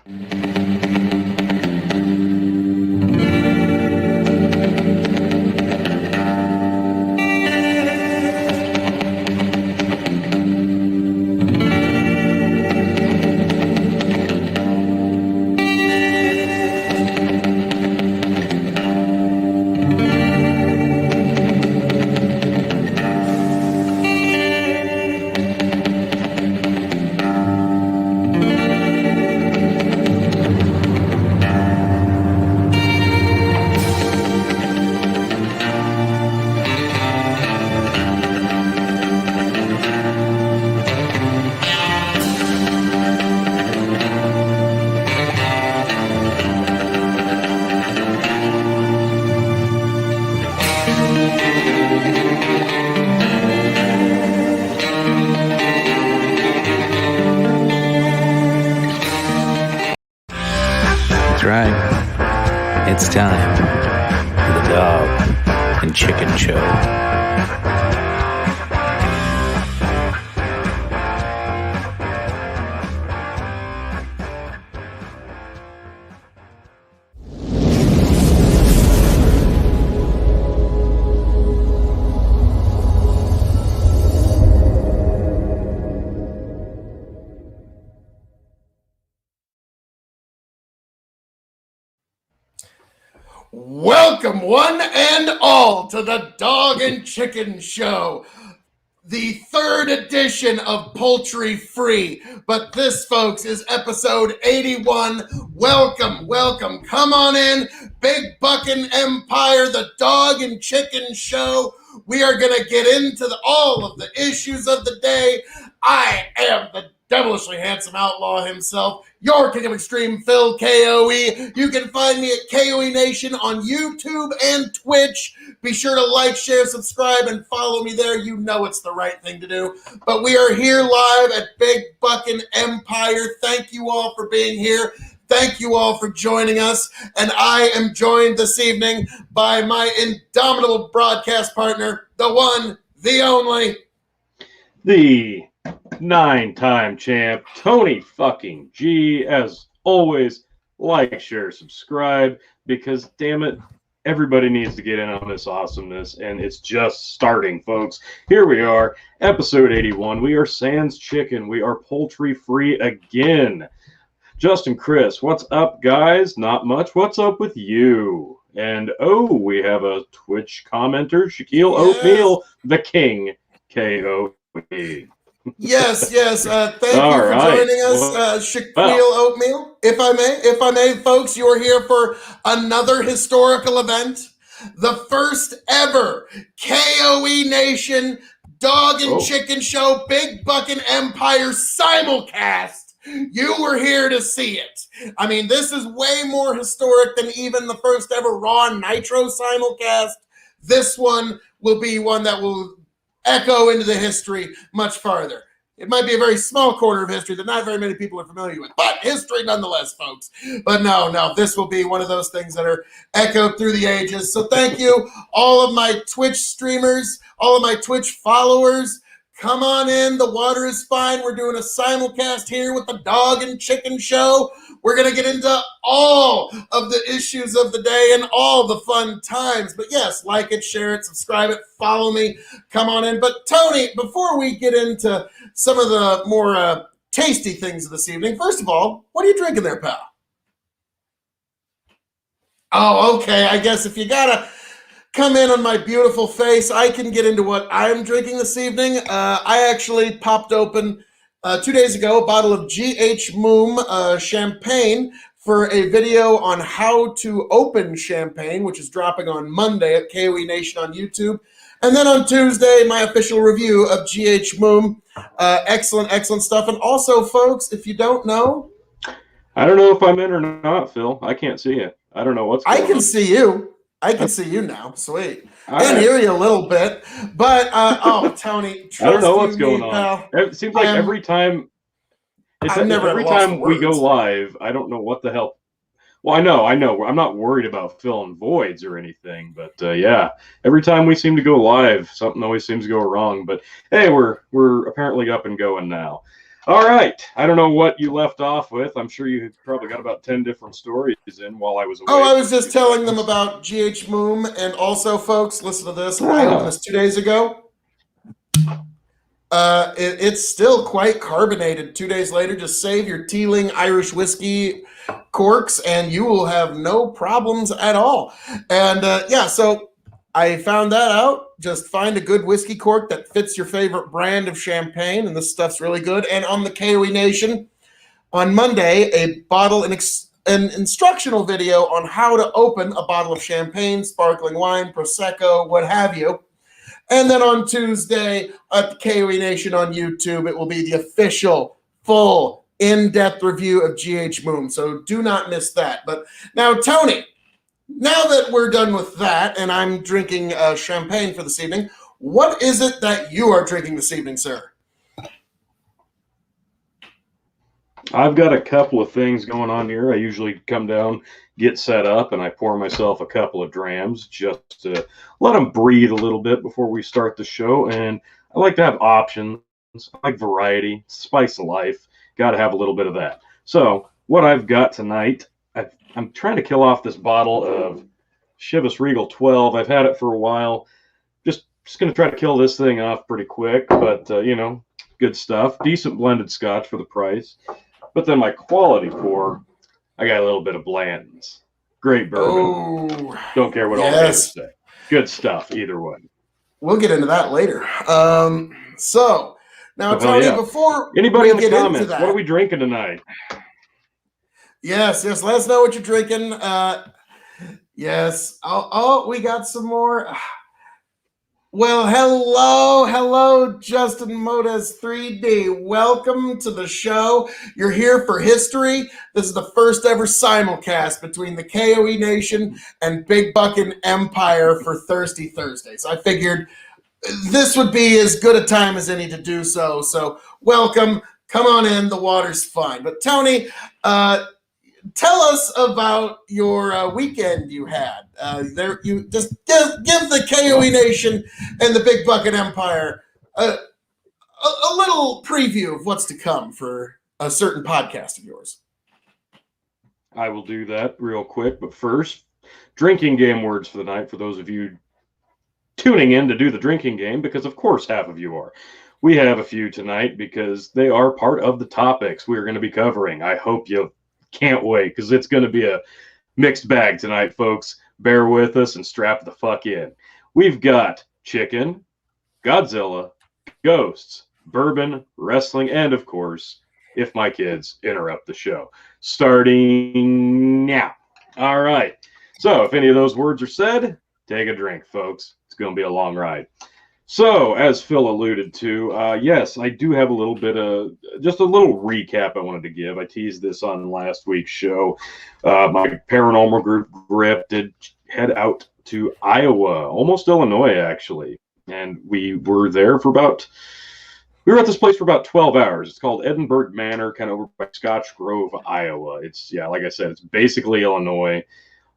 That's right. It's time for the Dog and Chicken Show. Welcome, one and all, to the Dog and Chicken Show, the third edition of Poultry Free. But this, folks, is episode 81. Welcome, welcome. Come on in. Big Buckin' Empire, the Dog and Chicken Show. We are going to get into all of the issues of the day. I am the devilishly handsome outlaw himself, your King of Extreme, Phil KOE. You can find me at KOE Nation on YouTube and Twitch. Be sure to like, share, subscribe, and follow me there. You know it's the right thing to do. But we are here live at Big Buckin' Empire. Thank you all for being here. Thank you all for joining us. And I am joined this evening by my indomitable broadcast partner, the one, the only, the 9-time champ, Tony fucking G. As always, like, share, subscribe, because damn it, everybody needs to get in on this awesomeness, and it's just starting, folks. Here we are, episode 81. We are sans chicken. We are poultry free again. Justin, Chris, what's up, guys? Not much. What's up with you? And oh, we have a Twitch commenter, Shaquille Oatmeal, the King, KOE. Yes. Thank you for joining us, Shaquille Oatmeal. If I may, folks, you are here for another historical event. The first ever KOE Nation Dog and Chicken Show Big Buckin' Empire simulcast. You were here to see it. I mean, this is way more historic than even the first ever Raw Nitro simulcast. This one will be one that will echo into the history much farther. It might be a very small corner of history that not very many people are familiar with, but history nonetheless, folks. But no, this will be one of those things that are echoed through the ages. So thank you, all of my Twitch streamers, all of my Twitch followers. Come on in. The water is fine. We're doing a simulcast here with the Dog and Chicken Show. We're going to get into all of the issues of the day and all the fun times. But yes, like it, share it, subscribe it, follow me. Come on in. But Tony, before we get into some of the more tasty things of this evening, first of all, what are you drinking there, pal? Oh, okay. I guess if you got to come in on my beautiful face, I can get into what I'm drinking this evening. I actually popped open 2 days ago a bottle of G.H. Moom champagne for a video on how to open champagne, which is dropping on Monday at KOE Nation on YouTube. And then on Tuesday, my official review of G.H. Moom. Excellent stuff. And also, folks, if you don't know, I don't know if I'm in or not, Phil. I can't see you. I don't know what's going on. I can see you. I can see you now. Sweet. I can hear you a little bit, but Tony, I don't know what's going on. It seems like every time we go live, I don't know what the hell. Well, I know. I'm not worried about filling voids or anything, but yeah, every time we seem to go live, something always seems to go wrong. But hey, we're apparently up and going now. All right. I don't know what you left off with. I'm sure you probably got about 10 different stories in while I was away. Oh, I was just telling them about GH Moom, and also, folks, listen to this. I opened this 2 days ago. It's still quite carbonated. 2 days later, just save your Teeling Irish whiskey corks, and you will have no problems at all. And yeah, so I found that out. Just find a good whiskey cork that fits your favorite brand of champagne, and this stuff's really good. And on the KOE Nation, on Monday, a bottle and an instructional video on how to open a bottle of champagne, sparkling wine, Prosecco, what have you. And then on Tuesday at the KOE Nation on YouTube, it will be the official, full, in-depth review of GH Moon. So do not miss that. But now, Tony, now that we're done with that, and I'm drinking champagne for this evening, what is it that you are drinking this evening, sir? I've got a couple of things going on here. I usually come down, get set up, and I pour myself a couple of drams just to let them breathe a little bit before we start the show. And I like to have options. I like variety, spice of life. Got to have a little bit of that. So what I've got tonight, I'm trying to kill off this bottle of Chivas Regal 12. I've had it for a while. Just going to try to kill this thing off pretty quick, but, you know, good stuff. Decent blended scotch for the price. But then my quality pour, I got a little bit of Blanton's. Great bourbon. Oh, don't care what all the haters say. Good stuff, either way. We'll get into that later. So, now, Tony, before anybody in the comments, what are we drinking tonight? Yes, let us know what you're drinking. Yes. Oh, we got some more. Well, hello, Justin Modas 3D. Welcome to the show. You're here for history. This is the first ever simulcast between the KOE Nation and Big Buckin' Empire for Thirsty Thursdays. I figured this would be as good a time as any to do so. So welcome. Come on in. The water's fine. But Tony, tell us about your weekend you had. You just give the KOE Nation and the Big Bucket Empire a little preview of what's to come for a certain podcast of yours. I will do that real quick, but first, drinking game words for the night for those of you tuning in to do the drinking game, because of course half of you are. We have a few tonight because they are part of the topics we're going to be covering. I hope you can't wait, because it's going to be a mixed bag tonight, folks. Bear with us and strap the fuck in. We've got chicken, Godzilla, ghosts, bourbon, wrestling, and of course, if my kids interrupt the show. Starting now. All right. So if any of those words are said, take a drink, folks. It's going to be a long ride. So, as Phil alluded to, yes, I do have a little bit of, just a little recap I wanted to give. I teased this on last week's show. My paranormal group, GRIP, did head out to Iowa, almost Illinois, actually. And we were there for we were at this place for about 12 hours. It's called Edinburgh Manor, kind of over by Scotch Grove, Iowa. It's, yeah, like I said, it's basically Illinois.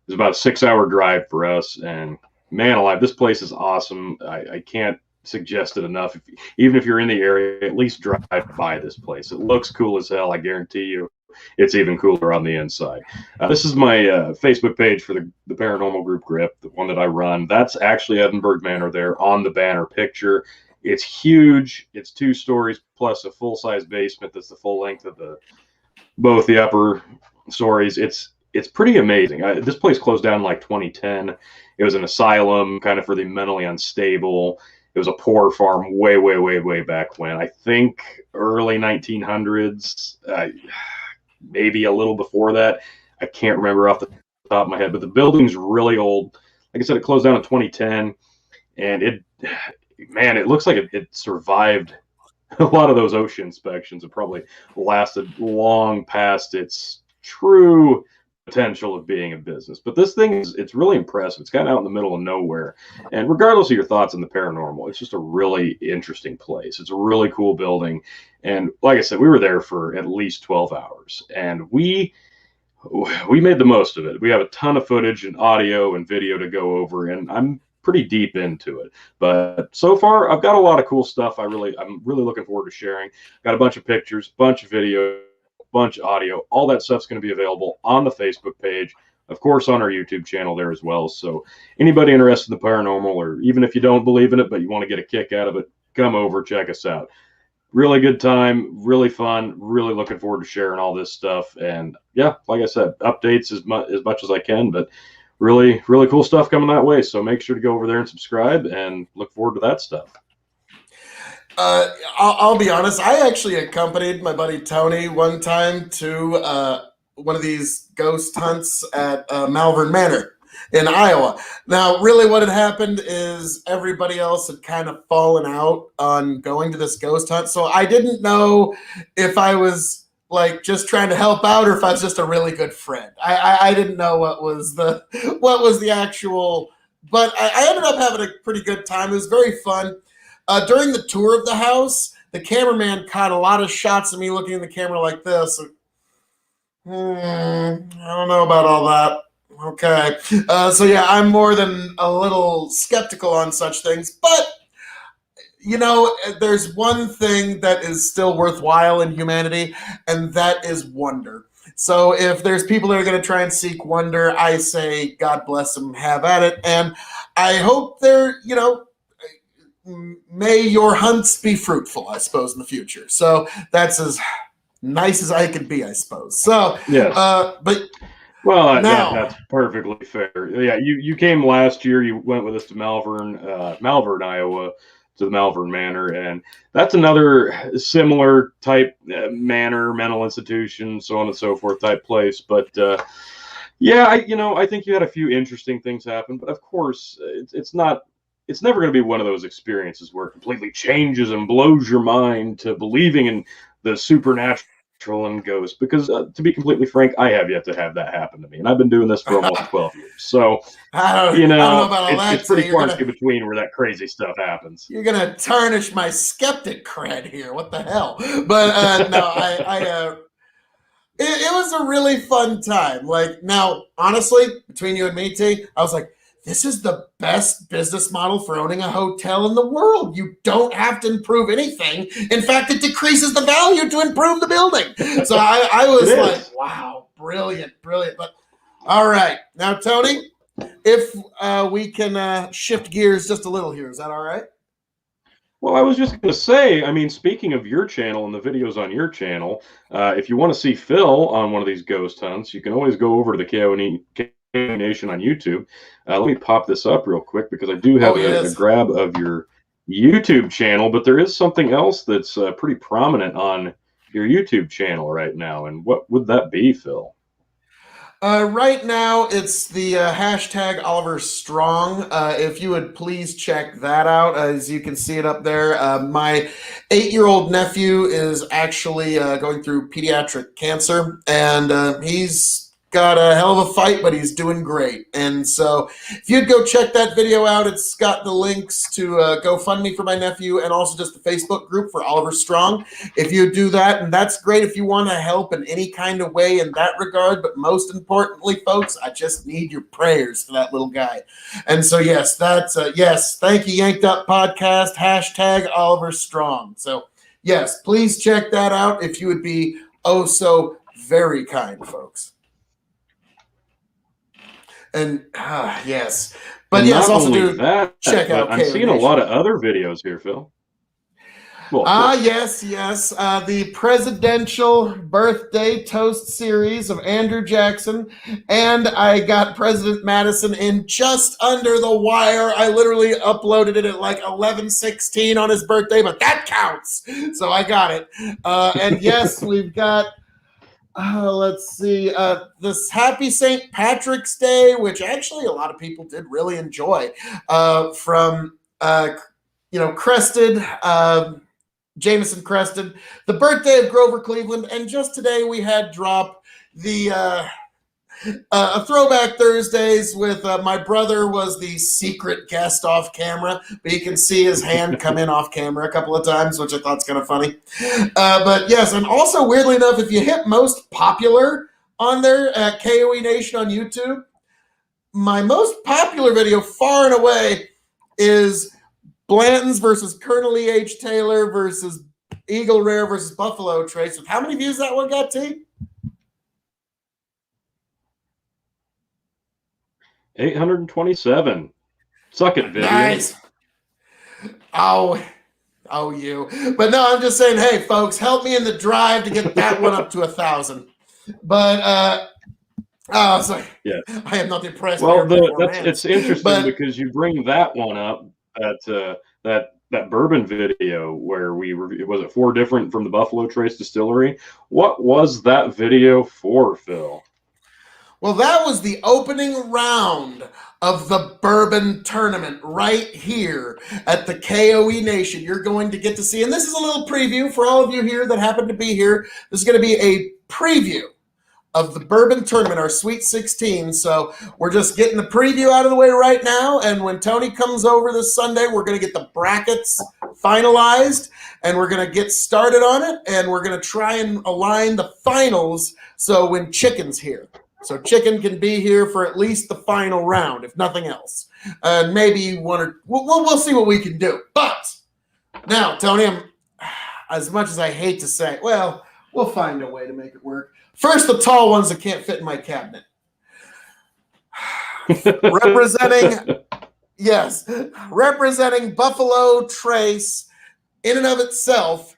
It's about a 6-hour drive for us, and man alive, this place is awesome. I can't suggest it enough. Even if you're in the area, at least drive by this place. It looks cool as hell. I guarantee you it's even cooler on the inside. This is my Facebook page for the paranormal group GRIP, the one that I run. That's actually Edinburgh Manor there on the banner picture. It's huge. It's 2 stories plus a full-size basement that's the full length of both the upper stories. It's pretty amazing. This place closed down in like 2010. It was an asylum kind of for the mentally unstable. It was a poor farm way, way, way, way back when. I think early 1900s, maybe a little before that. I can't remember off the top of my head, but the building's really old. Like I said, it closed down in 2010, and it looks like it survived a lot of those OSHA inspections. It probably lasted long past its true potential of being a business. But this thing it's really impressive. It's kind of out in the middle of nowhere, and regardless of your thoughts on the paranormal, it's just a really interesting place. It's a really cool building, and like I said, we were there for at least 12 hours, and we made the most of it. We have a ton of footage and audio and video to go over, and I'm pretty deep into it. But so far, I've got a lot of cool stuff. I'm really looking forward to sharing. Got a bunch of pictures, bunch of video, bunch of audio. All that stuff's going to be available on the Facebook page, of course, on our YouTube channel there as well. So anybody interested in the paranormal, or even if you don't believe in it but you want to get a kick out of it, come over, check us out. Really good time, really fun, really looking forward to sharing all this stuff. And yeah, like I said, updates as much as I can, but really cool stuff coming that way. So make sure to go over there and subscribe, and look forward to that stuff. I'll be honest, I actually accompanied my buddy Tony one time to one of these ghost hunts at Malvern Manor in Iowa. Now, really what had happened is everybody else had kind of fallen out on going to this ghost hunt. So I didn't know if I was like just trying to help out or if I was just a really good friend. I didn't know what was the actual, but I ended up having a pretty good time. It was very fun. During the tour of the house, the cameraman caught a lot of shots of me looking in the camera like this. I don't know about all that. Okay. So yeah, I'm more than a little skeptical on such things, but you know, there's one thing that is still worthwhile in humanity, and that is wonder. So if there's people that are going to try and seek wonder, I say, God bless them, have at it. And I hope they're, you know, may your hunts be fruitful, I suppose, in the future. So that's as nice as I can be, I suppose. So, yes. But well, now, that's perfectly fair. Yeah, you came last year. You went with us to Malvern, Iowa, to the Malvern Manor, and that's another similar type manor, mental institution, so on and so forth type place. But yeah, I think you had a few interesting things happen. But of course, it's not. It's never going to be one of those experiences where it completely changes and blows your mind to believing in the supernatural and ghosts. Because to be completely frank, I have yet to have that happen to me, and I've been doing this for almost 12 years. So I don't know about all that. It's pretty far in between where that crazy stuff happens. You're gonna tarnish my skeptic cred here. What the hell? But no, it was a really fun time. Like, now, honestly, between you and me, T, I was like, this is the best business model for owning a hotel in the world. You don't have to improve anything. In fact, it decreases the value to improve the building. So I was like, wow, brilliant. But all right. Now, Tony, if we can shift gears just a little here. Is that all right? Well, I was just going to say, I mean, speaking of your channel and the videos on your channel, if you want to see Phil on one of these ghost hunts, you can always go over to the KO Nation on YouTube. Let me pop this up real quick because I do have a grab of your YouTube channel, but there is something else that's pretty prominent on your YouTube channel right now. And what would that be, Phil? Right now, it's the hashtag Oliver Strong. If you would please check that out, as you can see it up there. My 8-year-old nephew is actually going through pediatric cancer, and he's got a hell of a fight, but he's doing great. And so if you'd go check that video out, it's got the links to GoFundMe for my nephew and also just the Facebook group for Oliver Strong. If you do that, and that's great if you want to help in any kind of way in that regard. But most importantly, folks, I just need your prayers for that little guy. And so, yes, that's yes. Thank you, Yanked Up Podcast, hashtag Oliver Strong. So, yes, please check that out if you would be oh so very kind, folks. And yes, but and yes, also do that, check out. I'm seeing a lot of other videos here, Phil. Yes. The presidential birthday toast series of Andrew Jackson, and I got President Madison in just under the wire. I literally uploaded it at like 11:16 on his birthday, but that counts. So I got it. And yes, we've got. Let's see. This Happy St. Patrick's Day, which actually a lot of people did really enjoy, from Crested, Jameson Crested, the birthday of Grover Cleveland, and just today we had drop the a Throwback Thursdays with my brother was the secret guest off camera, but you can see his hand come in off camera a couple of times, which I thought's kind of funny. But yes, and also weirdly enough, if you hit most popular on there at KOE Nation on YouTube, my most popular video far and away is Blanton's versus Colonel E.H. Taylor versus Eagle Rare versus Buffalo Trace. How many views that one got, T? 827. Suck it, video. Nice. Oh, you. But no, I'm just saying, hey, folks, help me in the drive to get that one up to 1,000. But sorry. Yeah. I am not impressed. Well, it's interesting because you bring that one up, that bourbon video where was it 4 different from the Buffalo Trace Distillery? What was that video for, Phil? Well, that was the opening round of the bourbon tournament right here at the KOE Nation. You're going to get to see, and this is a little preview for all of you here that happen to be here. This is going to be a preview of the bourbon tournament, our Sweet 16. So we're just getting the preview out of the way right now. And when Tony comes over this Sunday, we're going to get the brackets finalized and we're going to get started on it. And we're going to try and align the finals. So when Chicken's here, so Chicken can be here for at least the final round, if nothing else. And maybe we'll see what we can do. But now, Tony, as much as I hate to say, well, we'll find a way to make it work. First, the tall ones that can't fit in my cabinet. representing Buffalo Trace in and of itself,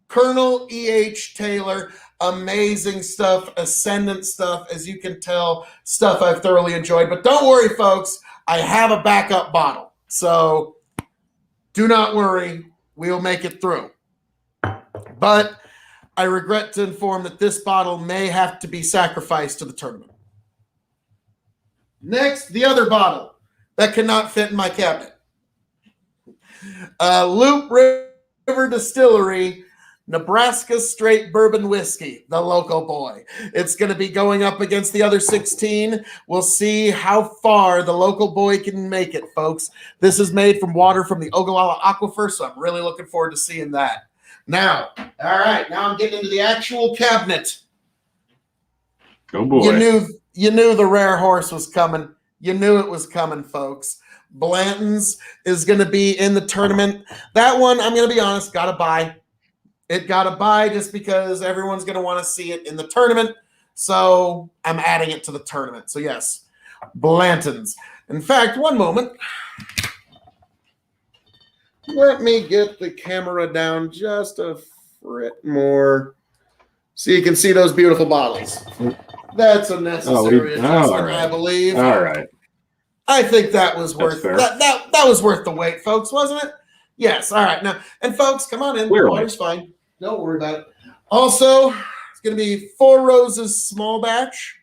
Colonel E.H. Taylor. Amazing stuff, Ascendant stuff, as you can tell, stuff I've thoroughly enjoyed. But don't worry, folks, I have a backup bottle. So do not worry, we'll make it through. But I regret to inform that this bottle may have to be sacrificed to the tournament. Next, the other bottle that cannot fit in my cabinet. Loop River Distillery, Nebraska Straight Bourbon Whiskey, the local boy. It's going to be going up against the other 16. We'll see how far the local boy can make it, folks. This is made from water from the Ogallala Aquifer, so I'm really looking forward to seeing that. Now, all right, now I'm getting into the actual cabinet. Oh, boy. You knew the rare horse was coming. You knew it was coming, folks. Blanton's is going to be in the tournament. That one, I'm going to be honest, got to buy. It got to buy just because everyone's going to want to see it in the tournament. So I'm adding it to the tournament. So, yes, Blanton's. In fact, one moment. Let me get the camera down just a frit more so you can see those beautiful bottles. That's a necessary adjustment, I believe. All right. I think that was worth that was worth the wait, folks, wasn't it? Yes. All right. Now, and folks, come on in. Clearly. Water's fine. Don't worry about it. Also, it's going to be Four Roses small batch.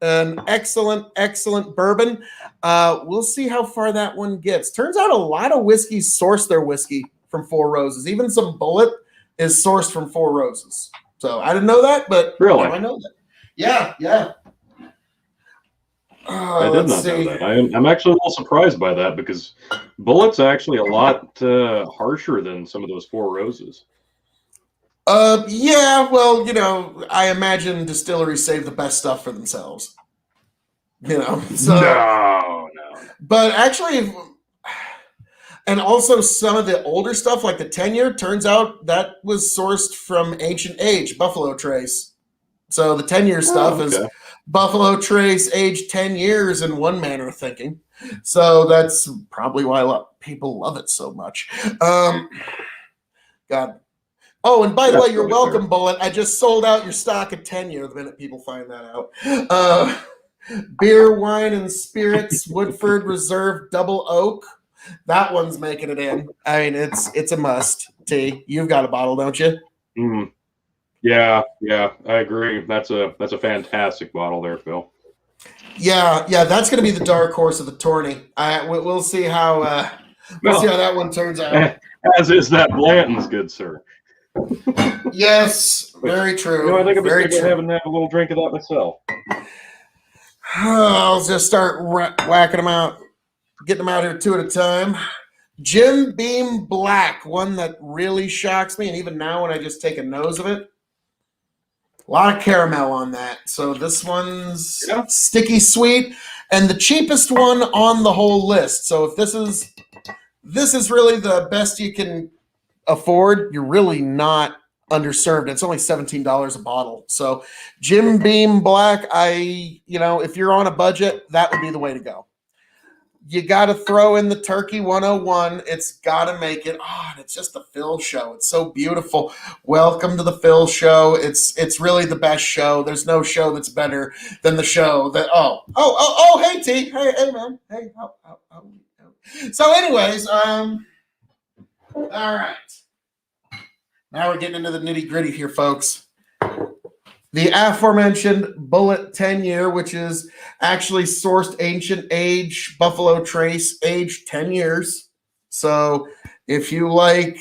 An excellent bourbon. We'll see how far that one gets. Turns out a lot of whiskeys source their whiskey from Four Roses. Even some Bullet is sourced from Four Roses. So I didn't know that, but really, I know that. Yeah. I did not know that. I'm actually a little surprised by that because Bullet's actually a lot harsher than some of those Four Roses. Yeah, well, I imagine distilleries save the best stuff for themselves. So No. But actually, and also some of the older stuff, like the 10-year, turns out that was sourced from Ancient Age, Buffalo Trace. So the 10-year stuff is Buffalo Trace aged 10 years in one manner of thinking. So that's probably why people love it so much. God. Oh, and by the way, you're welcome, Bullet. I just sold out your stock of 10-year the minute people find that out. Beer, Wine, and Spirits, Woodford Reserve Double Oak. That one's making it in. I mean, it's a must. T, you've got a bottle, don't you? Mm. Yeah, I agree. That's a fantastic bottle there, Phil. Yeah, that's going to be the dark horse of the tourney. We'll see how see how that one turns out. As is that Blanton's, good sir. Yes, very true. I think I'm just going to go have a little drink of that myself. I'll just start whacking them out, getting them out here 2 at a time. Jim Beam Black, one that really shocks me, and even now when I just take a nose of it, a lot of caramel on that. So this one's sticky sweet, and the cheapest one on the whole list. So if this is this is really the best you can afford. You're really not underserved. It's only $17 a bottle. So Jim Beam Black, if you're on a budget, that would be the way to go. You got to throw in the Turkey 101. It's got to make it. Oh, and it's just the Phil show. It's so beautiful. Welcome to the Phil show. It's really the best show. There's no show that's better than the show that. Hey T. Hey man. Hey. So anyways, all right. Now we're getting into the nitty gritty here, folks. The aforementioned Bullet 10-year, which is actually sourced ancient age, Buffalo Trace, aged 10 years. So if you like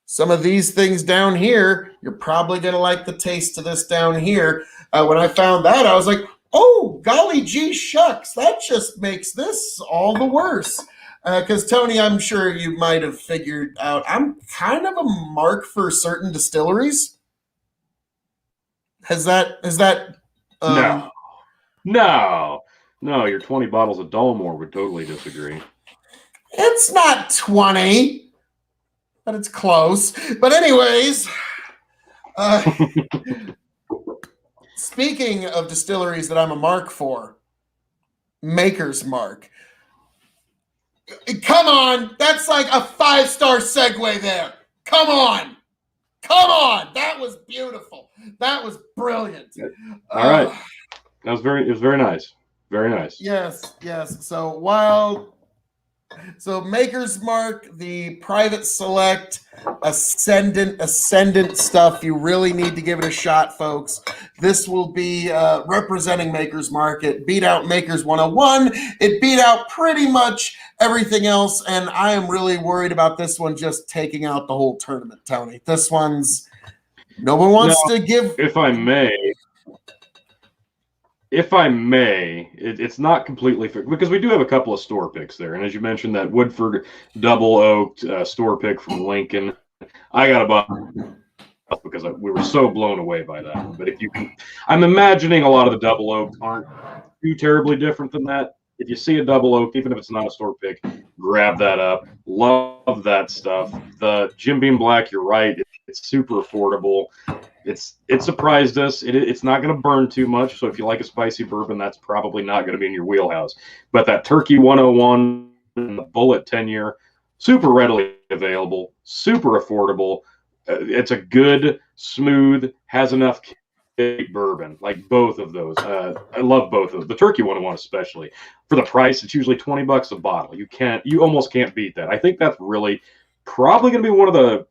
some of these things down here, you're probably going to like the taste of this down here. When I found that, I was like, oh, golly gee shucks, that just makes this all the worse. Because Tony, I'm sure you might have figured out, I'm kind of a mark for certain distilleries. Has that No, your 20 bottles of Dolmore would totally disagree. It's not 20, but it's close. But anyways, speaking of distilleries that I'm a mark for, Maker's Mark. Come on, that's like a 5-star segue there. Come on. That was beautiful. That was brilliant. All right. It was very nice. Very nice. Yes. So Maker's Mark, the private select, ascendant stuff, you really need to give it a shot, folks. This will be representing Maker's Mark. It beat out Maker's 101. It beat out pretty much everything else, and I am really worried about this one just taking out the whole tournament, Tony. This one's no one wants to give. If I may, it's not completely fair because we do have a couple of store picks there, and as you mentioned, that Woodford double oaked store pick from Lincoln, I got a buy because we were so blown away by that one. But if you can, I'm imagining a lot of the double oak aren't too terribly different than that. If you see a double oak, even if it's not a store pick, grab that up. Love that stuff. The Jim Beam Black, you're right. It's super affordable. It surprised us. It's not going to burn too much. So if you like a spicy bourbon, that's probably not going to be in your wheelhouse. But that Turkey 101 and the Bullet 10-year, super readily available, super affordable. It's a good, smooth, has enough bourbon, like both of those. I love both of them. The Turkey 101 especially. For the price, it's usually $20 a bottle. You almost can't beat that. I think that's really probably going to be one of the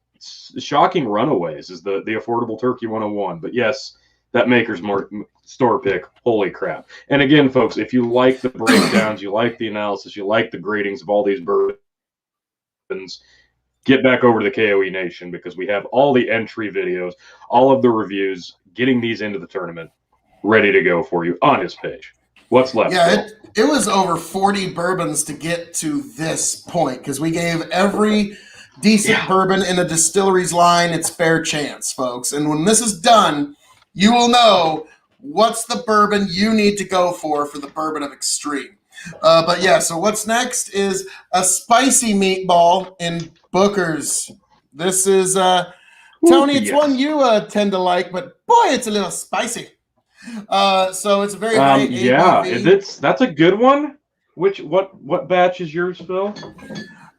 shocking runaways is the affordable Turkey 101. But yes, that Maker's Mark store pick, holy crap. And again, folks, if you like the breakdowns, you like the analysis, you like the gradings of all these bourbons, get back over to the KOE Nation because we have all the entry videos, all of the reviews, getting these into the tournament ready to go for you on his page. What's left? Yeah, it was over 40 bourbons to get to this point because we gave every decent bourbon in a distillery's line its fair chance, folks. And when this is done, you will know what's the bourbon you need to go for the bourbon of extreme. But yeah, so what's next is a spicy meatball in Booker's. This is Tony, it's one you tend to like, but boy, it's a little spicy. So it's a very high ABV. Yeah, that's a good one. What batch is yours, Phil?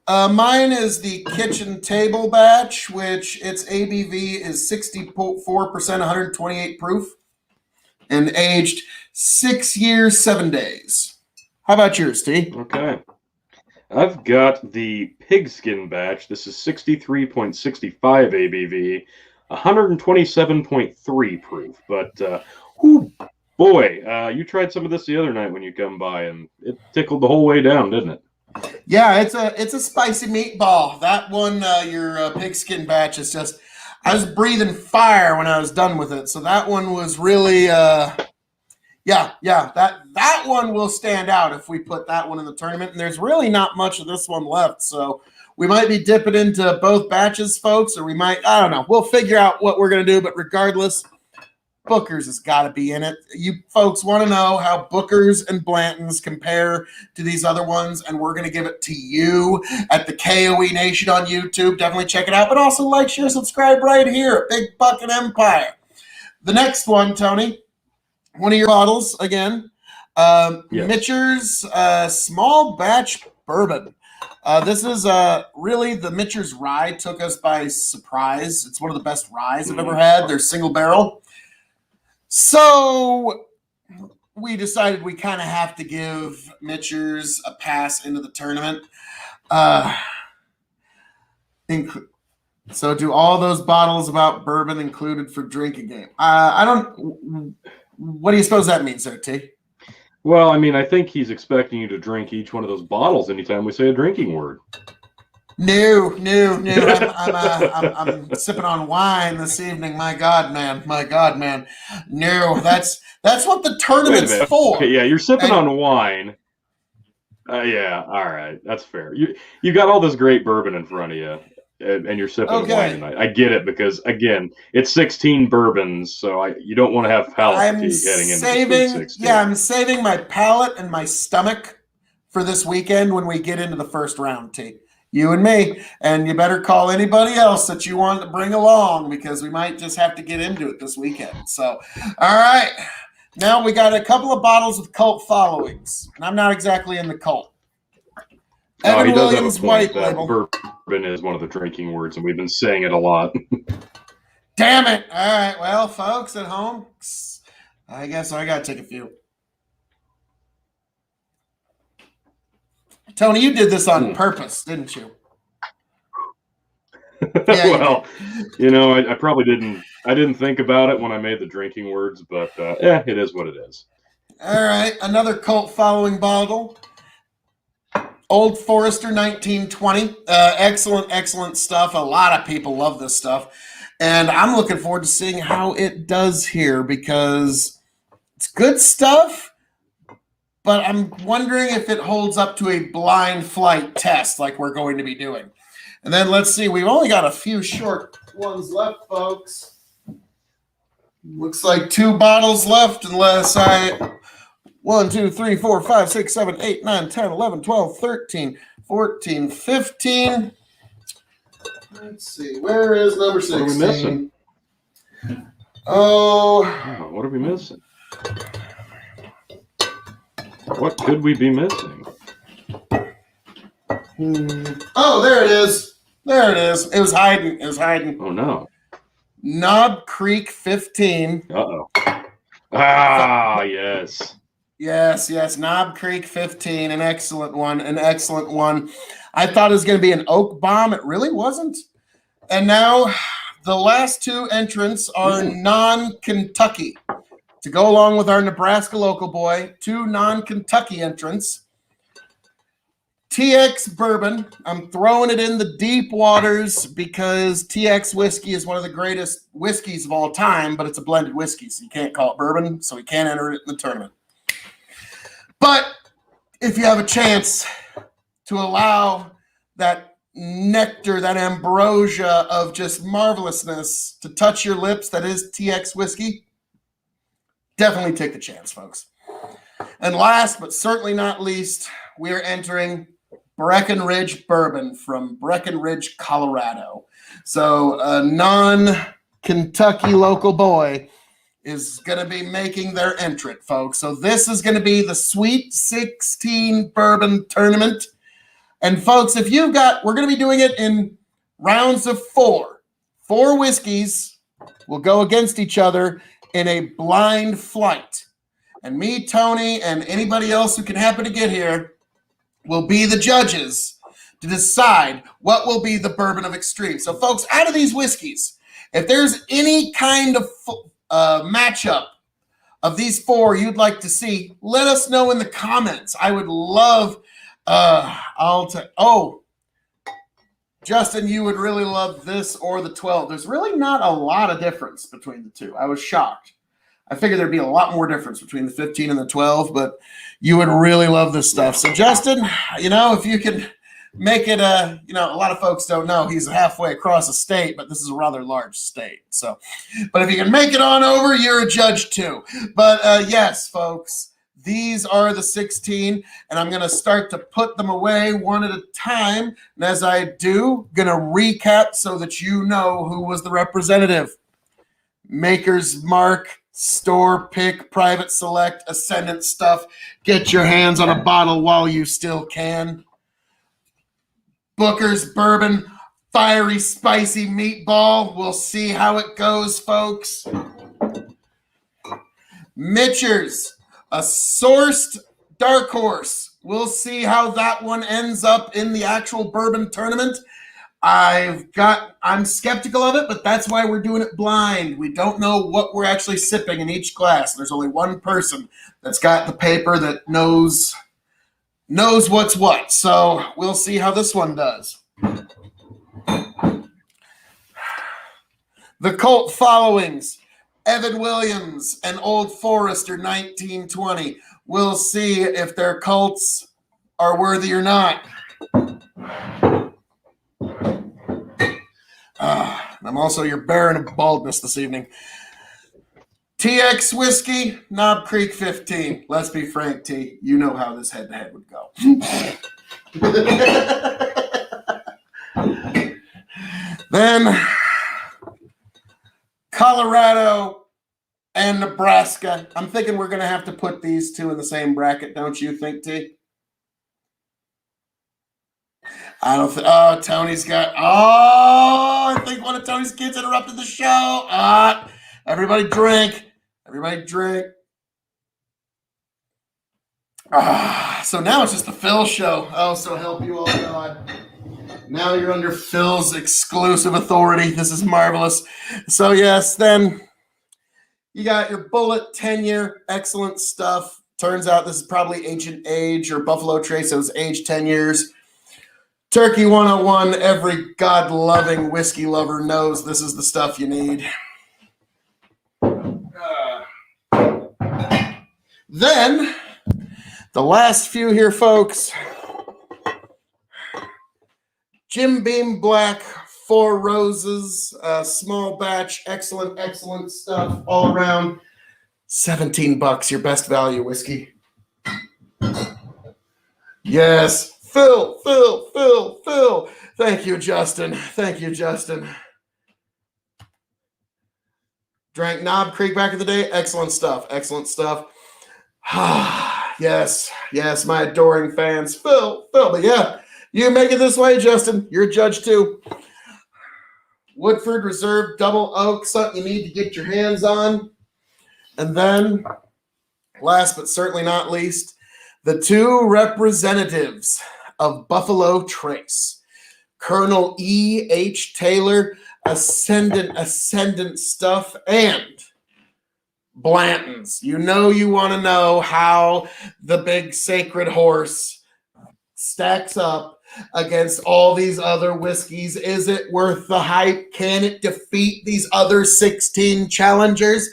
Mine is the kitchen table batch, which its ABV is 64%, 128 proof, and aged 6 years, 7 days. How about yours, T? Okay. I've got the pigskin batch. This is 63.65 ABV, 127.3 proof. But, boy, you tried some of this the other night when you come by, and it tickled the whole way down, didn't it? Yeah, it's a spicy meatball. That one, your pigskin batch is just, I was breathing fire when I was done with it. So that one was really, that one will stand out if we put that one in the tournament. And there's really not much of this one left. So we might be dipping into both batches, folks, or we might, I don't know. We'll figure out what we're going to do. But regardless, Booker's has got to be in it. You folks want to know how Booker's and Blanton's compare to these other ones, and we're going to give it to you at the KOE Nation on YouTube. Definitely check it out, but also like, share, subscribe right here at Big Bucket Empire. The next one, Tony, one of your bottles again, yes. Mitcher's small batch bourbon. This is really the Mitcher's rye took us by surprise. It's one of the best ryes I've ever had. They're single barrel. So we decided we kind of have to give Mitcher's a pass into the tournament. So do all those bottles about bourbon included for drinking game? I don't. What do you suppose that means, there, T? Well, I mean, I think he's expecting you to drink each one of those bottles anytime we say a drinking word. No. I'm sipping on wine this evening. My God, man. No, that's what the tournament's for. Okay, yeah, you're sipping on wine. Yeah, all right, that's fair. You got all this great bourbon in front of you, and you're sipping wine tonight. I get it because again, it's 16 bourbons, so you don't want to have palate fatigue heading into the 16. Yeah, I'm saving my palate and my stomach for this weekend when we get into the first round, T. You and me, and you better call anybody else that you want to bring along because we might just have to get into it this weekend. So, all right. Now we got a couple of bottles with cult followings, and I'm not exactly in the cult. Evan Williams White Label. Bourbon is one of the drinking words, and we've been saying it a lot. Damn it. All right. Well, folks at home, I guess I got to take a few. Tony, you did this on purpose, didn't you? Yeah, well, I probably didn't. I didn't think about it when I made the drinking words, but it is what it is. All right, another cult following bottle. Old Forester 1920. Excellent stuff. A lot of people love this stuff. And I'm looking forward to seeing how it does here because it's good stuff. But I'm wondering if it holds up to a blind flight test like we're going to be doing. And then let's see. We've only got a few short ones left, folks. Looks like 2 bottles left unless 1, 2, 3, 4, 5, 6, 7, 8, 9, 10, 11, 12, 13, 14, 15. Let's see. Where is number 16? What are we missing? What are we missing? What could we be missing? Oh, there it is. It was hiding. Oh, no. Knob Creek 15. Uh-oh. Ah, yes. Yes. Knob Creek 15. An excellent one. I thought it was going to be an oak bomb. It really wasn't. And now the last 2 entrants are non-Kentucky. To go along with our Nebraska local boy, 2 non-Kentucky entrants. TX Bourbon. I'm throwing it in the deep waters because TX whiskey is one of the greatest whiskeys of all time, but it's a blended whiskey, so you can't call it bourbon, so we can't enter it in the tournament. But if you have a chance to allow that nectar, that ambrosia of just marvelousness to touch your lips, that is TX whiskey, definitely take the chance, folks. And last but certainly not least, we're entering Breckenridge Bourbon from Breckenridge, Colorado. So a non-Kentucky local boy is going to be making their entrant, folks. So this is going to be the Sweet 16 Bourbon Tournament. And folks, we're going to be doing it in rounds of 4. 4 whiskeys will go against each other in a blind flight. And me, Tony, and anybody else who can happen to get here will be the judges to decide what will be the bourbon of extreme. So, folks, out of these whiskeys, if there's any kind of matchup of these 4 you'd like to see, let us know in the comments. I would love, Justin, you would really love this or the 12. There's really not a lot of difference between the 2. I was shocked. I figured there'd be a lot more difference between the 15 and the 12, but you would really love this stuff. So, Justin, if you can make it a lot of folks don't know he's halfway across the state, but this is a rather large state. So, but if you can make it on over, you're a judge too. But yes, folks, these are the 16, and I'm going to start to put them away one at a time. And as I do, going to recap so that you know who was the representative. Maker's Mark, Store Pick, Private Select, Ascendant Stuff. Get your hands on a bottle while you still can. Booker's Bourbon, Fiery Spicy Meatball. We'll see how it goes, folks. Mitcher's, a sourced dark horse. We'll see how that one ends up in the actual bourbon tournament. I'm skeptical of it, but that's why we're doing it blind. We don't know what we're actually sipping in each glass. There's only one person that's got the paper that knows what's what. So we'll see how this one does. The cult followings, Evan Williams and Old Forester 1920. We'll see if their cults are worthy or not. I'm also your Baron of Baldness this evening. TX Whiskey, Knob Creek 15. Let's be frank, T. You know how this head-to-head would go. Then, Colorado and Nebraska. I'm thinking we're going to have to put these two in the same bracket, don't you think, T? I don't think. Oh, Tony's got. Oh, I think one of Tony's kids interrupted the show. Everybody drink. Everybody drink. So now it's just the Phil show. Oh, so help you all God. Now you're under Phil's exclusive authority. This is marvelous. So yes, then you got your Bullet 10-year. Excellent stuff. Turns out this is probably Ancient Age or Buffalo Trace. It was aged 10 years. Turkey 101, every God-loving whiskey lover knows this is the stuff you need. Then, the last few here, folks. Jim Beam Black, Four Roses, small batch, excellent stuff all around. $17, your best value whiskey. Yes. Phil. Thank you, Justin. Drank Knob Creek back in the day. Excellent stuff. Yes, my adoring fans. Phil. But yeah, you make it this way, Justin. You're a judge too. Woodford Reserve Double Oak, something you need to get your hands on. And then, last but certainly not least, the two representatives of Buffalo Trace, Colonel E. H. Taylor, Ascendant Stuff, and Blanton's. You want to know how the big sacred horse stacks up against all these other whiskeys. Is it worth the hype? Can it defeat these other 16 challengers?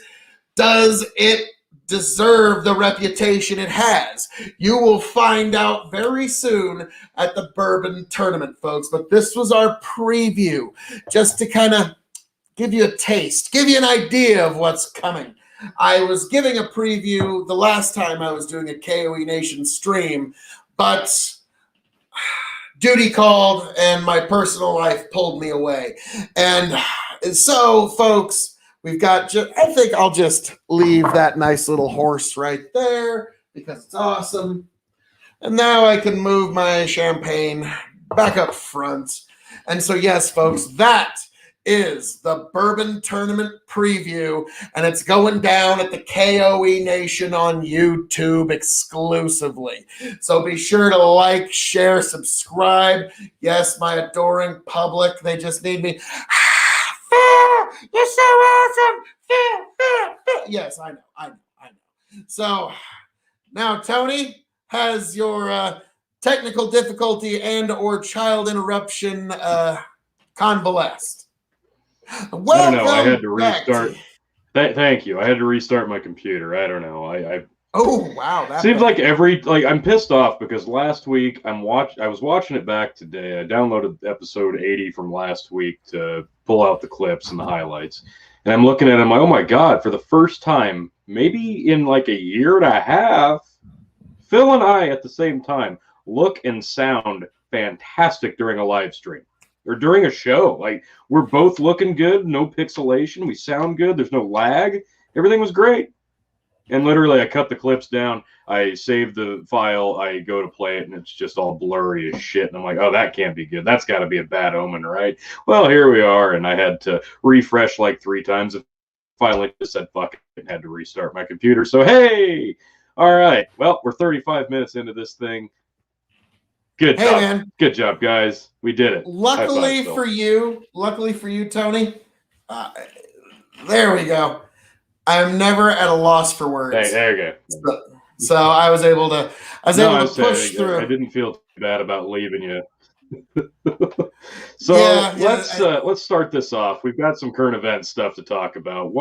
Does it deserve the reputation it has? You will find out very soon at the bourbon tournament, folks. But this was our preview, just to kind of give you a taste, give you an idea of what's coming. I was giving a preview the last time I was doing a KOE Nation stream, but duty called and my personal life pulled me away. And so, folks, we've got, I think I'll just leave that nice little horse right there because it's awesome. And now I can move my champagne back up front. And so, yes, folks, that is the Bourbon Tournament preview. And it's going down at the KOE Nation on YouTube exclusively. So be sure to like, share, subscribe. Yes, my adoring public, they just need me. Phil, you're so awesome. Phil. Yes, I know. So now Tony has your technical difficulty and or child interruption convalesced. Welcome. I don't know. I had to restart. Thank you. I had to restart my computer. I don't know. Oh wow! Seems like I'm pissed off because last week I was watching it back today. I downloaded episode 80 from last week to pull out the clips and the highlights, and I'm looking at it. I'm like, oh my god! For the first time, maybe in like a year and a half, Phil and I at the same time look and sound fantastic during a live stream or during a show. Like we're both looking good, no pixelation. We sound good. There's no lag. Everything was great. And literally, I cut the clips down. I save the file. I go to play it, and it's just all blurry as shit. And I'm like, oh, that can't be good. That's got to be a bad omen, right? Well, here we are. And I had to refresh like 3 times. And finally just said, fuck it, and had to restart my computer. So, hey, all right. Well, we're 35 minutes into this thing. Good job. Man. Good job, guys. We did it. Luckily for you, Tony, there we go. I'm never at a loss for words. Hey, there you go. So I was able to push through. I didn't feel too bad about leaving you. So let's start this off. We've got some current event stuff to talk about.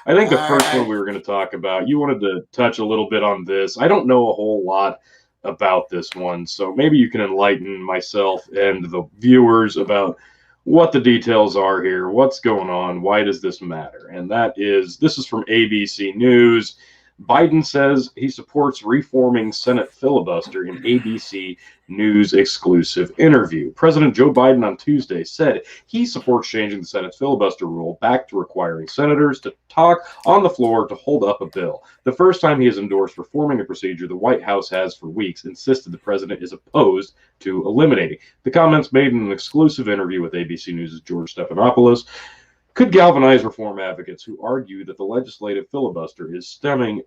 I think the first one we were going to talk about, you wanted to touch a little bit on this. I don't know a whole lot about this one, so maybe you can enlighten myself and the viewers about what the details are here, what's going on, why does this matter? And this is from ABC News. Biden says he supports reforming Senate filibuster in ABC News exclusive interview. President Joe Biden on Tuesday said he supports changing the Senate's filibuster rule back to requiring senators to talk on the floor to hold up a bill. The first time he has endorsed reforming a procedure the White House has for weeks insisted the president is opposed to eliminating. The comments made in an exclusive interview with ABC News' George Stephanopoulos could galvanize reform advocates who argue that the legislative filibuster is stemming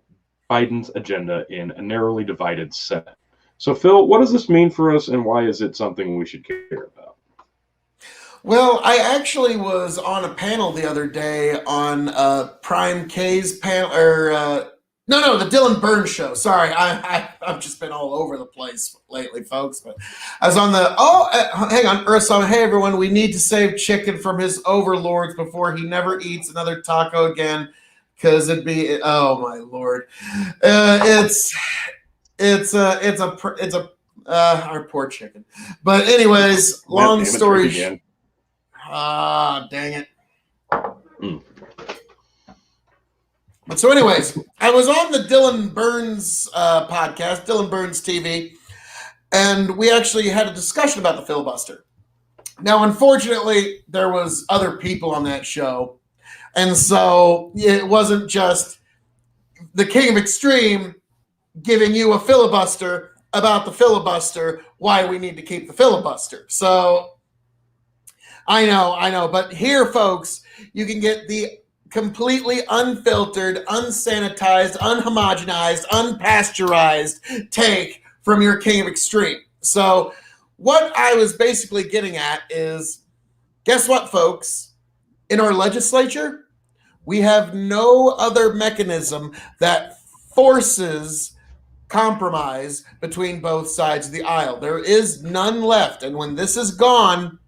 Biden's agenda in a narrowly divided Senate. So, Phil, what does this mean for us, and why is it something we should care about? Well, I actually was on a panel the other day on Prime K's panel, the Dylan Burns show. Sorry, I've just been all over the place lately, folks. But I was on hang on, Ursula. Hey, everyone, we need to save chicken from his overlords before he never eats another taco again, because it'd be, oh my lord, our poor chicken. But anyways, long story. Dang it. But so anyways, I was on the Dylan Burns podcast, Dylan Burns TV, and we actually had a discussion about the filibuster. Now, unfortunately, there was other people on that show, and so it wasn't just the King of Extreme giving you a filibuster about the filibuster, why we need to keep the filibuster. So I know, but here, folks, you can get the completely unfiltered, unsanitized, unhomogenized, unpasteurized take from your King of Extreme. So what I was basically getting at is, guess what, folks? In our legislature, we have no other mechanism that forces compromise between both sides of the aisle. There is none left. And when this is gone,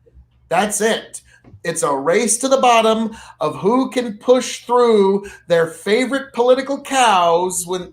that's it. It's a race to the bottom of who can push through their favorite political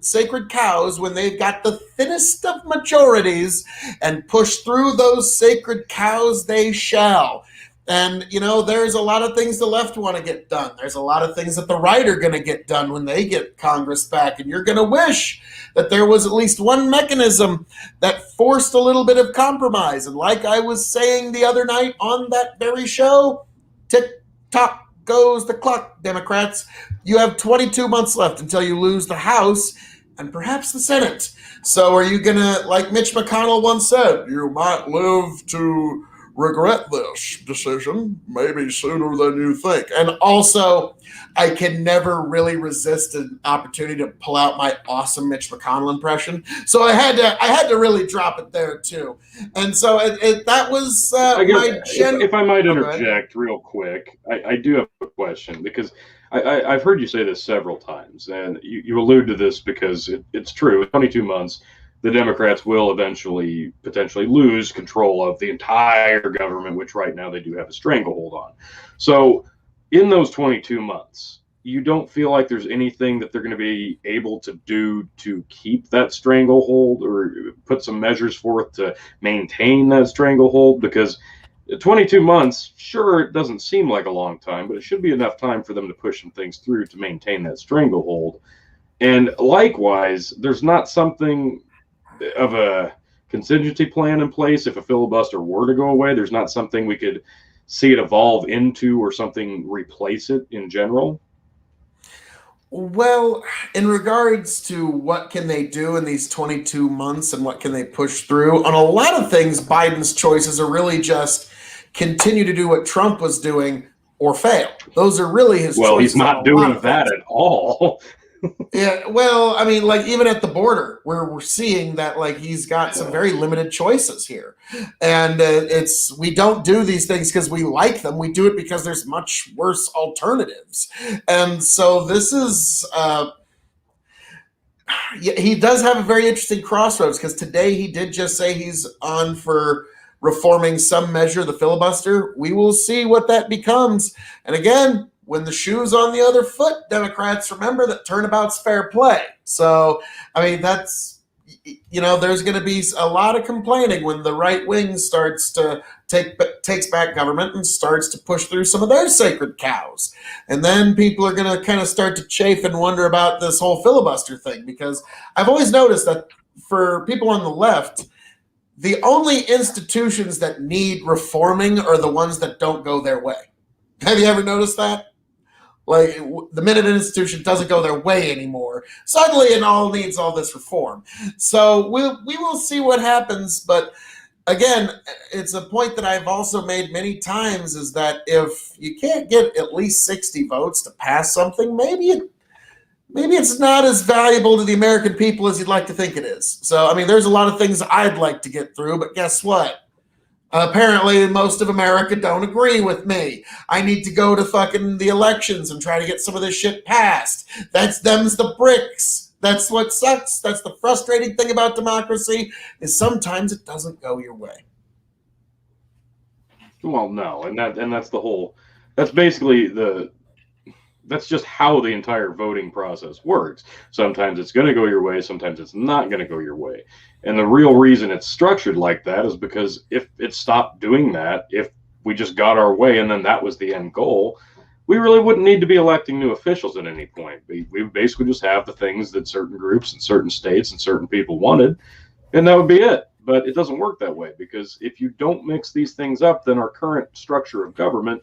sacred cows, when they've got the thinnest of majorities, and push through those sacred cows they shall. And, there's a lot of things the left want to get done. There's a lot of things that the right are going to get done when they get Congress back. And you're going to wish that there was at least one mechanism that forced a little bit of compromise. And like I was saying the other night on that very show, tick-tock goes the clock, Democrats. You have 22 months left until you lose the House and perhaps the Senate. So are you going to, like Mitch McConnell once said, you might live to regret this decision maybe sooner than you think. And also, I can never really resist an opportunity to pull out my awesome Mitch McConnell impression. So I had to really drop it there too. And so that was if I might interject real quick, I do have a question, because I've heard you say this several times, and you allude to this because it's true. 22 months. The Democrats will eventually potentially lose control of the entire government, which right now they do have a stranglehold on. So in those 22 months, you don't feel like there's anything that they're going to be able to do to keep that stranglehold or put some measures forth to maintain that stranglehold? Because 22 months, sure, it doesn't seem like a long time, but it should be enough time for them to push some things through to maintain that stranglehold. And likewise, there's not something of a contingency plan in place if a filibuster were to go away. There's not something we could see it evolve into or something replace it in general. Well, in regards to what can they do in these 22 months and what can they push through, on a lot of things, Biden's choices are really just continue to do what Trump was doing or fail. Those are really his choices. Well, he's not doing that at all. Yeah, well, I mean, like even at the border, where we're seeing that, like he's got some very limited choices here, and we don't do these things because we like them. We do it because there's much worse alternatives, and so this is. He does have a very interesting crossroads because today he did just say he's on for reforming some measure the filibuster. We will see what that becomes, and again. When the shoe's on the other foot, Democrats remember that turnabout's fair play. So, I mean, that's, there's going to be a lot of complaining when the right wing starts to takes back government and starts to push through some of their sacred cows. And then people are going to kind of start to chafe and wonder about this whole filibuster thing, because I've always noticed that for people on the left, the only institutions that need reforming are the ones that don't go their way. Have you ever noticed that? Like the minute an institution doesn't go their way anymore, suddenly it all needs all this reform. So we will see what happens. But again, it's a point that I've also made many times is that if you can't get at least 60 votes to pass something, maybe it's not as valuable to the American people as you'd like to think it is. So, I mean, there's a lot of things I'd like to get through, but guess what? Apparently, most of America don't agree with me. I need to go to fucking the elections and try to get some of this shit passed. Them's the bricks. That's what sucks. That's the frustrating thing about democracy is sometimes it doesn't go your way. Well, no, and that's the whole. That's basically that's just how the entire voting process works. Sometimes it's going to go your way, sometimes it's not going to go your way. And the real reason it's structured like that is because if it stopped doing that, if we just got our way and then that was the end goal, we really wouldn't need to be electing new officials at any point. We basically just have the things that certain groups and certain states and certain people wanted, and that would be it. But it doesn't work that way, because if you don't mix these things up, then our current structure of government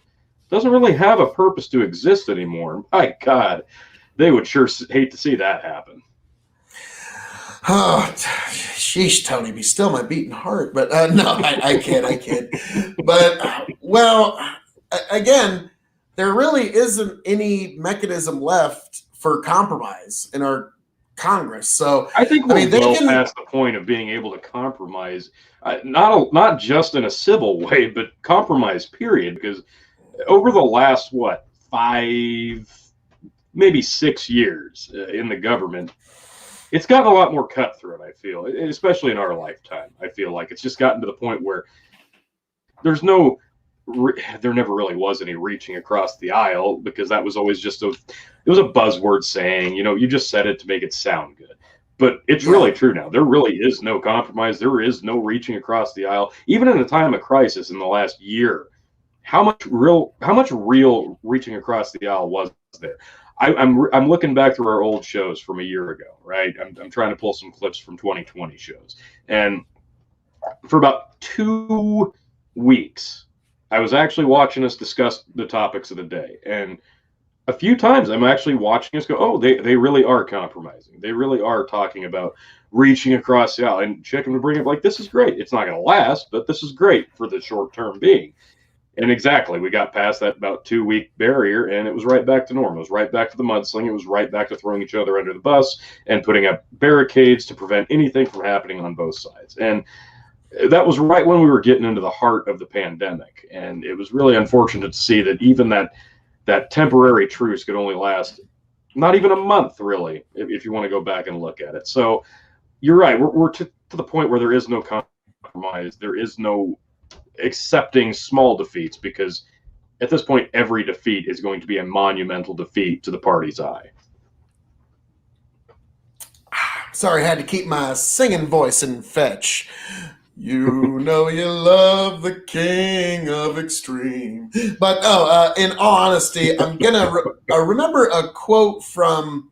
doesn't really have a purpose to exist anymore. My God, they would sure hate to see that happen. Oh, sheesh, Tony, be still my beating heart. But no, I kid. But, well, again, there really isn't any mechanism left for compromise in our Congress. So I think we're past the point of being able to compromise, not just in a civil way, but compromise, period, because over the last, 5, maybe 6 years in the government, it's gotten a lot more cutthroat, I feel, especially in our lifetime. I feel like it's just gotten to the point where there never really was any reaching across the aisle, because that was always just it was a buzzword saying, you just said it to make it sound good. But it's really true now. There really is no compromise. There is no reaching across the aisle. Even in a time of crisis in the last year, how much real reaching across the aisle was there? I'm looking back through our old shows from a year ago, right? I'm trying to pull some clips from 2020 shows. And for about 2 weeks, I was actually watching us discuss the topics of the day. And a few times I'm actually watching us go, oh, they really are compromising. They really are talking about reaching across the aisle. And Chicken would bring up, like, this is great. It's not going to last, but this is great for the short term being. And exactly, we got past that about 2-week barrier, and it was right back to normal. It was right back to the mudslinging. It was right back to throwing each other under the bus and putting up barricades to prevent anything from happening on both sides. And that was right when we were getting into the heart of the pandemic. And it was really unfortunate to see that even that temporary truce could only last not even a month, really, if you want to go back and look at it. So you're right. We're to the point where there is no compromise. There is no accepting small defeats, because at this point, every defeat is going to be a monumental defeat to the party's eye. Sorry, I had to keep my singing voice in fetch. You know you love the king of extreme. But in all honesty, I'm gonna remember a quote from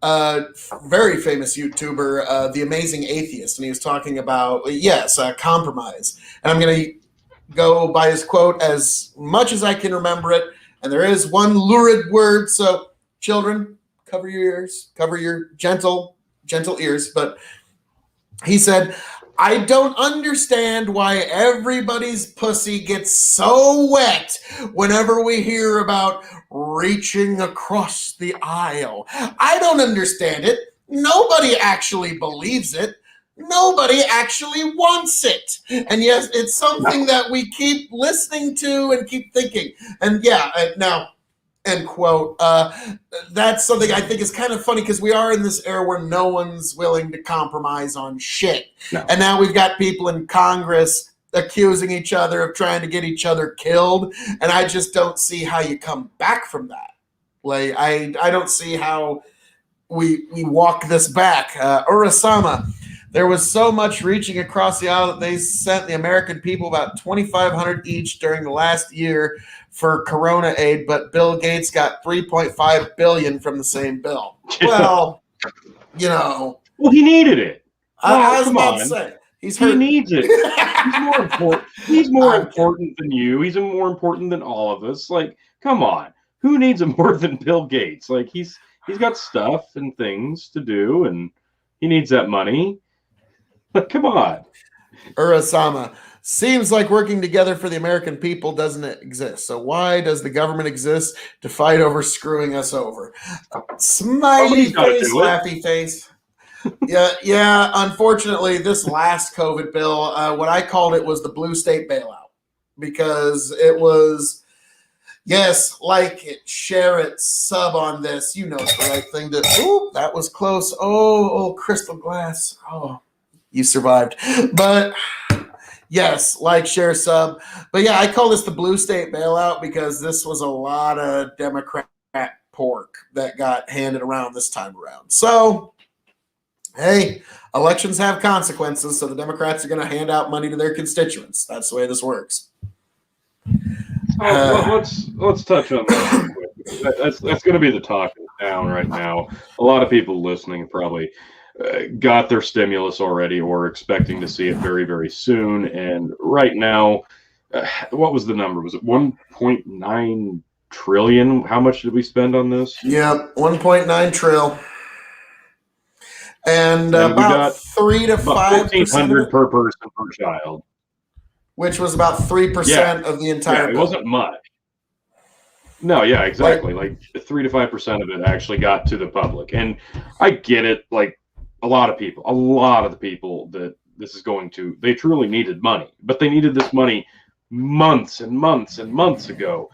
a very famous YouTuber, the Amazing Atheist, and he was talking about compromise. And I'm gonna go by his quote as much as I can remember it. And there is one lurid word, so children, cover your ears, cover your gentle ears. But he said, I don't understand why everybody's pussy gets so wet whenever we hear about reaching across the aisle. I don't understand it. Nobody actually believes it. Nobody actually wants it. And yes, it's something that we keep listening to and keep thinking. And now, end quote. That's something I think is kind of funny because we are in this era where no one's willing to compromise on shit. No. And now we've got people in Congress accusing each other of trying to get each other killed. And I just don't see how you come back from that. Like, I don't see how we walk this back. Urasama, there was so much reaching across the aisle that they sent the American people about $2,500 each during the last year for Corona aid, but Bill Gates got $3.5 billion from the same bill. Well, Well, he needed it. I was about to say. He needs it. He's more important. He's more important than you. He's more important than all of us. Like, come on. Who needs him more than Bill Gates? Like, he's got stuff and things to do, and he needs that money. Like, come on. Urasama, seems like working together for the American people doesn't exist. So why does the government exist to fight over screwing us over? Smiley face, laughy face. Yeah. Unfortunately, this last COVID bill, what I called it was the blue state bailout, because it was, yes, like it, share it, sub on this. You know it's the right thing to. Ooh, that was close. Oh, crystal glass. Oh. You survived. But yes, like, share, sub. But yeah, I call this the blue state bailout because this was a lot of Democrat pork that got handed around this time around. So, hey, elections have consequences, so the Democrats are going to hand out money to their constituents. That's the way this works. Let's touch on that real quick. That's going to be the talk of the town right now. A lot of people listening probably got their stimulus already or expecting to see it very, very soon. And right now, what was the number? Was it 1.9 trillion? How much did we spend on this? Yep, 1.9 trillion. And about 3 to 5%. $1,500 per person per child. Which was about 3% of the entire bill. It wasn't much. No, yeah, exactly. Like 3 to 5% of it actually got to the public. And I get it. Like, a lot of the people that this is going to, they truly needed money, but they needed this money months and months and months ago.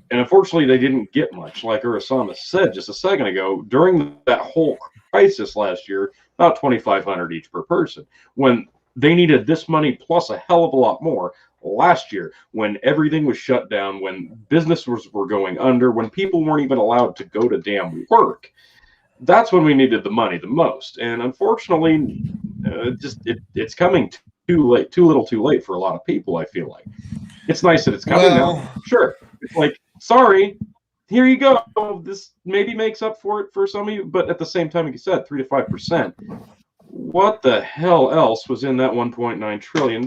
And unfortunately, they didn't get much. Like Urasama said just a second ago, during that whole crisis last year, about $2,500 each per person, when they needed this money plus a hell of a lot more last year, when everything was shut down, when businesses were going under, when people weren't even allowed to go to damn work. That's when we needed the money the most. And unfortunately, it's coming too late, too little too late for a lot of people, I feel like. It's nice that it's coming now. Sure. It's like, sorry, here you go. This maybe makes up for it for some of you. But at the same time, like you said, 3 to 5%. What the hell else was in that $1.9 trillion?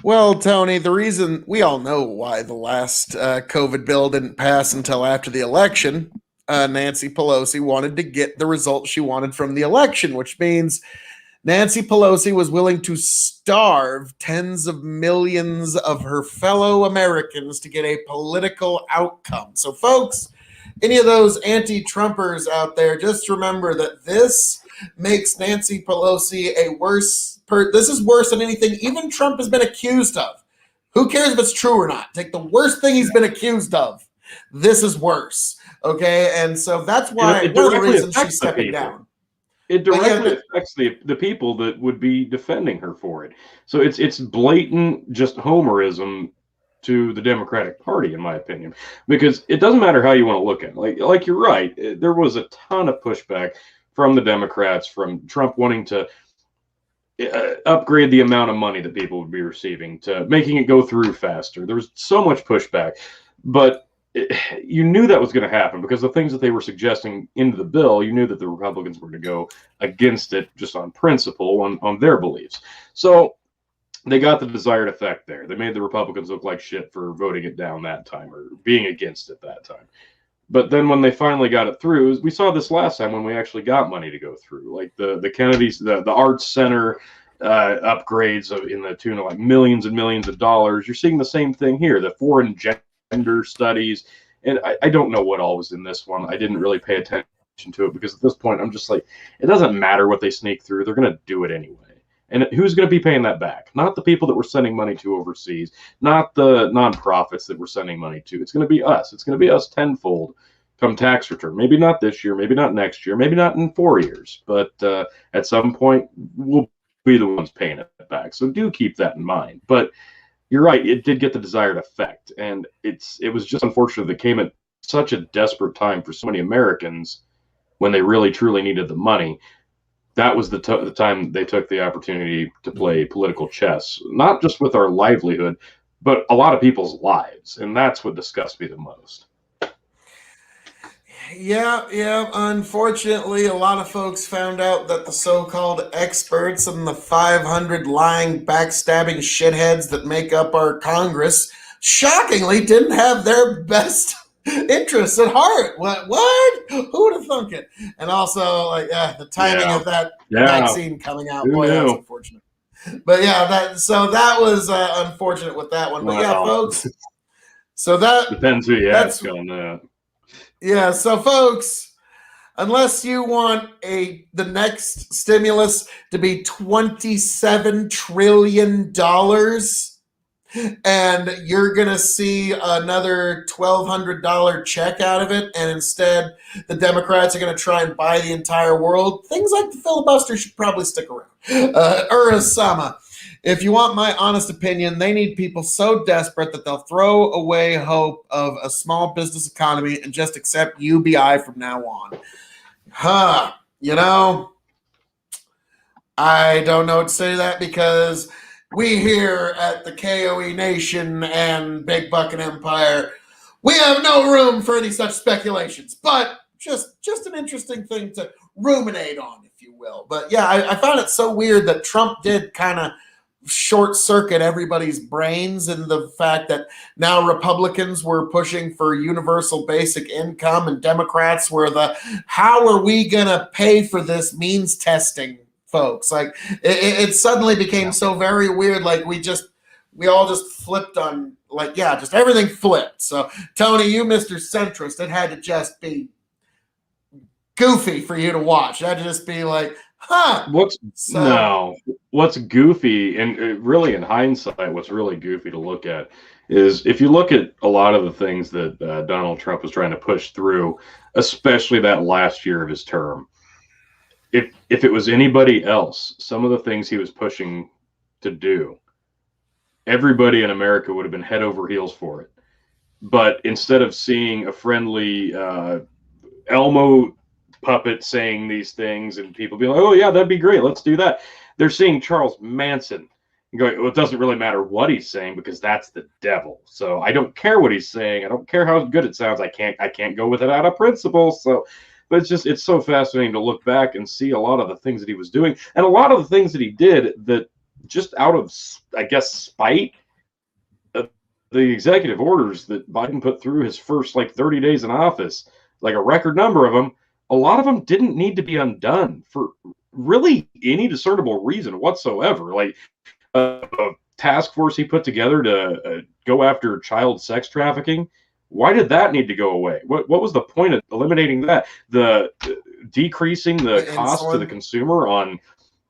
Well, Tony, the reason, we all know why the last COVID bill didn't pass until after the election. Nancy Pelosi wanted to get the results she wanted from the election, which means Nancy Pelosi was willing to starve tens of millions of her fellow Americans to get a political outcome. So, folks, any of those anti-Trumpers out there, just remember that this makes Nancy Pelosi a worse this is worse than anything even Trump has been accused of. Who cares if it's true or not? Take the worst thing he's been accused of. This is worse. Okay, and so that's why one of the reasons she's stepping down. It directly affects the people that would be defending her for it. So it's blatant just homerism to the Democratic Party, in my opinion, because it doesn't matter how you want to look at it. Like you're right, there was a ton of pushback from the Democrats, from Trump wanting to upgrade the amount of money that people would be receiving, to making it go through faster. There was so much pushback, but you knew that was going to happen because the things that they were suggesting into the bill, you knew that the Republicans were to go against it just on principle, on their beliefs. So they got the desired effect there. They made the Republicans look like shit for voting it down that time, or being against it that time. But then when they finally got it through, we saw this last time when we actually got money to go through, like the Kennedys, the Arts Center upgrades in the tune of like millions and millions of dollars. You're seeing the same thing here, the foreign gender studies. And I don't know what all was in this one. I didn't really pay attention to it because at this point, I'm just like, it doesn't matter what they sneak through. They're going to do it anyway. And who's going to be paying that back? Not the people that we're sending money to overseas, not the nonprofits that we're sending money to. It's going to be us. It's going to be us tenfold come tax return. Maybe not this year, maybe not next year, maybe not in 4 years, but at some point we'll be the ones paying it back. So do keep that in mind. But you're right, it did get the desired effect, and it was just unfortunate that it came at such a desperate time for so many Americans when they really truly needed the money. That was the time they took the opportunity to play political chess, not just with our livelihood, but a lot of people's lives. And that's what disgusts me the most. Yeah. Unfortunately, a lot of folks found out that the so-called experts and the 500 lying, backstabbing shitheads that make up our Congress shockingly didn't have their best interests at heart. What? Who would have thunk it? And also, like, the timing of that vaccine coming out. Boy, that was unfortunate. But yeah, that was unfortunate with that one. But yeah, folks. So that depends who you ask on that. Yeah, so folks, unless you want the next stimulus to be $27 trillion, and you're going to see another $1,200 check out of it, and instead the Democrats are going to try and buy the entire world, things like the filibuster should probably stick around. Urasama, if you want my honest opinion, they need people so desperate that they'll throw away hope of a small business economy and just accept UBI from now on. I don't know what to say to that, because we here at the KOE Nation and Big Bucket Empire, we have no room for any such speculations, but just an interesting thing to ruminate on, if you will. But yeah, I found it so weird that Trump did kind of short circuit everybody's brains, and the fact that now Republicans were pushing for universal basic income and Democrats were how are we going to pay for this means testing folks. Like it suddenly became so very weird. Like we all just flipped on, like, just everything flipped. So Tony, you Mr. Centrist, it had to just be goofy for you to watch. It had to just be like, what's goofy, and really in hindsight, what's really goofy to look at is if you look at a lot of the things that Donald Trump was trying to push through, especially that last year of his term. If it was anybody else, some of the things he was pushing to do, everybody in America would have been head over heels for it. But instead of seeing a friendly Elmo puppet saying these things and people be like, oh yeah, that'd be great, let's do that, they're seeing Charles Manson and going, well, it doesn't really matter what he's saying because that's the devil, so I don't care what he's saying, I don't care how good it sounds, I can't go with it out of principle. So but it's so fascinating to look back and see a lot of the things that he was doing, and a lot of the things that he did that just out of, I guess, spite, the executive orders that Biden put through his first 30 days in office, like a record number of them, a lot of them didn't need to be undone for really any discernible reason whatsoever. Like a task force he put together to go after child sex trafficking. Why did that need to go away? What was the point of eliminating that? The decreasing the cost to the consumer on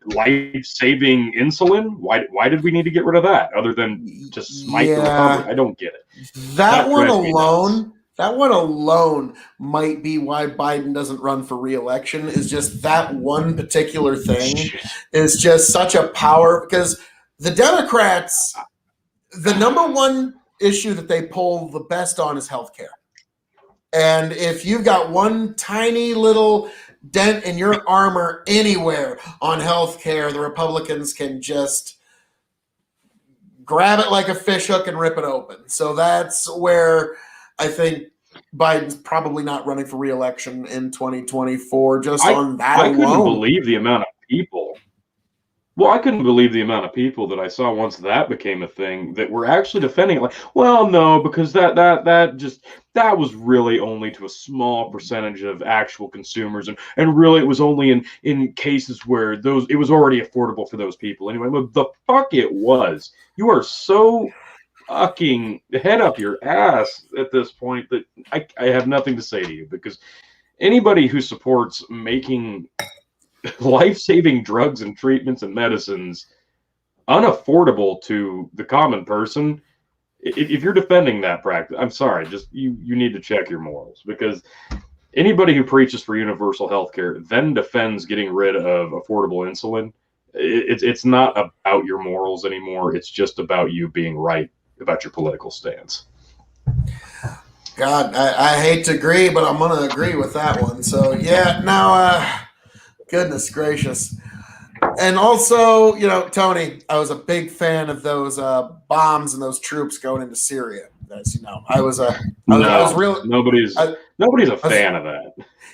life-saving insulin? Why did we need to get rid of that other than to smite the Republic? I don't get it. That one alone might be why Biden doesn't run for re-election, is just that one particular thing is just such a power, because the Democrats, the number one issue that they pull the best on is healthcare. And if you've got one tiny little dent in your armor anywhere on healthcare, the Republicans can just grab it like a fish hook and rip it open. So that's where I think Biden's probably not running for re-election in 2024 on that alone. I couldn't believe the amount of people. Well, I couldn't believe the amount of people that I saw once that became a thing that were actually defending it. Like, well, no, because that was really only to a small percentage of actual consumers, and really it was only in cases where it was already affordable for those people anyway. But the fuck it was. You are so fucking head up your ass at this point that I have nothing to say to you, because anybody who supports making life-saving drugs and treatments and medicines unaffordable to the common person, if you're defending that practice, I'm sorry, just you need to check your morals, because anybody who preaches for universal health care then defends getting rid of affordable insulin, it's not about your morals anymore. It's just about you being right about your political stance. God, I hate to agree, but I'm going to agree with that one. So, yeah, now, goodness gracious. And also, Tony, I was a big fan of those bombs and those troops going into Syria. As you know, nobody's a fan of that.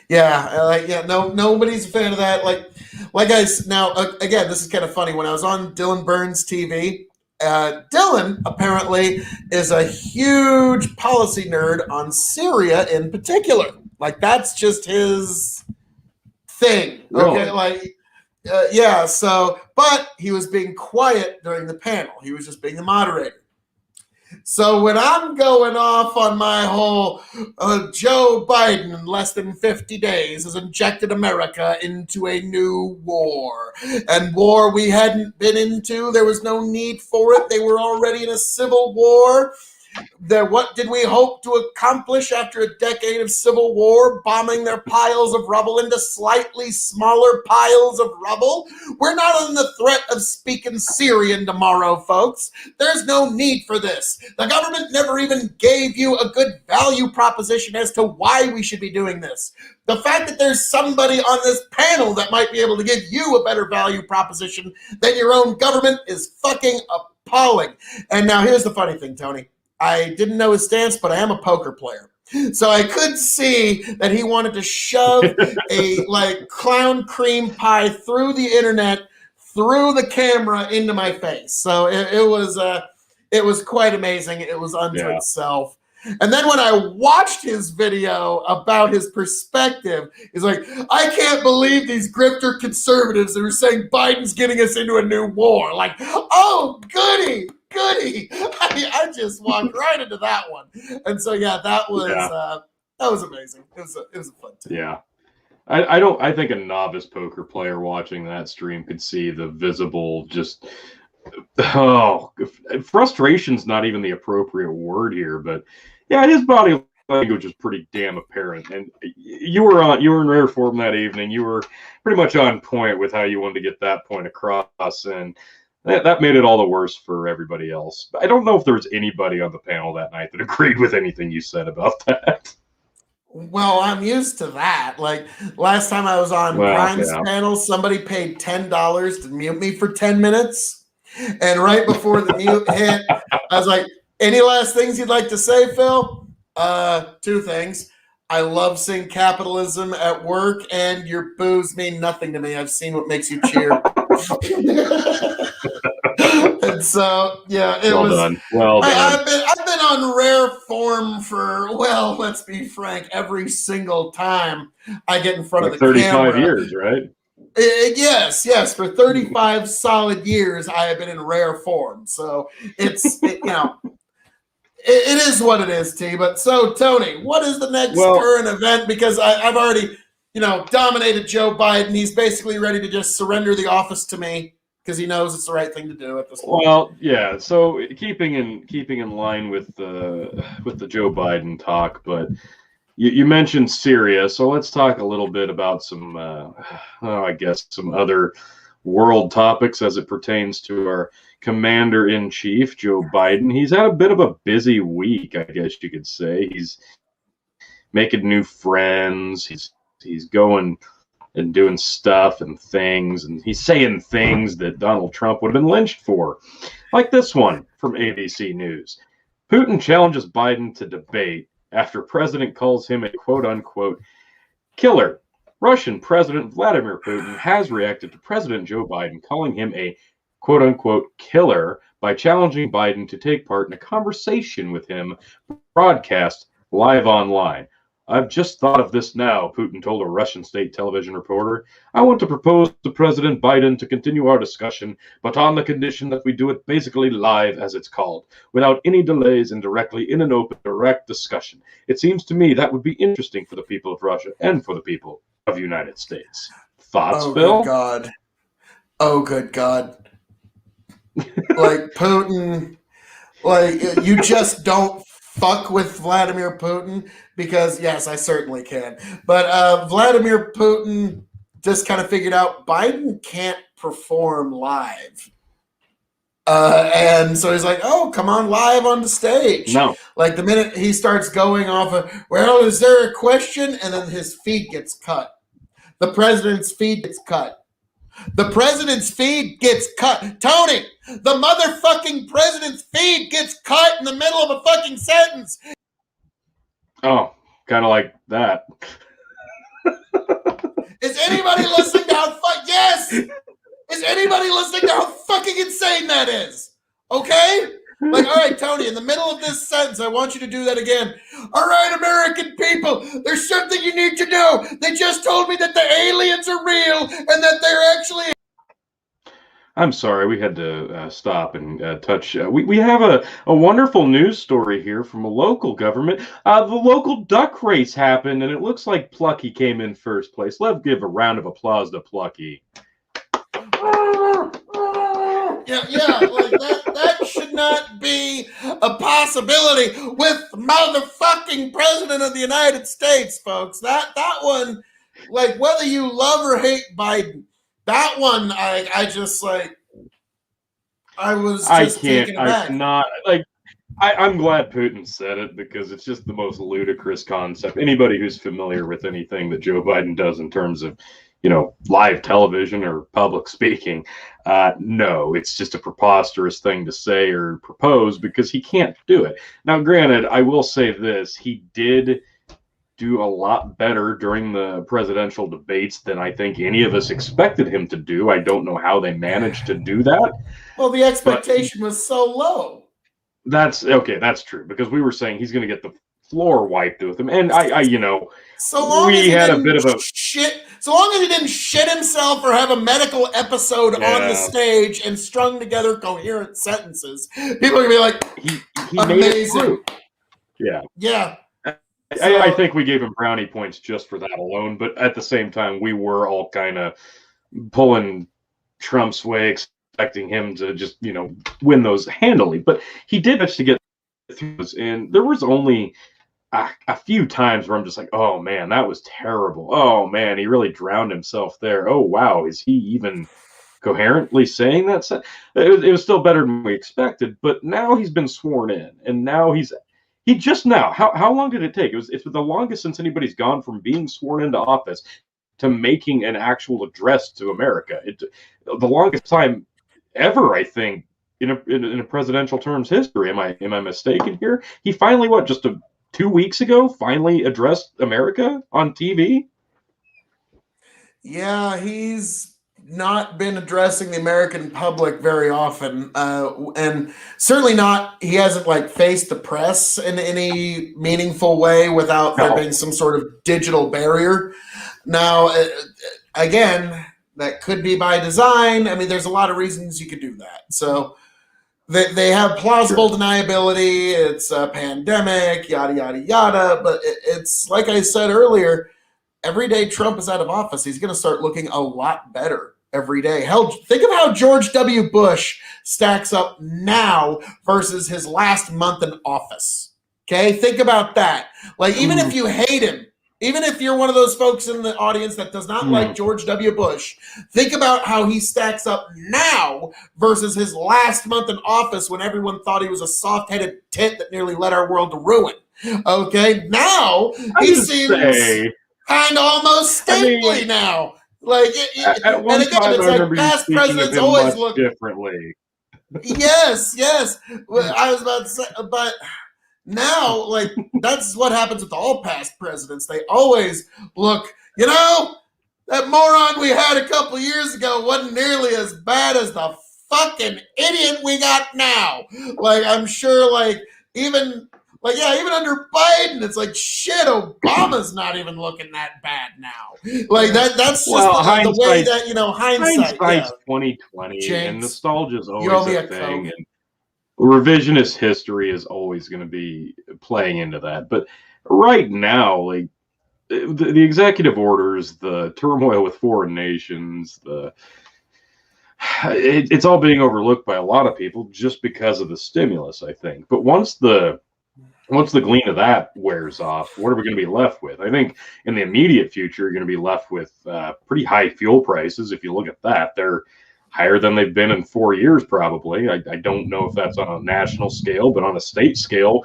Yeah, nobody's a fan of that. Like guys, now again, this is kind of funny. When I was on Dylan Burns TV, Dylan apparently is a huge policy nerd on Syria in particular. Like, that's just his thing. Okay, Really? but he was being quiet during the panel. He was just being the moderator. So when I'm going off on my whole Joe Biden in less than 50 days has injected America into a new war, and war we hadn't been into, there was no need for it. They were already in a civil war. What did we hope to accomplish after a decade of civil war, bombing their piles of rubble into slightly smaller piles of rubble? We're not on the threat of speaking Syrian tomorrow, folks. There's no need for this. The government never even gave you a good value proposition as to why we should be doing this. The fact that there's somebody on this panel that might be able to give you a better value proposition than your own government is fucking appalling. And now here's the funny thing, Tony. I didn't know his stance, but I am a poker player. So I could see that he wanted to shove a clown cream pie through the internet, through the camera into my face. So it was quite amazing. It was unto itself. And then when I watched his video about his perspective, he's like, I can't believe these grifter conservatives that are saying Biden's getting us into a new war. Like, oh, goody. I just walked right into that one. And so, that was amazing. It was a fun time. Yeah. I think a novice poker player watching that stream could see the visible frustration's not even the appropriate word here, but yeah, his body language is pretty damn apparent. And you were in rare form that evening. You were pretty much on point with how you wanted to get that point across, and that made it all the worse for everybody else. I don't know if there was anybody on the panel that night that agreed with anything you said about that. Well, I'm used to that. Like, last time I was on Prime's panel, somebody paid $10 to mute me for 10 minutes. And right before the mute hit, I was like, any last things you'd like to say, Phil? Two things. I love seeing capitalism at work, and your boos mean nothing to me. I've seen what makes you cheer. And so, Well done. I've been on rare form for, let's be frank, every single time I get in front of the 35 camera. years, right? Yes. For 35 solid years, I have been in rare form. So it is what it is, T. But so, Tony, what is the next current event? Because I've already, dominated Joe Biden. He's basically ready to just surrender the office to me because he knows it's the right thing to do at this point. Well, yeah. So keeping in line with the Joe Biden talk, but you mentioned Syria, so let's talk a little bit about some, some other world topics as it pertains to our commander-in-chief, Joe Biden. He's had a bit of a busy week, I guess you could say. He's making new friends. He's going and doing stuff and things, and he's saying things that Donald Trump would have been lynched for. Like this one from ABC News. Putin challenges Biden to debate after president calls him a quote-unquote killer. Russian President Vladimir Putin has reacted to President Joe Biden calling him a quote-unquote killer by challenging Biden to take part in a conversation with him broadcast live online. I've just thought of this now, Putin told a Russian state television reporter. I want to propose to President Biden to continue our discussion, but on the condition that we do it basically live, as it's called, without any delays and directly in an open, direct discussion. It seems to me that would be interesting for the people of Russia and for the people of the United States. Thoughts, Bill? Good God. Oh, good God. Like, Putin, like, you just don't fuck with Vladimir Putin, because yes, I certainly can. But Vladimir Putin just kind of figured out Biden can't perform live. And so he's like, oh, come on live on the stage. No. Like the minute he starts going off of, well, is there a question? And then his feed gets cut. The president's feed gets cut. The president's feed gets cut. Tony, the motherfucking president's feed gets cut in the middle of a fucking sentence. Oh, kind of like that. Is anybody listening to how yes? Is anybody listening to how fucking insane that is? Okay? Like, all right, Tony, in the middle of this sentence, I want you to do that again. All right, American people, there's something you need to know. They just told me that the aliens are real and that they're actually... I'm sorry, we had to stop and touch. We have a wonderful news story here from a local government. The local duck race happened, and it looks like Plucky came in first place. Let's give a round of applause to Plucky. Yeah, like that should not be a possibility with motherfucking President of the United States, folks. That one, like, whether you love or hate Biden, that one, I just like, I was just taken aback. I'm glad Putin said it, because it's just the most ludicrous concept. Anybody who's familiar with anything that Joe Biden does in terms of, live television or public speaking, no, it's just a preposterous thing to say or propose, because he can't do it. Now, granted, I will say this, he did do a lot better during the presidential debates than I think any of us expected him to do. I don't know how they managed to do that. Well, the expectation was so low. That's okay. That's true, because we were saying he's going to get the floor wiped with him, and so long we as he had a didn't bit of a shit. So long as he didn't shit himself or have a medical episode on the stage and strung together coherent sentences, people are gonna be like, he amazing. Made it through. Yeah. I think we gave him brownie points just for that alone, but at the same time, we were all kind of pulling Trump's way, expecting him to just, win those handily. But he did manage to get through this, and there was only a few times where I'm just like, oh man, that was terrible. Oh man, he really drowned himself there. Oh wow, is he even coherently saying that? It was still better than we expected, but now he's been sworn in, and now he just now. How long did it take? It's the longest since anybody's gone from being sworn into office to making an actual address to America. The longest time ever, I think, in a presidential terms history. Am I mistaken here? He finally, just 2 weeks ago, finally addressed America on TV? Yeah, he's not been addressing the American public very often, and certainly not. He hasn't faced the press in any meaningful way without there being some sort of digital barrier. Now, again, that could be by design. I mean, there's a lot of reasons you could do that. So they have plausible deniability. It's a pandemic, yada, yada, yada. But it's like I said earlier, every day Trump is out of office, he's going to start looking a lot better every day. Hell, think of how George W. Bush stacks up now versus his last month in office. Okay? Think about that. Even if you hate him, even if you're one of those folks in the audience that does not like George W. Bush, think about how he stacks up now versus his last month in office when everyone thought he was a soft-headed tit that nearly led our world to ruin. Okay, now he seems kind of almost stately now. Like, at one and again, time, it's I like remember past you speaking presidents of him always much look differently. Yes. I was about to say, but now, like, that's what happens with all past presidents. They always look, that moron we had a couple years ago wasn't nearly as bad as the fucking idiot we got now. Like, I'm sure, even under Biden, it's like, shit, Obama's not even looking that bad now. Like, that's just the way that, hindsight. Hindsight's 2020, Jinx. And nostalgia is always a thing. And revisionist history is always going to be playing into that. But right now, like, the executive orders, the turmoil with foreign nations, it's all being overlooked by a lot of people just because of the stimulus, I think. But once the gleam of that wears off, what are we going to be left with? I think in the immediate future, you're going to be left with pretty high fuel prices. If you look at that, they're higher than they've been in 4 years, probably. I don't know if that's on a national scale, but on a state scale,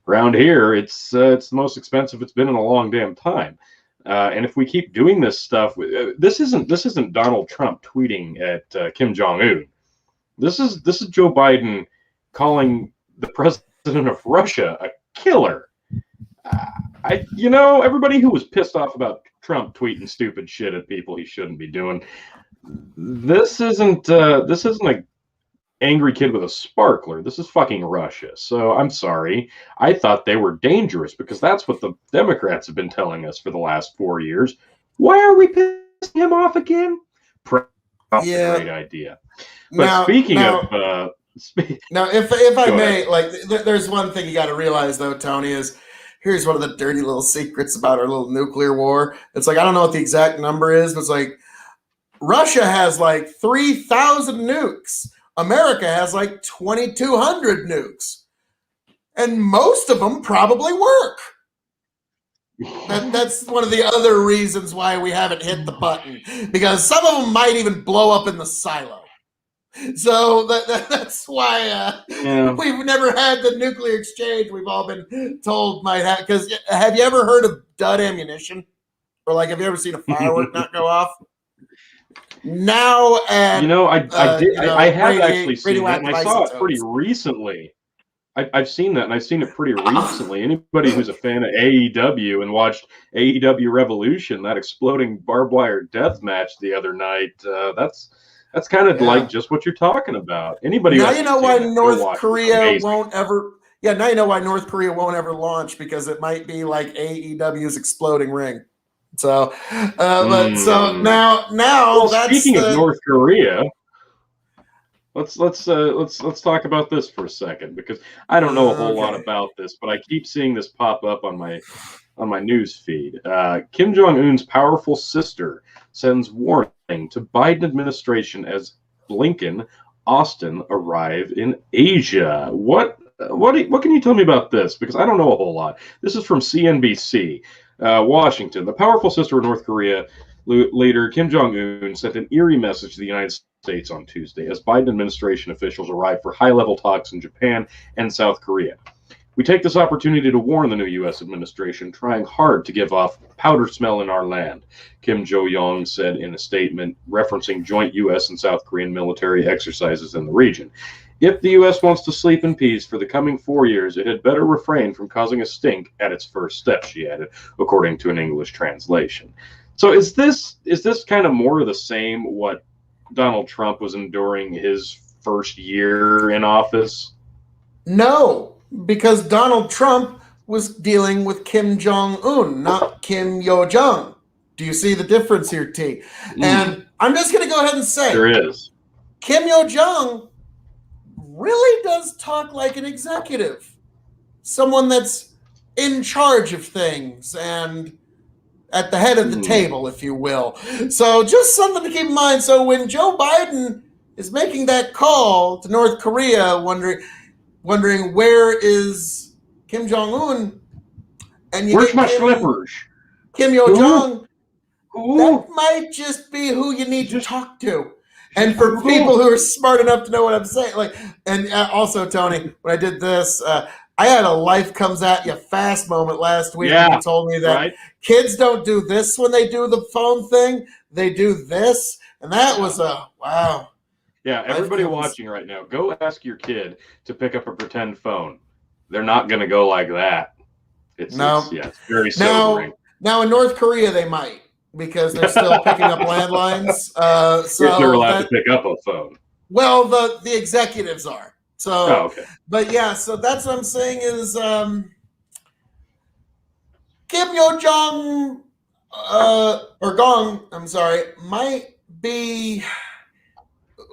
around here, it's the most expensive it's been in a long damn time. And if we keep doing this stuff, this isn't Donald Trump tweeting at Kim Jong-un. This is Joe Biden calling the president of Russia a killer. Everybody who was pissed off about Trump tweeting stupid shit at people he shouldn't be doing. This isn't a angry kid with a sparkler. This is fucking Russia. So I'm sorry. I thought they were dangerous because that's what the Democrats have been telling us for the last 4 years. Why are we pissing him off again? That's a great idea. But now, if I may, like, there's one thing you got to realize though, Tony, is here's one of the dirty little secrets about our little nuclear war. It's like, I don't know what the exact number is, but it's like Russia has like 3,000 nukes. America has like 2,200 nukes. And most of them probably work. That's one of the other reasons why we haven't hit the button. Because some of them might even blow up in the silo. So that's why we've never had the nuclear exchange we've all been told might have. Because have you ever heard of dud ammunition? Or like, have you ever seen a firework not go off? Now, and I have actually seen that, and I saw it pretty recently. I've seen that, and I've seen it pretty recently. Anybody who's a fan of AEW and watched AEW Revolution, that exploding barbed wire death match the other night, that's kind of like just what you're talking about. Anybody now you know why North Korea won't ever. Yeah, now you know why North Korea won't ever launch, because it might be like AEW's exploding ring. So, now. Well, speaking of North Korea, let's talk about this for a second, because I don't know a whole lot about this, but I keep seeing this pop up on my news feed. Kim Jong-un's powerful sister sends warning to Biden administration as Blinken, Austin arrive in Asia. What can you tell me about this? Because I don't know a whole lot. This is from CNBC. Washington. The powerful sister of North Korea leader Kim Jong-un sent an eerie message to the United States on Tuesday as Biden administration officials arrived for high-level talks in Japan and South Korea. We take this opportunity to warn the new U.S. administration trying hard to give off powder smell in our land, Kim Jo-young said in a statement referencing joint U.S. and South Korean military exercises in the region. If the U.S. wants to sleep in peace for the coming 4 years, it had better refrain from causing a stink at its first step, she added, according to an English translation. So is this kind of more of the same what Donald Trump was enduring his first year in office? No, because Donald Trump was dealing with Kim Jong-un, not Kim Yo-jong. Do you see the difference here, T? And I'm just going to go ahead and say, there is. Kim Yo-jong really does talk like an executive, someone that's in charge of things and at the head of the table, if you will. So just something to keep in mind. So when Joe Biden is making that call to North Korea, wondering where is Kim Jong-un, and where's my slippers? Kim Yo Jong, that might just be who you need to talk to. And for people who are smart enough to know what I'm saying, and also Tony, when I did this, I had a life comes at you fast moment last week when you told me that kids don't do this when they do the phone thing; they do this, and that was wow. Yeah, everybody watching right now, go ask your kid to pick up a pretend phone. They're not going to go like that. It's very sobering. Now in North Korea they might, because they're still picking up landlines. So if they're allowed to pick up a phone. Well, the executives are. So, okay. But yeah, so that's what I'm saying is Kim Yo Jong or Gong, I'm sorry, might be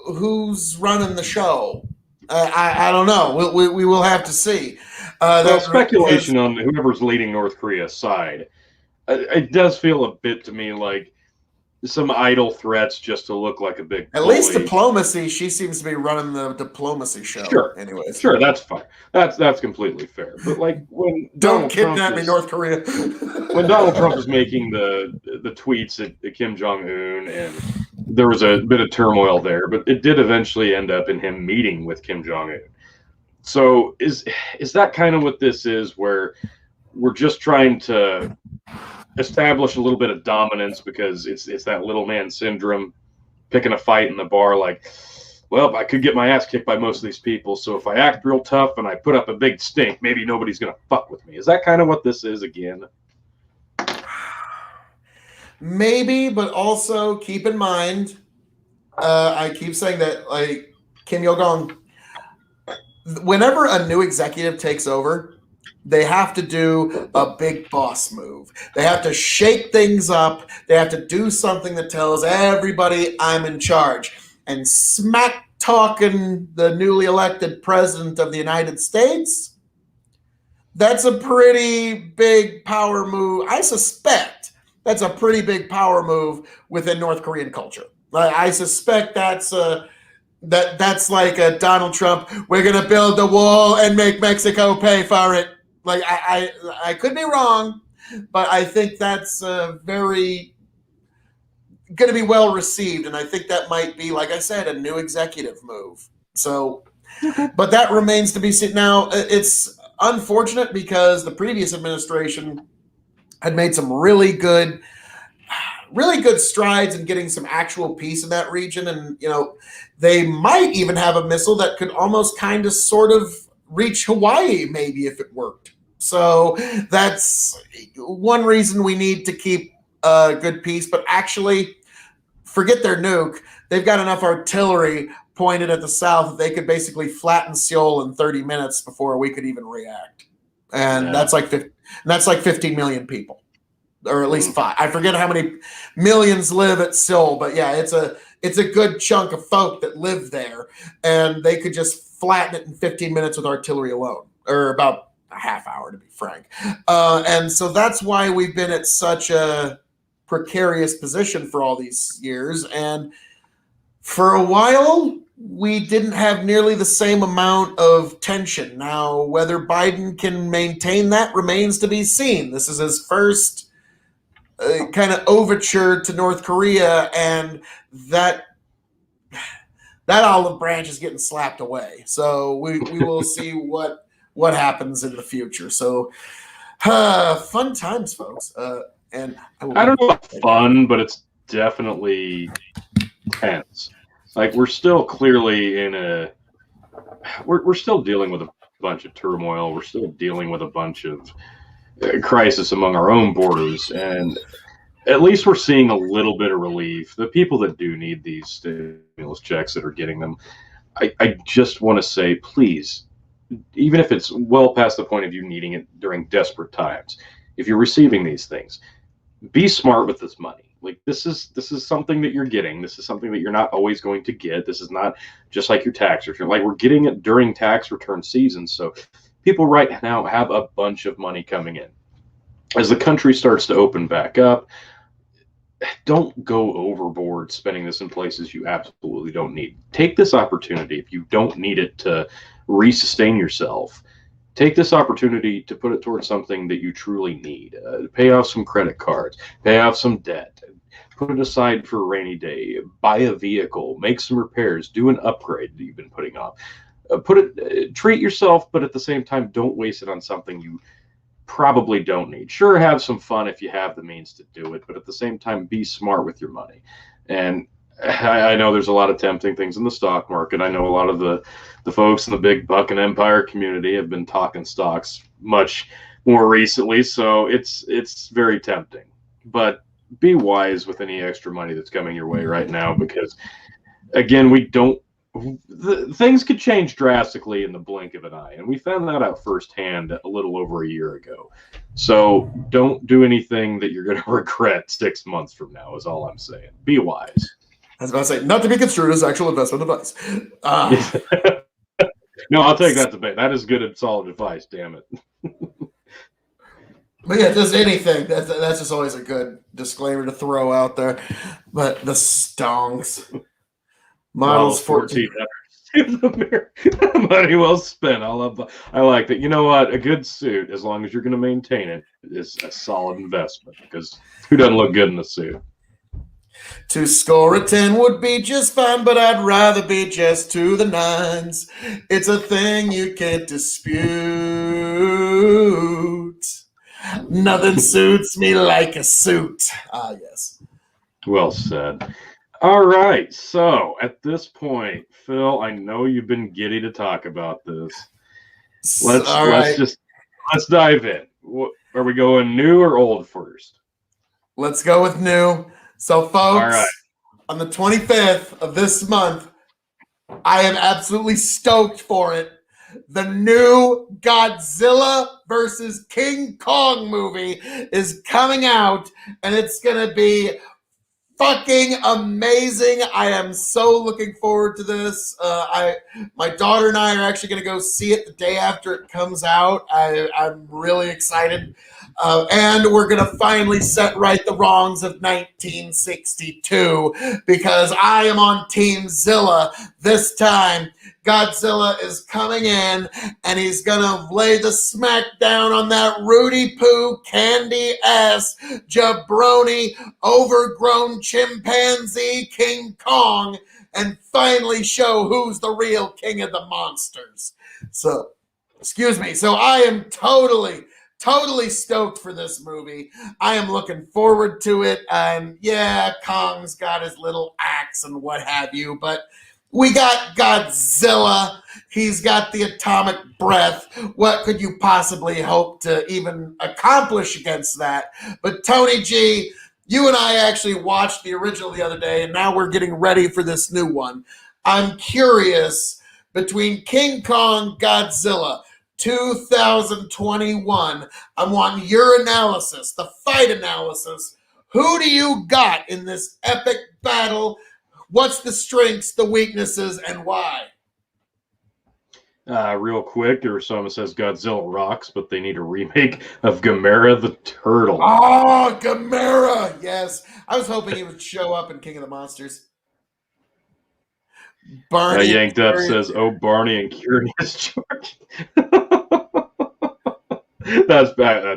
who's running the show. I don't know. We will have to see. Speculation on whoever's leading North Korea aside, it does feel a bit to me like some idle threats just to look like a big At least diplomacy, she seems to be running the diplomacy show. Sure. Anyways. Sure, that's fine. That's completely fair. But like when Don't kidnap me, North Korea. when Donald Trump was making the tweets at Kim Jong-un, and there was a bit of turmoil there, but it did eventually end up in him meeting with Kim Jong-un. So is that kind of what this is, where we're just trying to establish a little bit of dominance because it's that little man syndrome, picking a fight in the bar like, well, I could get my ass kicked by most of these people, so if I act real tough and I put up a big stink, maybe nobody's going to fuck with me. Is that kind of what this is again? Maybe, but also keep in mind, I keep saying that, like, Kim Yo-gong, whenever a new executive takes over, they have to do a big boss move. They have to shake things up. They have to do something that tells everybody I'm in charge. And smack talking the newly elected president of the United States, that's a pretty big power move. I suspect that's a pretty big power move within North Korean culture. I suspect that's like a Donald Trump, we're going to build the wall and make Mexico pay for it. Like, I could be wrong, but I think that's very going to be well received. And I think that might be, like I said, a new executive move. So, but that remains to be seen. Now, it's unfortunate because the previous administration had made some really good strides in getting some actual peace in that region. And, they might even have a missile that could almost kind of sort of reach Hawaii, maybe, if it worked. So that's one reason we need to keep good peace. But actually, forget their nuke. They've got enough artillery pointed at the south that they could basically flatten Seoul in 30 minutes before we could even react. And that's like 15 million people, or at least 5. I forget how many millions live at Seoul, but yeah, it's a good chunk of folk that live there, and they could just flatten it in 15 minutes with artillery alone, or about a half hour, to be frank. And so that's why we've been at such a precarious position for all these years. And for a while, we didn't have nearly the same amount of tension. Now, whether Biden can maintain that remains to be seen. This is his first kind of overture to North Korea, and that olive branch is getting slapped away. So we will see what happens in the future. So fun times, folks. And I don't know about fun, but it's definitely tense. Like, we're still clearly in we're still dealing with a bunch of turmoil. We're still dealing with a bunch of crisis among our own borders, and at least we're seeing a little bit of relief. The people that do need these stimulus checks that are getting them, I just want to say, please, even if it's well past the point of you needing it during desperate times, if you're receiving these things, be smart with this money. Like, this is something that you're getting. This is something that you're not always going to get. This is not just like your tax return. Like, we're getting it during tax return season. So people right now have a bunch of money coming in. As the country starts to open back up, don't go overboard spending this in places you absolutely don't need. Take this opportunity, if you don't need it to resustain yourself, take this opportunity to put it towards something that you truly need. Pay off some credit cards, pay off some debt, put it aside for a rainy day, buy a vehicle, make some repairs, do an upgrade that you've been putting off. Treat yourself, but at the same time, don't waste it on something you probably don't need. Sure, have some fun if you have the means to do it, but at the same time, be smart with your money. And I know there's a lot of tempting things in the stock market. I know a lot of the folks in the big buck and empire community have been talking stocks much more recently, so it's very tempting. But be wise with any extra money that's coming your way right now, because again, things could change drastically in the blink of an eye, and we found that out firsthand a little over a year ago. So don't do anything that you're going to regret 6 months from now, is all I'm saying. Be wise. I was about to say, not to be construed as actual investment advice. No, I'll take that debate. That is good and solid advice, damn it. But yeah, just anything. That's just always a good disclaimer to throw out there. But the stonks. Models 14. Money well spent. I like that. You know what? A good suit, as long as you're going to maintain it, is a solid investment, because who doesn't look good in a suit? To score a 10 would be just fine, but I'd rather be just to the nines. It's a thing you can't dispute. Nothing suits me like a suit. Ah, yes. Well said. All right. So at this point, Phil, I know you've been giddy to talk about this. Let's dive in. Are we going new or old first? Let's go with new. So, folks, all right, on the 25th of this month, I am absolutely stoked for it. The new Godzilla versus King Kong movie is coming out, and it's going to be fucking amazing. I am so looking forward to this. My daughter and I are actually going to go see it the day after it comes out. I'm really excited. And we're going to finally set right the wrongs of 1962, because I am on Team Zilla this time. Godzilla is coming in, and he's going to lay the smack down on that Rudy Poo candy-ass jabroni overgrown chimpanzee King Kong, and finally show who's the real king of the monsters. So, So I am totally stoked for this movie. I am looking forward to it. Yeah, Kong's got his little axe and what have you, but we got Godzilla. He's got the atomic breath. What could you possibly hope to even accomplish against that? But Tony G, you and I actually watched the original the other day, and now we're getting ready for this new one. I'm curious, between King Kong, Godzilla, 2021, I'm wanting your analysis, the fight analysis. Who do you got in this epic battle? What's the strengths, the weaknesses, and why? Real quick, there was someone that says Godzilla rocks, but they need a remake of Gamera the Turtle. Oh, Gamera! Yes. I was hoping he would show up in King of the Monsters. Barney Yanked Up says, "Oh, Barney and Curious George." That's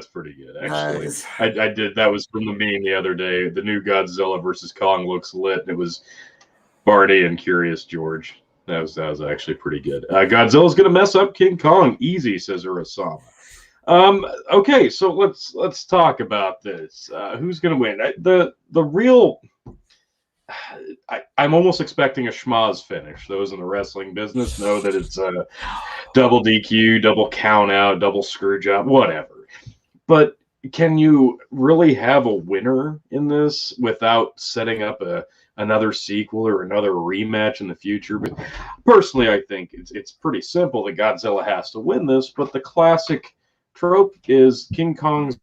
pretty good, actually. Nice. I did. That was from the meme the other day. The new Godzilla versus Kong looks lit. It was Barney and Curious George. That was actually pretty good. Godzilla's gonna mess up King Kong easy, says Urasama. Okay, so let's talk about this. Who's gonna win? The real. I'm almost expecting a schmaz finish. Those in the wrestling business know that it's a double DQ, double count out, double screw job, whatever. But can you really have a winner in this without setting up another sequel or another rematch in the future? But personally, I think it's pretty simple that Godzilla has to win this. But the classic trope is King Kong's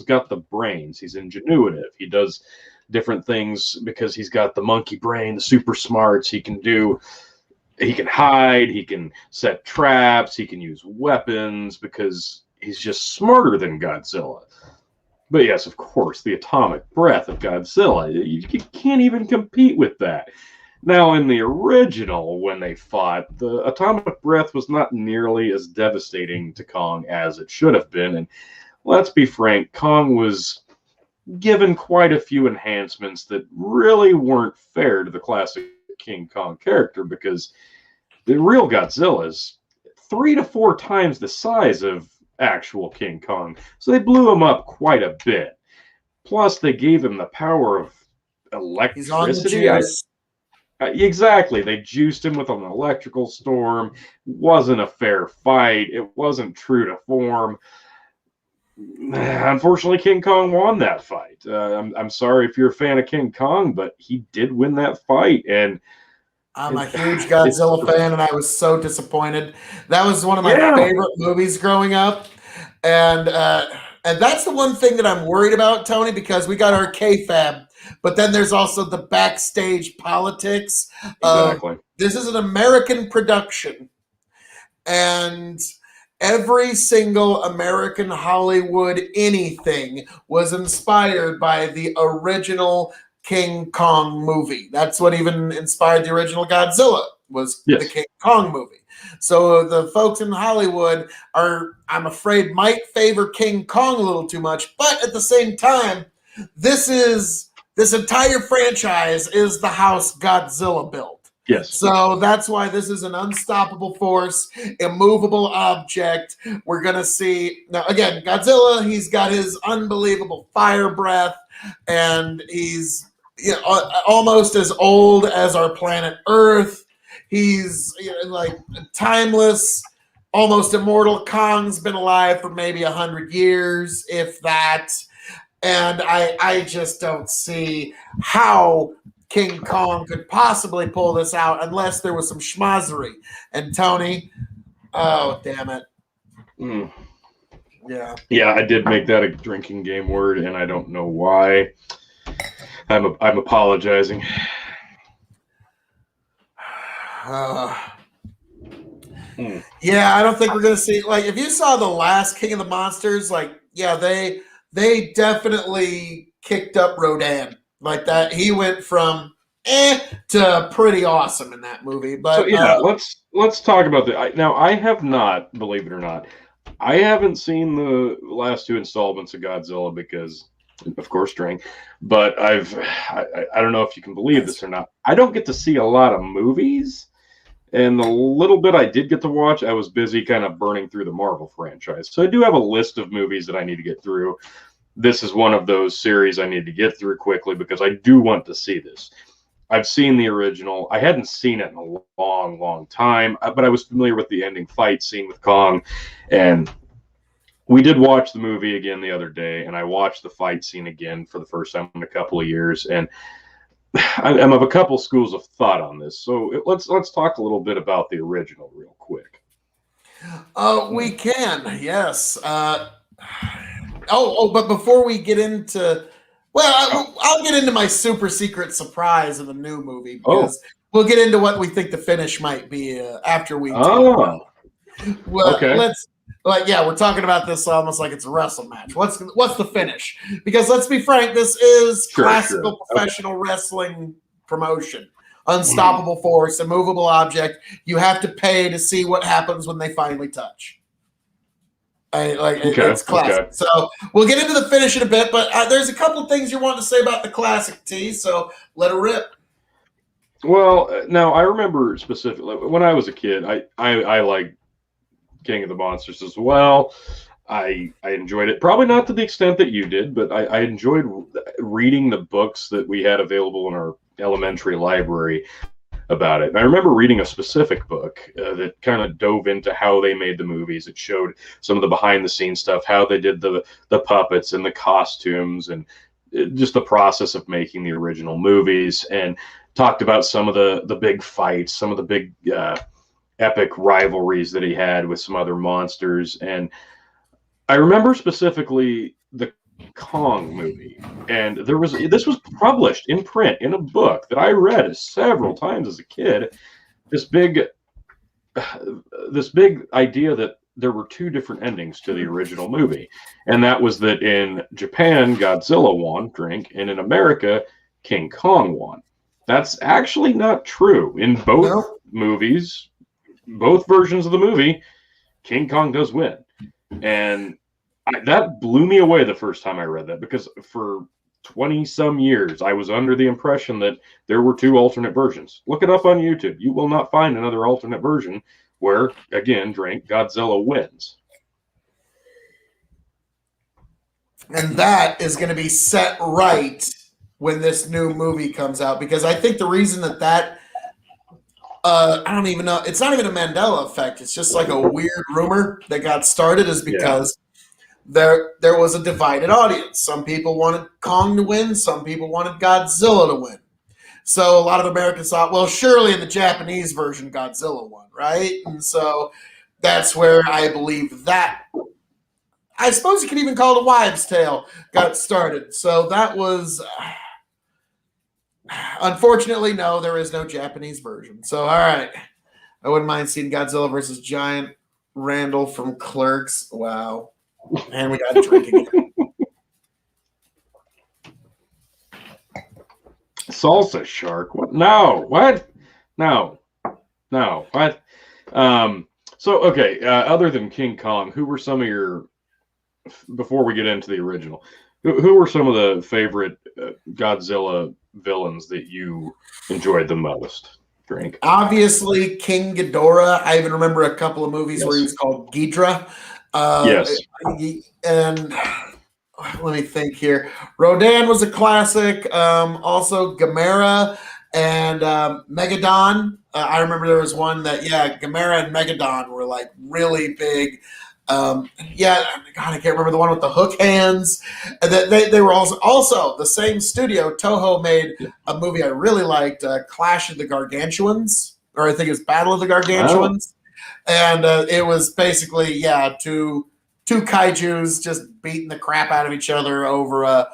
got the brains. He's ingenuitive. He does different things because he's got the monkey brain, the super smarts. He can hide, he can set traps, he can use weapons because he's just smarter than Godzilla. But yes, of course, the atomic breath of Godzilla, you can't even compete with that. Now, in the original, when they fought, the atomic breath was not nearly as devastating to Kong as it should have been. And let's be frank, Kong was given quite a few enhancements that really weren't fair to the classic King Kong character, because the real Godzilla is 3 to 4 times the size of actual King Kong. So they blew him up quite a bit. Plus, they gave him the power of electricity. He's on the juice. Exactly. They juiced him with an electrical storm. It wasn't a fair fight. It wasn't true to form. Unfortunately, King Kong won that fight. I'm sorry if you're a fan of King Kong, but he did win that fight. And I'm a huge Godzilla fan, and I was so disappointed. That was one of my favorite movies growing up. And that's the one thing that I'm worried about, Tony, because we got our kayfabe, but then there's also the backstage politics. Exactly. This is an American production, and every single American Hollywood anything was inspired by the original King Kong movie. That's what even inspired the original Godzilla, was the King Kong movie. So the folks in Hollywood are, I'm afraid, might favor King Kong a little too much, but at the same time, this entire franchise is the house Godzilla built. Yes. So that's why this is an unstoppable force, immovable object. We're going to see, now again, Godzilla, he's got his unbelievable fire breath, and he's almost as old as our planet Earth. He's like timeless, almost immortal. Kong's been alive for maybe 100 years, if that. And I just don't see how King Kong could possibly pull this out unless there was some schmozzery. And Tony, oh, damn it. Mm. Yeah. Yeah, I did make that a drinking game word, and I don't know why. I'm apologizing. Yeah, I don't think we're gonna see, like, if you saw the last King of the Monsters, like, yeah, they definitely kicked up Rodan like that. He went from to pretty awesome in that movie. But so yeah, let's talk about that. Now, I have not, believe it or not, I haven't seen the last 2 installments of Godzilla because, of course, drink. But I don't know if you can believe this or not. I don't get to see a lot of movies. And the little bit I did get to watch, I was busy kind of burning through the Marvel franchise. So I do have a list of movies that I need to get through. This is one of those series I need to get through quickly because I do want to see this. I've seen the original. I hadn't seen it in a long, long time, but I was familiar with the ending fight scene with Kong. And we did watch the movie again the other day, and I watched the fight scene again for the first time in a couple of years. And I'm of a couple schools of thought on this, so let's talk a little bit about the original real quick. We can, yes. But before we get into, I'll get into my super secret surprise of the new movie because we'll get into what we think the finish might be after we. Well, okay. We're talking about this almost like it's a wrestle match. What's the finish? Because let's be frank, this is classical professional wrestling promotion. Unstoppable force, immovable object. You have to pay to see what happens when they finally touch. It's classic. Okay. So we'll get into the finish in a bit, but there's a couple of things you want to say about the classic, T, so let it rip. Well, now I remember specifically when I was a kid, I liked King of the Monsters as well. I enjoyed it, probably not to the extent that you did, but I enjoyed reading the books that we had available in our elementary library about it. And I remember reading a specific book that kind of dove into how they made the movies. It showed some of the behind the scenes stuff, how they did the puppets and the costumes, and just the process of making the original movies, and talked about some of the big fights, some of the big epic rivalries that he had with some other monsters. And I remember specifically the Kong movie, and this was published in print in a book that I read several times as a kid. This big idea that there were 2 different endings to the original movie, and that was that in Japan Godzilla won, and in America King Kong won. That's actually not true. In both movies, both versions of the movie, King Kong does win. And that blew me away the first time I read that, because for 20 some years I was under the impression that there were two alternate versions. Look it up on YouTube. You will not find another alternate version where, again, Godzilla wins. And that is going to be set right when this new movie comes out, because I think the reason that I don't even know, it's not even a Mandela effect, it's just like a weird rumor that got started, is because there was a divided audience. Some people wanted Kong to win, some people wanted Godzilla to win. So a lot of Americans thought, well, surely in the Japanese version Godzilla won, right? And so that's where I believe that, I suppose you could even call it a wives' tale, got started. So that was, unfortunately, no, there is no Japanese version. So, all right. I wouldn't mind seeing Godzilla versus Giant Randall from Clerks. Wow. And we got drinking. Salsa shark? What? No. What? No. What? So, okay, other than King Kong, who were some of your, before we get into the original, who were some of the favorite Godzilla villains that you enjoyed the most? Drink. Obviously, King Ghidorah. I even remember a couple of movies where he was called Ghidra. Yes. And let me think here. Rodan was a classic. Also, Gamera and Megadon. I remember there was one that, Gamera and Megadon were like really big. God, I can't remember the one with the hook hands. And they were also the same studio. Toho made a movie I really liked, Clash of the Gargantuans, or I think it was Battle of the Gargantuans. Wow. And it was basically, two kaijus just beating the crap out of each other over a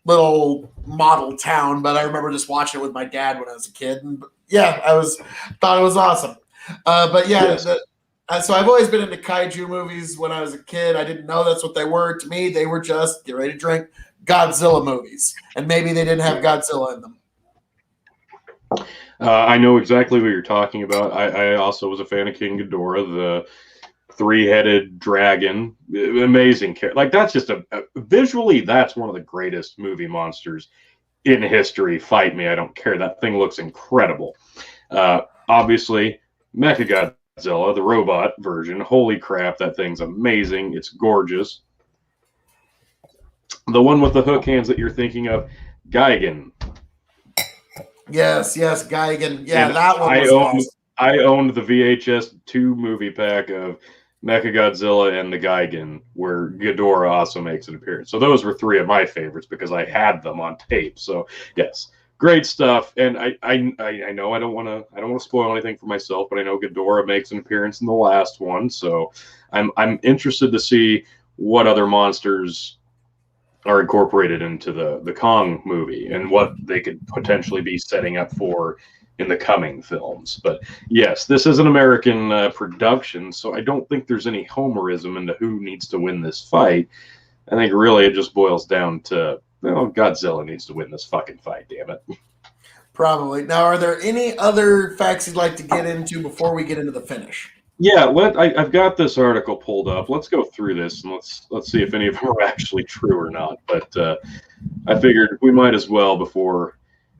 little model town. But I remember just watching it with my dad when I was a kid. And thought it was awesome. So I've always been into kaiju movies when I was a kid. I didn't know that's what they were. To me, they were just, get ready to drink, Godzilla movies. And maybe they didn't have Godzilla in them. I know exactly what you're talking about. I also was a fan of King Ghidorah, the three-headed dragon. Amazing character. Like, that's just visually, that's one of the greatest movie monsters in history. Fight me, I don't care. That thing looks incredible. Obviously, Mechagodzilla, the robot version. Holy crap, that thing's amazing. It's gorgeous. The one with the hook hands that you're thinking of, Gigan. Yes, Gigan. Yeah, and that one was awesome. I owned the VHS 2 movie pack of Mechagodzilla and the Gigan, where Ghidorah also makes an appearance. So those were three of my favorites because I had them on tape. So yes, great stuff. And I know I don't want to spoil anything for myself, but I know Ghidorah makes an appearance in the last one. So I'm interested to see what other monsters are incorporated into the Kong movie and what they could potentially be setting up for in the coming films. But yes, this is an American production, so I don't think there's any homerism into who needs to win this fight. I think really it just boils down to, Godzilla needs to win this fucking fight, damn it. Probably. Now, are there any other facts you'd like to get into before we get into the finish? Yeah, I've got this article pulled up. Let's go through this and let's see if any of them are actually true or not. But I figured we might as well, before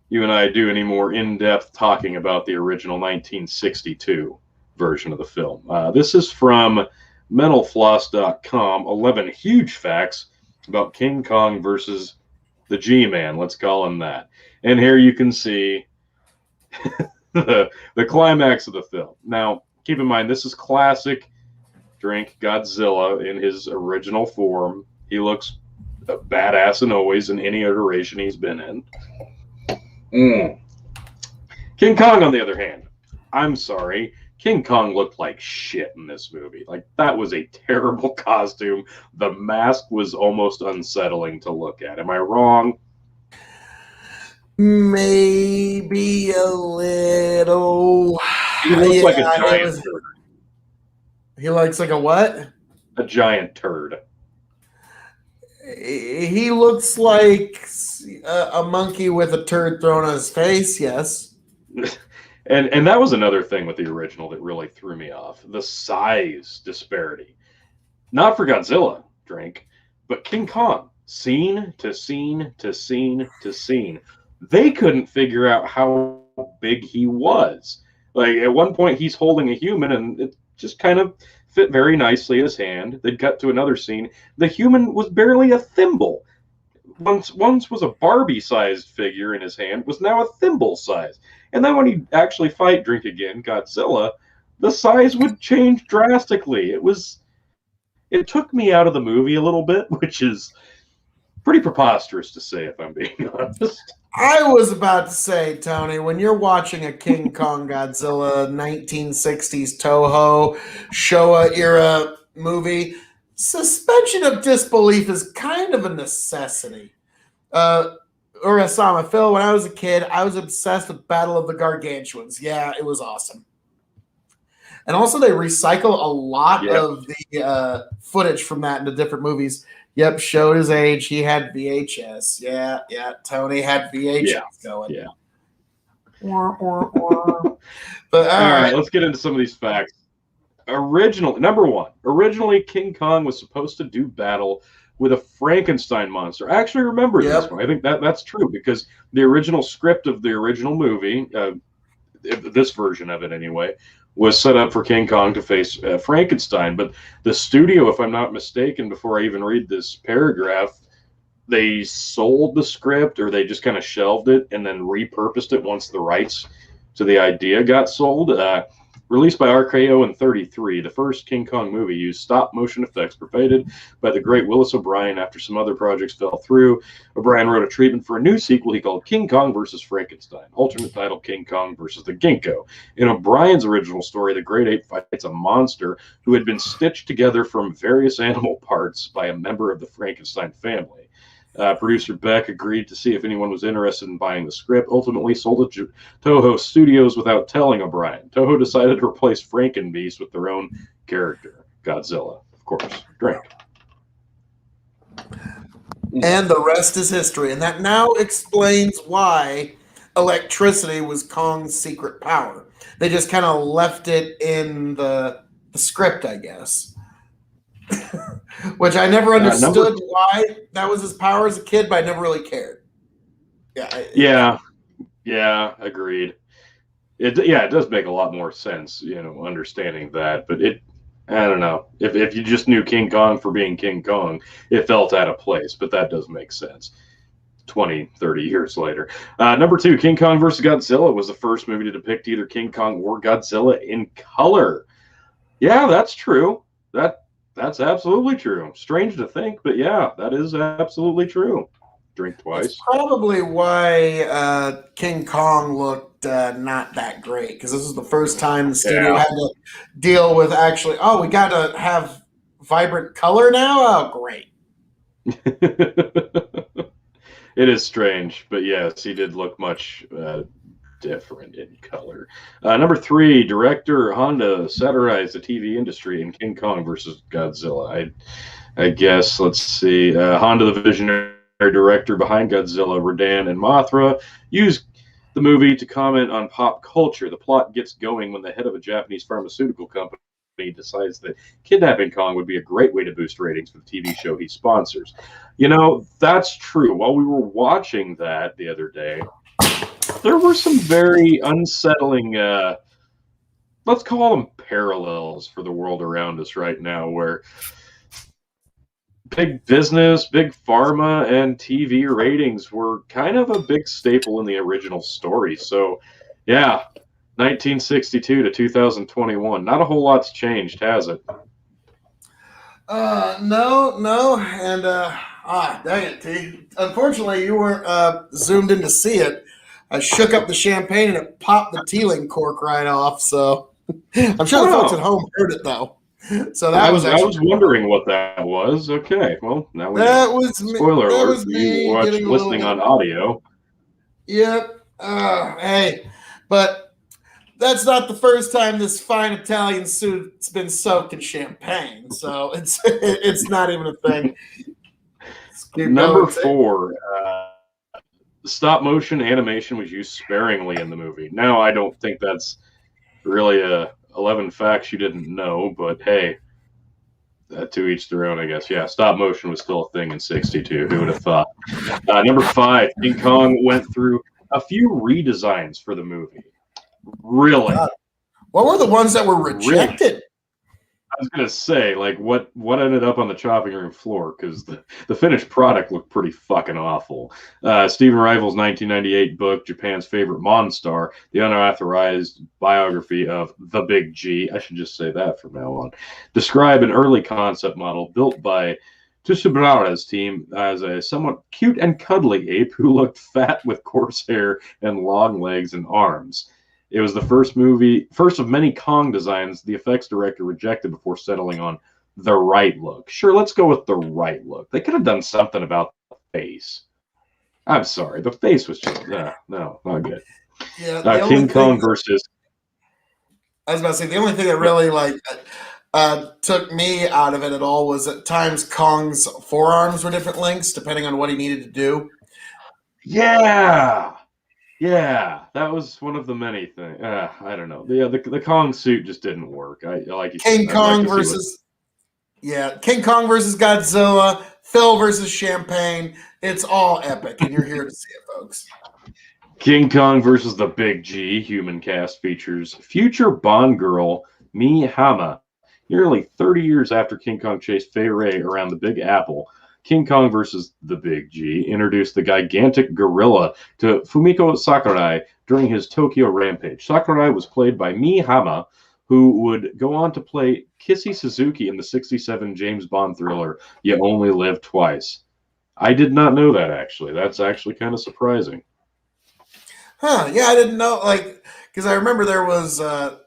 you and I do any more in-depth talking about the original 1962 version of the film. This is from mentalfloss.com, 11 huge facts about King Kong versus the G-Man. Let's call him that. And here you can see the climax of the film. Now, keep in mind, this is classic drink Godzilla in his original form. He looks badass and always in any iteration he's been in. King Kong, on the other hand, I'm sorry, King Kong looked like shit in this movie. Like, that was a terrible costume. The mask was almost unsettling to look at. Am I wrong? Maybe a little. He looks like a giant turd. He looks like a what? A giant turd. He looks like a monkey with a turd thrown on his face. Yes. And that was another thing with the original that really threw me off: the size disparity. Not for Godzilla, Drink, but King Kong. Scene to scene to scene to scene. They couldn't figure out how big he was. Like at one point, he's holding a human, and it just kind of fit very nicely in his hand. They'd cut to another scene. The human was barely a thimble. Once was a Barbie-sized figure in his hand, was now a thimble size. And then when he actually fight Drink again, Godzilla, the size would change drastically. It took me out of the movie a little bit, which is pretty preposterous to say, if I'm being honest. I was about to say, Tony, when you're watching a King Kong Godzilla 1960s Toho Showa era movie, suspension of disbelief is kind of a necessity. Urasama, Phil, when I was a kid, I was obsessed with Battle of the Gargantuans. Yeah, it was awesome. And also, they recycle a lot of the footage from that into different movies. Yep, showed his age. He had VHS. Yeah. Tony had VHS going. Yeah. But all right, let's get into some of these facts. Number one, originally King Kong was supposed to do battle with a Frankenstein monster. I actually remember this one. I think that's true because the original script of the original movie, this version of it anyway, was set up for King Kong to face Frankenstein. But the studio, if I'm not mistaken, before I even read this paragraph, they sold the script or they just kind of shelved it and then repurposed it once the rights to the idea got sold. Released by RKO in 1933, the first King Kong movie used stop-motion effects provided by the great Willis O'Brien after some other projects fell through. O'Brien wrote a treatment for a new sequel he called King Kong vs. Frankenstein, alternate title King Kong vs. the Ginkgo. In O'Brien's original story, the great ape fights a monster who had been stitched together from various animal parts by a member of the Frankenstein family. Producer Beck agreed to see if anyone was interested in buying the script, ultimately sold it to Toho Studios without telling O'Brien. Toho decided to replace Frankenbeast with their own character, Godzilla. Of course, Drink. And the rest is history. And that now explains why electricity was Kong's secret power. They just kind of left it in the script, I guess. Which I never understood why that was his power as a kid, but I never really cared. Yeah, agreed. It does make a lot more sense, understanding that. But I don't know. If you just knew King Kong for being King Kong, it felt out of place. But that does make sense 20, 30 years later. Number two, King Kong vs. Godzilla was the first movie to depict either King Kong or Godzilla in color. Yeah, that's true. That's absolutely true. Strange to think, but yeah, that is absolutely true. Drink twice. It's probably why King Kong looked not that great, because this was the first time the studio had to deal with actually, we got to have vibrant color now? Oh, great. It is strange, but yes, he did look much different in color. Number three, director Honda satirized the TV industry in King Kong versus Godzilla. I guess, let's see. Honda, the visionary director behind Godzilla, Rodan, and Mothra, used the movie to comment on pop culture. The plot gets going when the head of a Japanese pharmaceutical company decides that kidnapping Kong would be a great way to boost ratings for the TV show he sponsors. That's true. While we were watching that the other day, there were some very unsettling, let's call them parallels for the world around us right now, where big business, big pharma, and TV ratings were kind of a big staple in the original story. So, yeah, 1962 to 2021. Not a whole lot's changed, has it? No. And, dang it, T. Unfortunately, you weren't zoomed in to see it. I shook up the champagne and it popped the Teeling cork right off. So I'm sure the folks at home heard it though. So that I was wondering what that was. Okay, well now we that know. Was spoiler that alert. Was me you watch listening on audio. Yep. Hey, but that's not the first time this fine Italian suit's been soaked in champagne. So it's not even a thing. Number 4, stop motion animation was used sparingly in the movie. Now, I don't think that's really 11 facts you didn't know, but hey, to each their own, I guess. Yeah, stop motion was still a thing in '62. Who would have thought? Number 5, King Kong went through a few redesigns for the movie. Really? What were the ones that were rejected? Really? I was gonna say, like, what ended up on the chopping room floor, because the finished product looked pretty fucking awful. Stephen Rival's 1998 book, Japan's Favorite Monstar, the unauthorized biography of the Big G, I should just say that from now on, describe an early concept model built by Tsuburara's team as a somewhat cute and cuddly ape who looked fat with coarse hair and long legs and arms. It was the first of many Kong designs the effects director rejected before settling on the right look. Sure, let's go with the right look. They could have done something about the face. I'm sorry, the face was just no, not good. Yeah, King Kong versus. I was about to say the only thing that really took me out of it at all was at times Kong's forearms were different lengths depending on what he needed to do. Yeah, that was one of the many things. I don't know. The Kong suit just didn't work. I like you King said, Kong versus King Kong versus Godzilla, Phil versus Champagne. It's all epic, and you're here to see it, folks. King Kong versus the Big G. Human cast features future Bond girl Mie Hama. Nearly 30 years after King Kong chased Fay Ray around the Big Apple, King Kong versus the Big G introduced the gigantic gorilla to Fumiko Sakurai during his Tokyo Rampage. Sakurai was played by Mie Hama, who would go on to play Kissy Suzuki in the ’67 James Bond thriller You Only Live Twice. I did not know that, actually. That's actually kind of surprising. Huh, yeah, I didn't know, because I remember there was a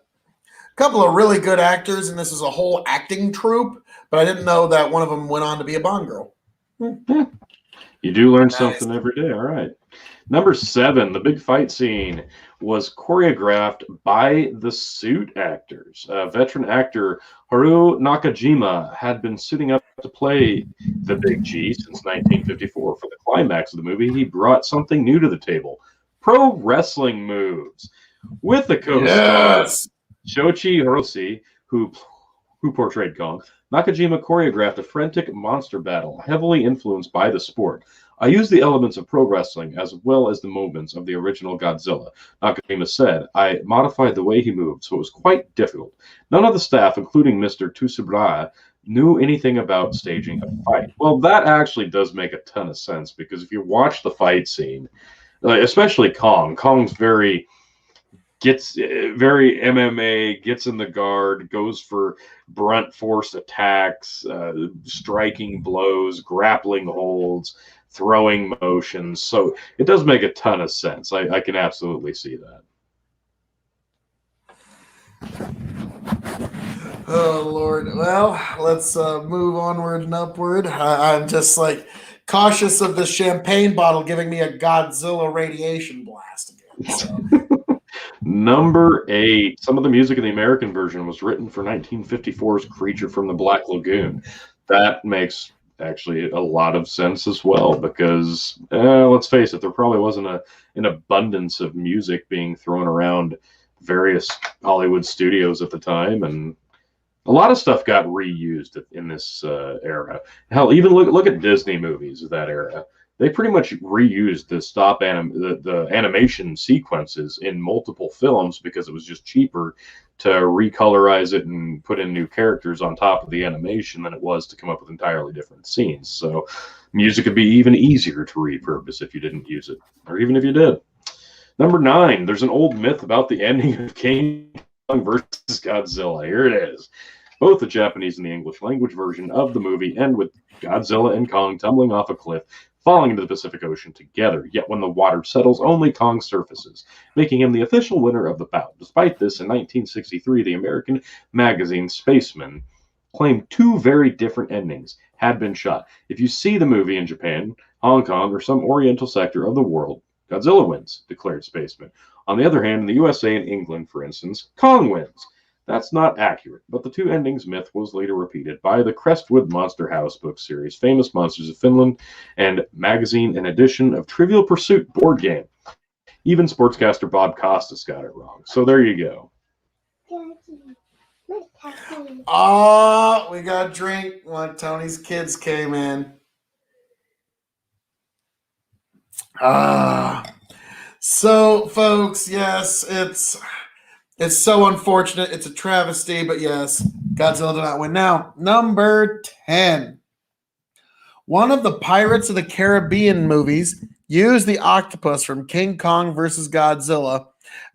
couple of really good actors, and this is a whole acting troupe, but I didn't know that one of them went on to be a Bond girl. You do learn something every day. All right. Number 7, the big fight scene was choreographed by the suit actors. Veteran actor Haru Nakajima had been suiting up to play the Big G since 1954. For the climax of the movie, he brought something new to the table: pro wrestling moves. With the co-star Shoichi Hirose, who portrayed Kong, Nakajima choreographed a frantic monster battle, heavily influenced by the sport. I used the elements of pro wrestling as well as the movements of the original Godzilla. Nakajima said, I modified the way he moved, so it was quite difficult. None of the staff, including Mr. Tsubara, knew anything about staging a fight. Well, that actually does make a ton of sense, because if you watch the fight scene, especially Kong's very MMA, gets in the guard, goes for brunt force attacks, striking blows, grappling holds, throwing motions. So it does make a ton of sense. I can absolutely see that. Oh, Lord. Well, let's move onward and upward. I'm just cautious of the champagne bottle giving me a Godzilla radiation blast again. So. Number 8. Some of the music in the American version was written for 1954's Creature from the Black Lagoon. That makes actually a lot of sense as well, because let's face it, there probably wasn't an abundance of music being thrown around various Hollywood studios at the time, and a lot of stuff got reused in this era. Hell, even look at Disney movies of that era. They pretty much reused the animation sequences in multiple films because it was just cheaper to recolorize it and put in new characters on top of the animation than it was to come up with entirely different scenes. So music could be even easier to repurpose if you didn't use it, or even if you did. Number 9, there's an old myth about the ending of King Kong versus Godzilla. Here it is. Both the Japanese and the English language version of the movie end with Godzilla and Kong tumbling off a cliff, falling into the Pacific Ocean together. Yet when the water settles, only Kong surfaces, making him the official winner of the bout. Despite this, in 1963, the American magazine Spaceman claimed 2 very different endings had been shot. If you see the movie in Japan, Hong Kong, or some oriental sector of the world, Godzilla wins, declared Spaceman. On the other hand, in the USA and England, for instance, Kong wins. That's not accurate, but the two endings myth was later repeated by the Crestwood Monster House book series, Famous Monsters of Finland, and magazine, an edition of Trivial Pursuit board game. Even sportscaster Bob Costas got it wrong. So there you go. Oh, we got a drink when Tony's kids came in. So, folks, yes, it's so unfortunate. It's a travesty, but yes, Godzilla did not win. Now, number 10. One of the Pirates of the Caribbean movies used the octopus from King Kong versus Godzilla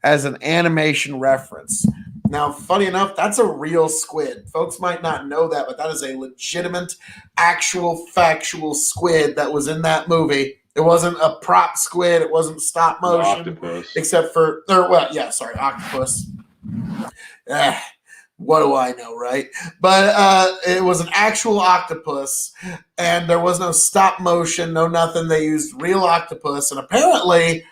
as an animation reference. Now, funny enough, that's a real squid. Folks might not know that, but that is a legitimate, actual, factual squid that was in that movie. It wasn't a prop squid. It wasn't stop motion. Octopus. Except for, octopus. What do I know, right? But it was an actual octopus, and there was no stop motion, no nothing. They used real octopus, and apparently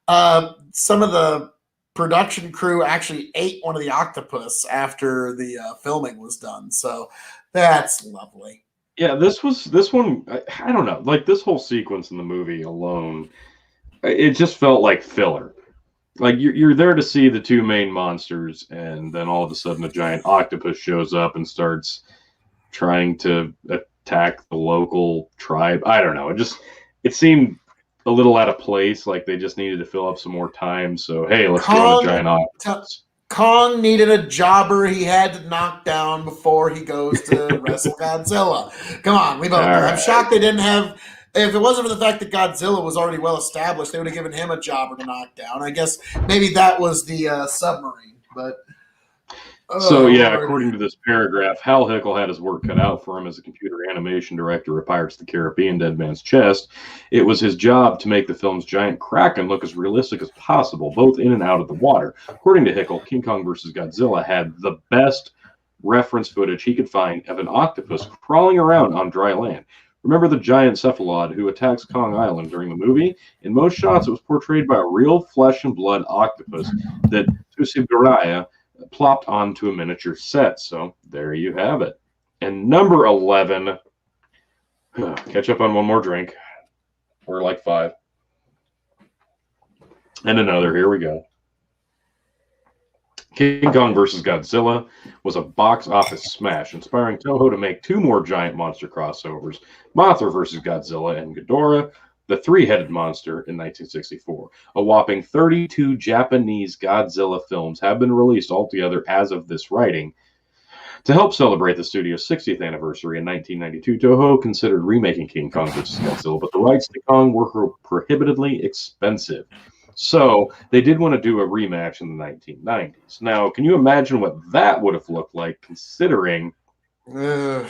some of the production crew actually ate one of the octopus after the filming was done. So that's lovely. Yeah, this one, I don't know. Like, this whole sequence in the movie alone, it just felt like filler. Like, you're there to see the two main monsters, and then all of a sudden a giant octopus shows up and starts trying to attack the local tribe. I don't know. It seemed a little out of place, like they just needed to fill up some more time. So, hey, let's throw a giant octopus. Kong needed a jobber he had to knock down before he goes to wrestle Godzilla. Come on, we both know. I'm shocked they didn't have... If it wasn't for the fact that Godzilla was already well established, they would have given him a jobber to knock down. I guess maybe that was the submarine, but... According to this paragraph, Hal Hickel had his work cut out for him as a computer animation director of Pirates of the Caribbean, Dead Man's Chest. It was his job to make the film's giant kraken look as realistic as possible, both in and out of the water. According to Hickel, King Kong vs. Godzilla had the best reference footage he could find of an octopus crawling around on dry land. Remember the giant cephalod who attacks Kong Island during the movie? In most shots, it was portrayed by a real flesh and blood octopus that Tsuchiburaya plopped onto a miniature set. So there you have it. And number 11, catch up on one more drink. We're like 5. And another. Here we go. King Kong vs. Godzilla was a box office smash, inspiring Toho to make 2 more giant monster crossovers, Mothra vs. Godzilla and Ghidorah, the 3-headed monster, in 1964. A whopping 32 Japanese Godzilla films have been released altogether as of this writing. To help celebrate the studio's 60th anniversary in 1992, Toho considered remaking King Kong vs. Godzilla, but the rights to Kong were prohibitively expensive. So they did want to do a rematch in the 1990s. Now, can you imagine what that would have looked like, considering in the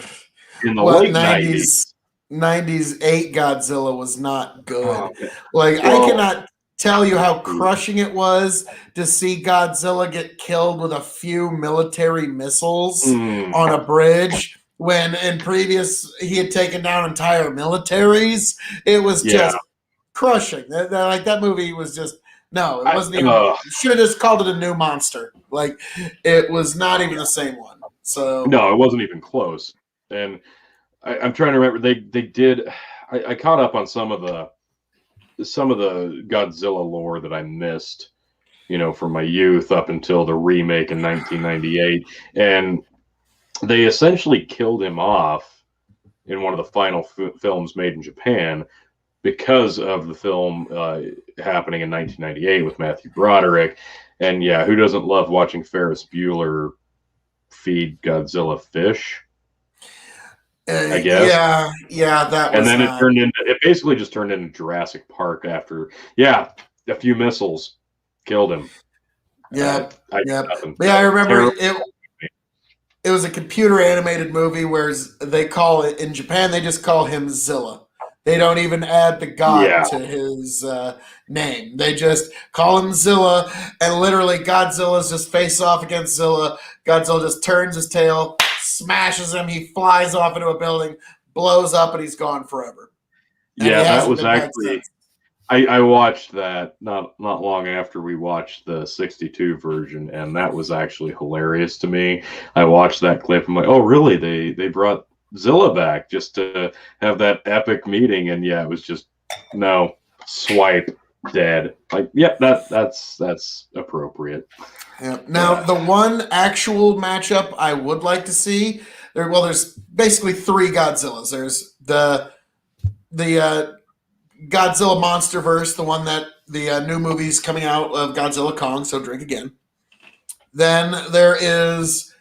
late 90s? 98 Godzilla was not good. I cannot tell you how crushing it was to see Godzilla get killed with a few military missiles on a bridge, when in previous he had taken down entire militaries. It was just crushing. That movie was just... No, it wasn't even... You should have just called it a new monster. It was not even the same one. So no, it wasn't even close. And I'm trying to remember. They did. I caught up on some of the Godzilla lore that I missed, from my youth up until the remake in 1998, and they essentially killed him off in one of the final films made in Japan because of the film happening in 1998 with Matthew Broderick. And yeah, who doesn't love watching Ferris Bueller feed Godzilla fish? I guess. Yeah, that was... And then it basically just turned into Jurassic Park after, a few missiles killed him. Yeah. I remember it was a computer animated movie where they call it, in Japan, they just call him Zilla. They don't even add the god to his name. They just call him Zilla, and literally Godzilla's just face off against Zilla. Godzilla just turns his tail, smashes him, he flies off into a building, blows up, and he's gone forever. Yeah, that was actually I watched that not long after we watched the 62 version, and that was actually hilarious to me. I watched that clip. I'm like, oh, really? They brought Zilla back just to have that epic meeting, and yeah, it was just no swipe dead. Like, yep, that's appropriate. Yeah. Now, the one actual matchup I would like to see there's basically three Godzillas. There's the Godzilla MonsterVerse, the one that the new movie's coming out of Godzilla Kong, so drink again. Then there is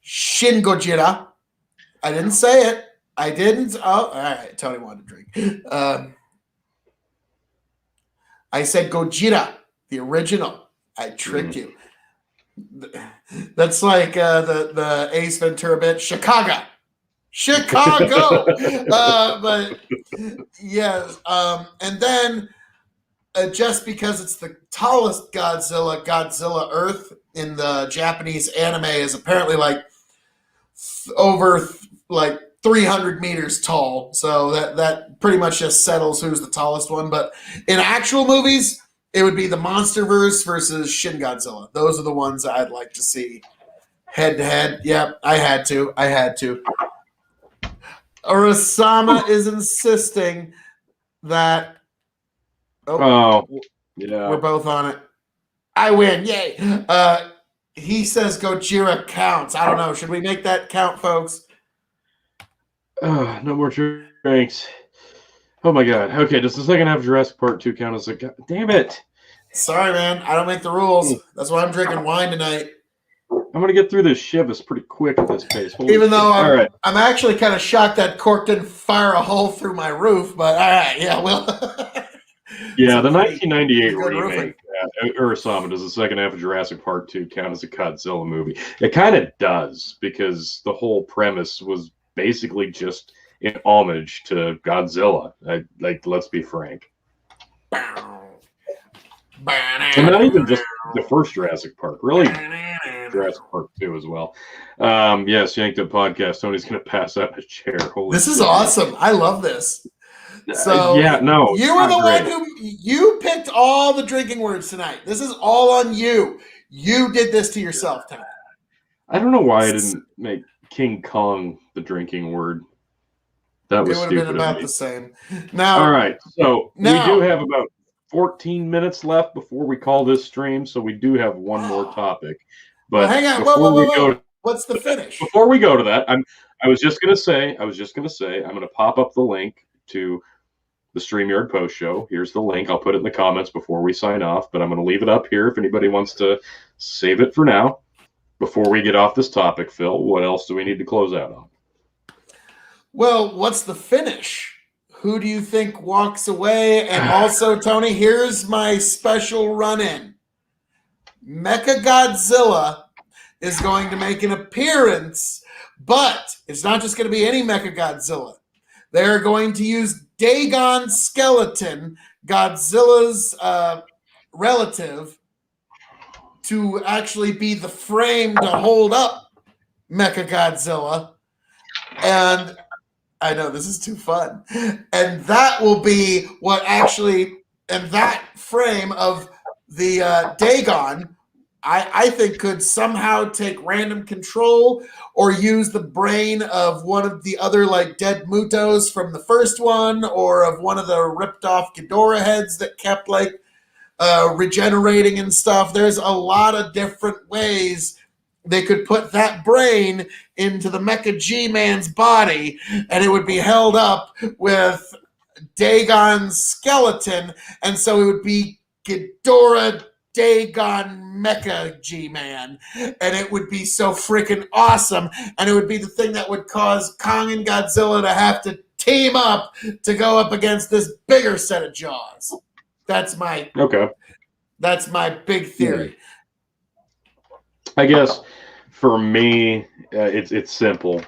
Shin Gojira. I didn't say it. I didn't. Oh, all right. Tony wanted to drink. I said Gojira, the original. I tricked you. That's like the Ace Ventura bit. Chicago. But yes. And then just because it's the tallest Godzilla Earth in the Japanese anime is apparently like over like 300 meters tall. So that pretty much just settles who's the tallest one. But in actual movies, it would be the MonsterVerse versus Shin Godzilla. Those are the ones I'd like to see head to head. Yep, I had to. Urasama is insisting that. Oh, yeah. We're both on it. I win. Yay. He says Gojira counts. I don't know. Should we make that count, folks? No more drinks. Oh my god. Okay, does the second half of Jurassic Park 2 count as a... Damn it. Sorry, man. I don't make the rules. That's why I'm drinking wine tonight. I'm going to get through this Chivas pretty quick at this pace. Even though I'm actually kind of shocked that cork didn't fire a hole through my roof, but all right, yeah, well. Yeah, the 1998 remake, Urasama, does the second half of Jurassic Park 2 count as a Godzilla movie? It kind of does, because the whole premise was basically just an homage to Godzilla. Let's be frank. And not even just the first Jurassic Park, really Jurassic Park 2 as well. Yes, Yanked Up Podcast. Tony's going to pass out in a chair. This is awesome. I love this. So yeah, no, you were the one who you picked all the drinking words tonight. This is all on you. You did this to yourself tonight. I don't know why I didn't make King Kong the drinking word. That was stupid. It would have been about the same. Now, all right. So we do have about 14 minutes left before we call this stream, so we do have one more topic. But well, hang on. Whoa. What's the finish? Before we go to that, I was just gonna say, I'm gonna pop up the link to the StreamYard post show. Here's the link. I'll put it in the comments before we sign off, but I'm going to leave it up here if anybody wants to save it for now. Before we get off this topic, Phil, what else do we need to close out on? Well, what's the finish? Who do you think walks away? And also, Tony, here's my special run-in. Mechagodzilla is going to make an appearance, but it's not just going to be any Mechagodzilla. They're going to use Dagon Skeleton, Godzilla's relative, to actually be the frame to hold up Mechagodzilla. And I know this is too fun. And that will be what actually, and that frame of the Dagon, I think could somehow take random control or use the brain of one of the other like dead Mutos from the first one, or of one of the ripped off Ghidorah heads that kept like regenerating and stuff. There's a lot of different ways they could put that brain into the Mecha G-Man's body, and it would be held up with Dagon's skeleton, and so it would be Ghidorah Dagon Mecha G-Man, and it would be so freaking awesome, and it would be the thing that would cause Kong and Godzilla to have to team up to go up against this bigger set of jaws. That's my big theory. I guess for me, it's simple.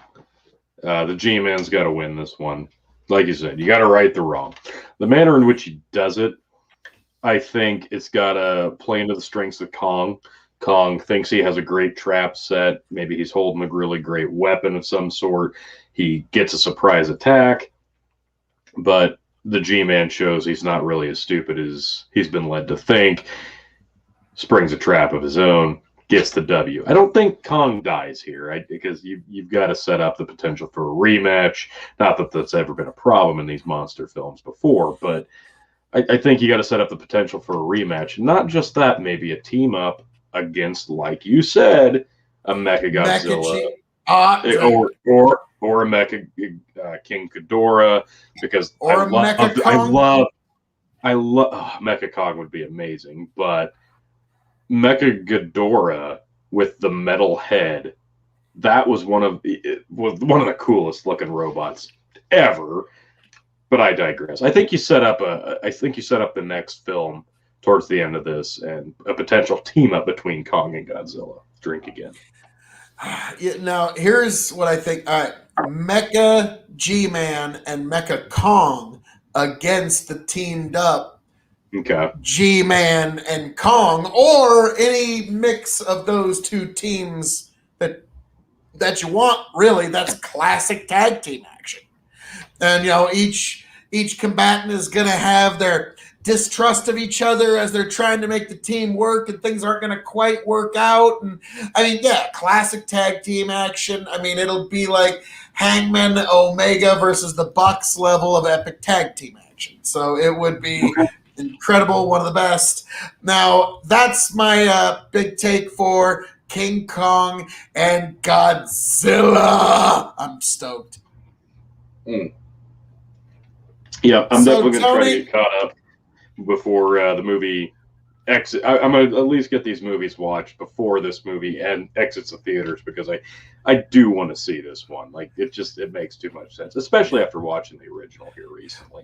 The G-Man's got to win this one. Like you said, you got to right the wrong. The manner in which he does it, I think it's got to play into the strengths of Kong. Kong thinks he has a great trap set. Maybe he's holding a really great weapon of some sort. He gets a surprise attack. But the G-Man shows he's not really as stupid as he's been led to think. Springs a trap of his own, gets the W. I don't think Kong dies here, right? Because you've got to set up the potential for a rematch. Not that that's ever been a problem in these monster films before, but I think you got to set up the potential for a rematch. Not just that, maybe a team up against, like you said, a Mecha Godzilla, or a Mecha King Ghidorah, because or I love Mecha Kong would be amazing, but Mecha Ghidorah with the metal head, that was one of the coolest looking robots ever. But I digress. I think you set up the next film towards the end of this, and a potential team up between Kong and Godzilla. Drink again. Yeah, now here's what I think. All right, Mecha G-Man and Mecha Kong against the teamed up G-Man and Kong, or any mix of those two teams that you want. Really, that's classic tag team action. And each combatant is going to have their distrust of each other as they're trying to make the team work, and things aren't going to quite work out. And I mean, classic tag team action. I mean, it'll be like Hangman Omega versus the Bucks level of epic tag team action. So it would be incredible, one of the best. Now, that's my big take for King Kong and Godzilla. I'm stoked. Yeah, I'm definitely going to try to get caught up before the movie exit. I'm going to at least get these movies watched before this movie exits the theaters, because I do want to see this one. Like, it makes too much sense, especially after watching the original here recently.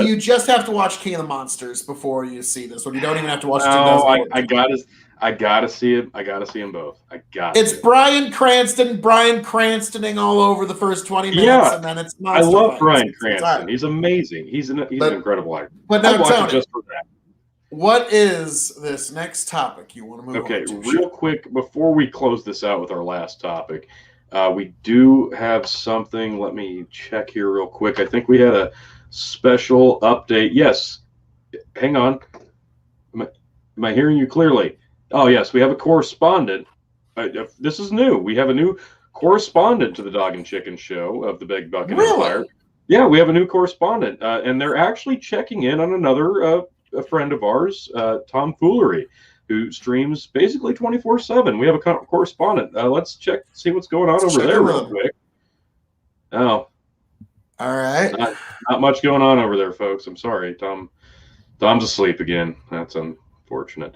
You just have to watch King of the Monsters before you see this one. You don't even have to watch. I gotta see it. I gotta see them both. It's Bryan Cranstoning all over the first 20 minutes, and then it's Monster. I love Bryan Cranston. He's amazing. He's an incredible actor. But now, I'd watch it just for that. What is this next topic you want to move on to? Okay, real quick, before we close this out with our last topic, we do have something. Let me check here real quick. I think we had a special update. Yes. Hang on. Am I hearing you clearly? Oh, yes, we have a correspondent. This is new. We have a new correspondent to the Dog and Chicken show of the Big Bucket Empire. Yeah, we have a new correspondent, and they're actually checking in on another a friend of ours, Tom Foolery, who streams basically 24/7. We have a correspondent. Let's see what's going on over there real quick. Oh. All right. Not much going on over there, folks. I'm sorry. Tom's asleep again. That's unfortunate.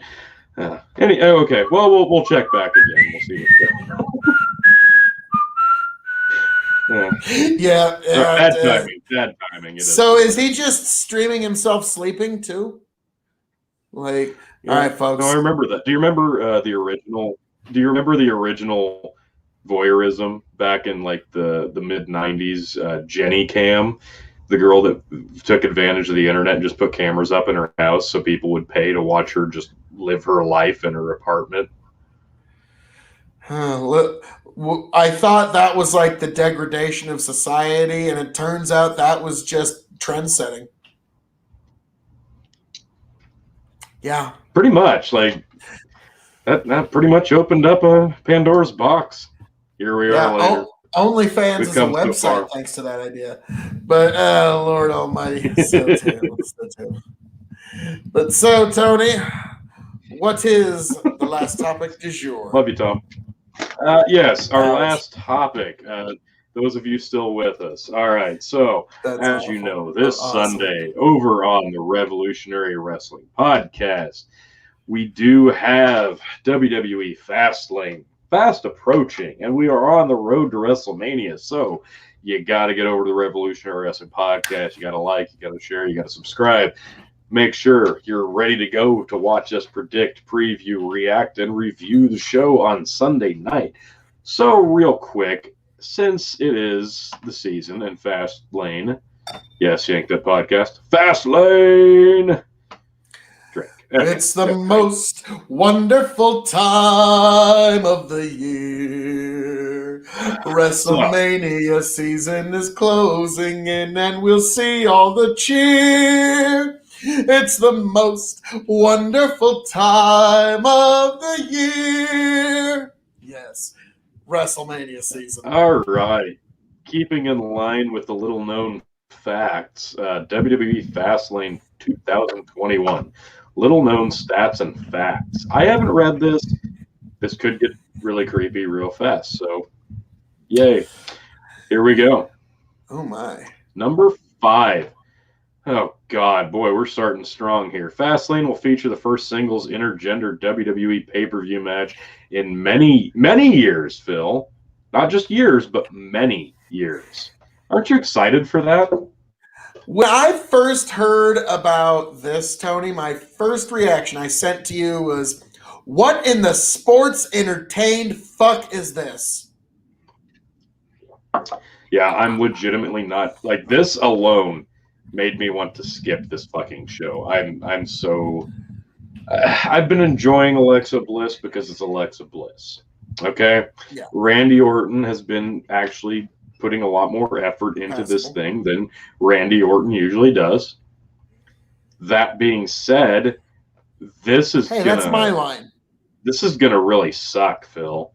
Okay. Well, we'll check back again. We'll see what's going on. Bad timing. So is he just streaming himself sleeping too? Like, all right, folks. No, I remember that. Do you remember the original? Do you remember the original voyeurism back in like the mid '90s? Jenny Cam, the girl that took advantage of the internet and just put cameras up in her house so people would pay to watch her just live her life in her apartment. I thought that was like the degradation of society, and it turns out that was just trend setting. Yeah. Pretty much. Like, that pretty much opened up a Pandora's box. Here we are later. OnlyFans is a website thanks to that idea. But, Lord almighty. So terrible. But so, Tony, what is the last topic du jour? Love you, Tom. Yes, our last topic. Those of you still with us. All right. So, you know, this Sunday over on the Revolutionary Wrestling Podcast, we do have WWE Fastlane fast approaching, and we are on the road to WrestleMania. So, you got to get over to the Revolutionary Wrestling Podcast. You got to like, you got to share, you got to subscribe. Make sure you're ready to go to watch us predict, preview, react, and review the show on Sunday night. So, real quick, since it is the season and Fast Lane, yes, Yank That Podcast, Fast Lane. Drink. Okay. It's the most wonderful time of the year. WrestleMania season is closing in, and we'll see all the cheer. It's the most wonderful time of the year. Yes, WrestleMania season. All right. Keeping in line with the little-known facts, WWE Fastlane 2021. Little-known stats and facts. I haven't read this. This could get really creepy real fast. So, yay. Here we go. Oh, my. Number 5. Oh, God. Boy, we're starting strong here. Fastlane will feature the first singles intergender WWE pay-per-view match in many, many years, Phil. Not just years, but many years. Aren't you excited for that? When I first heard about this, Tony, my first reaction I sent to you was, what in the sports entertained fuck is this? Yeah, I'm legitimately not. Like, this alone made me want to skip this fucking show. I'm so... I've been enjoying Alexa Bliss because it's Alexa Bliss. Okay? Yeah. Randy Orton has been actually putting a lot more effort into this thing than Randy Orton usually does. That being said, this is that's my line. This is gonna really suck, Phil.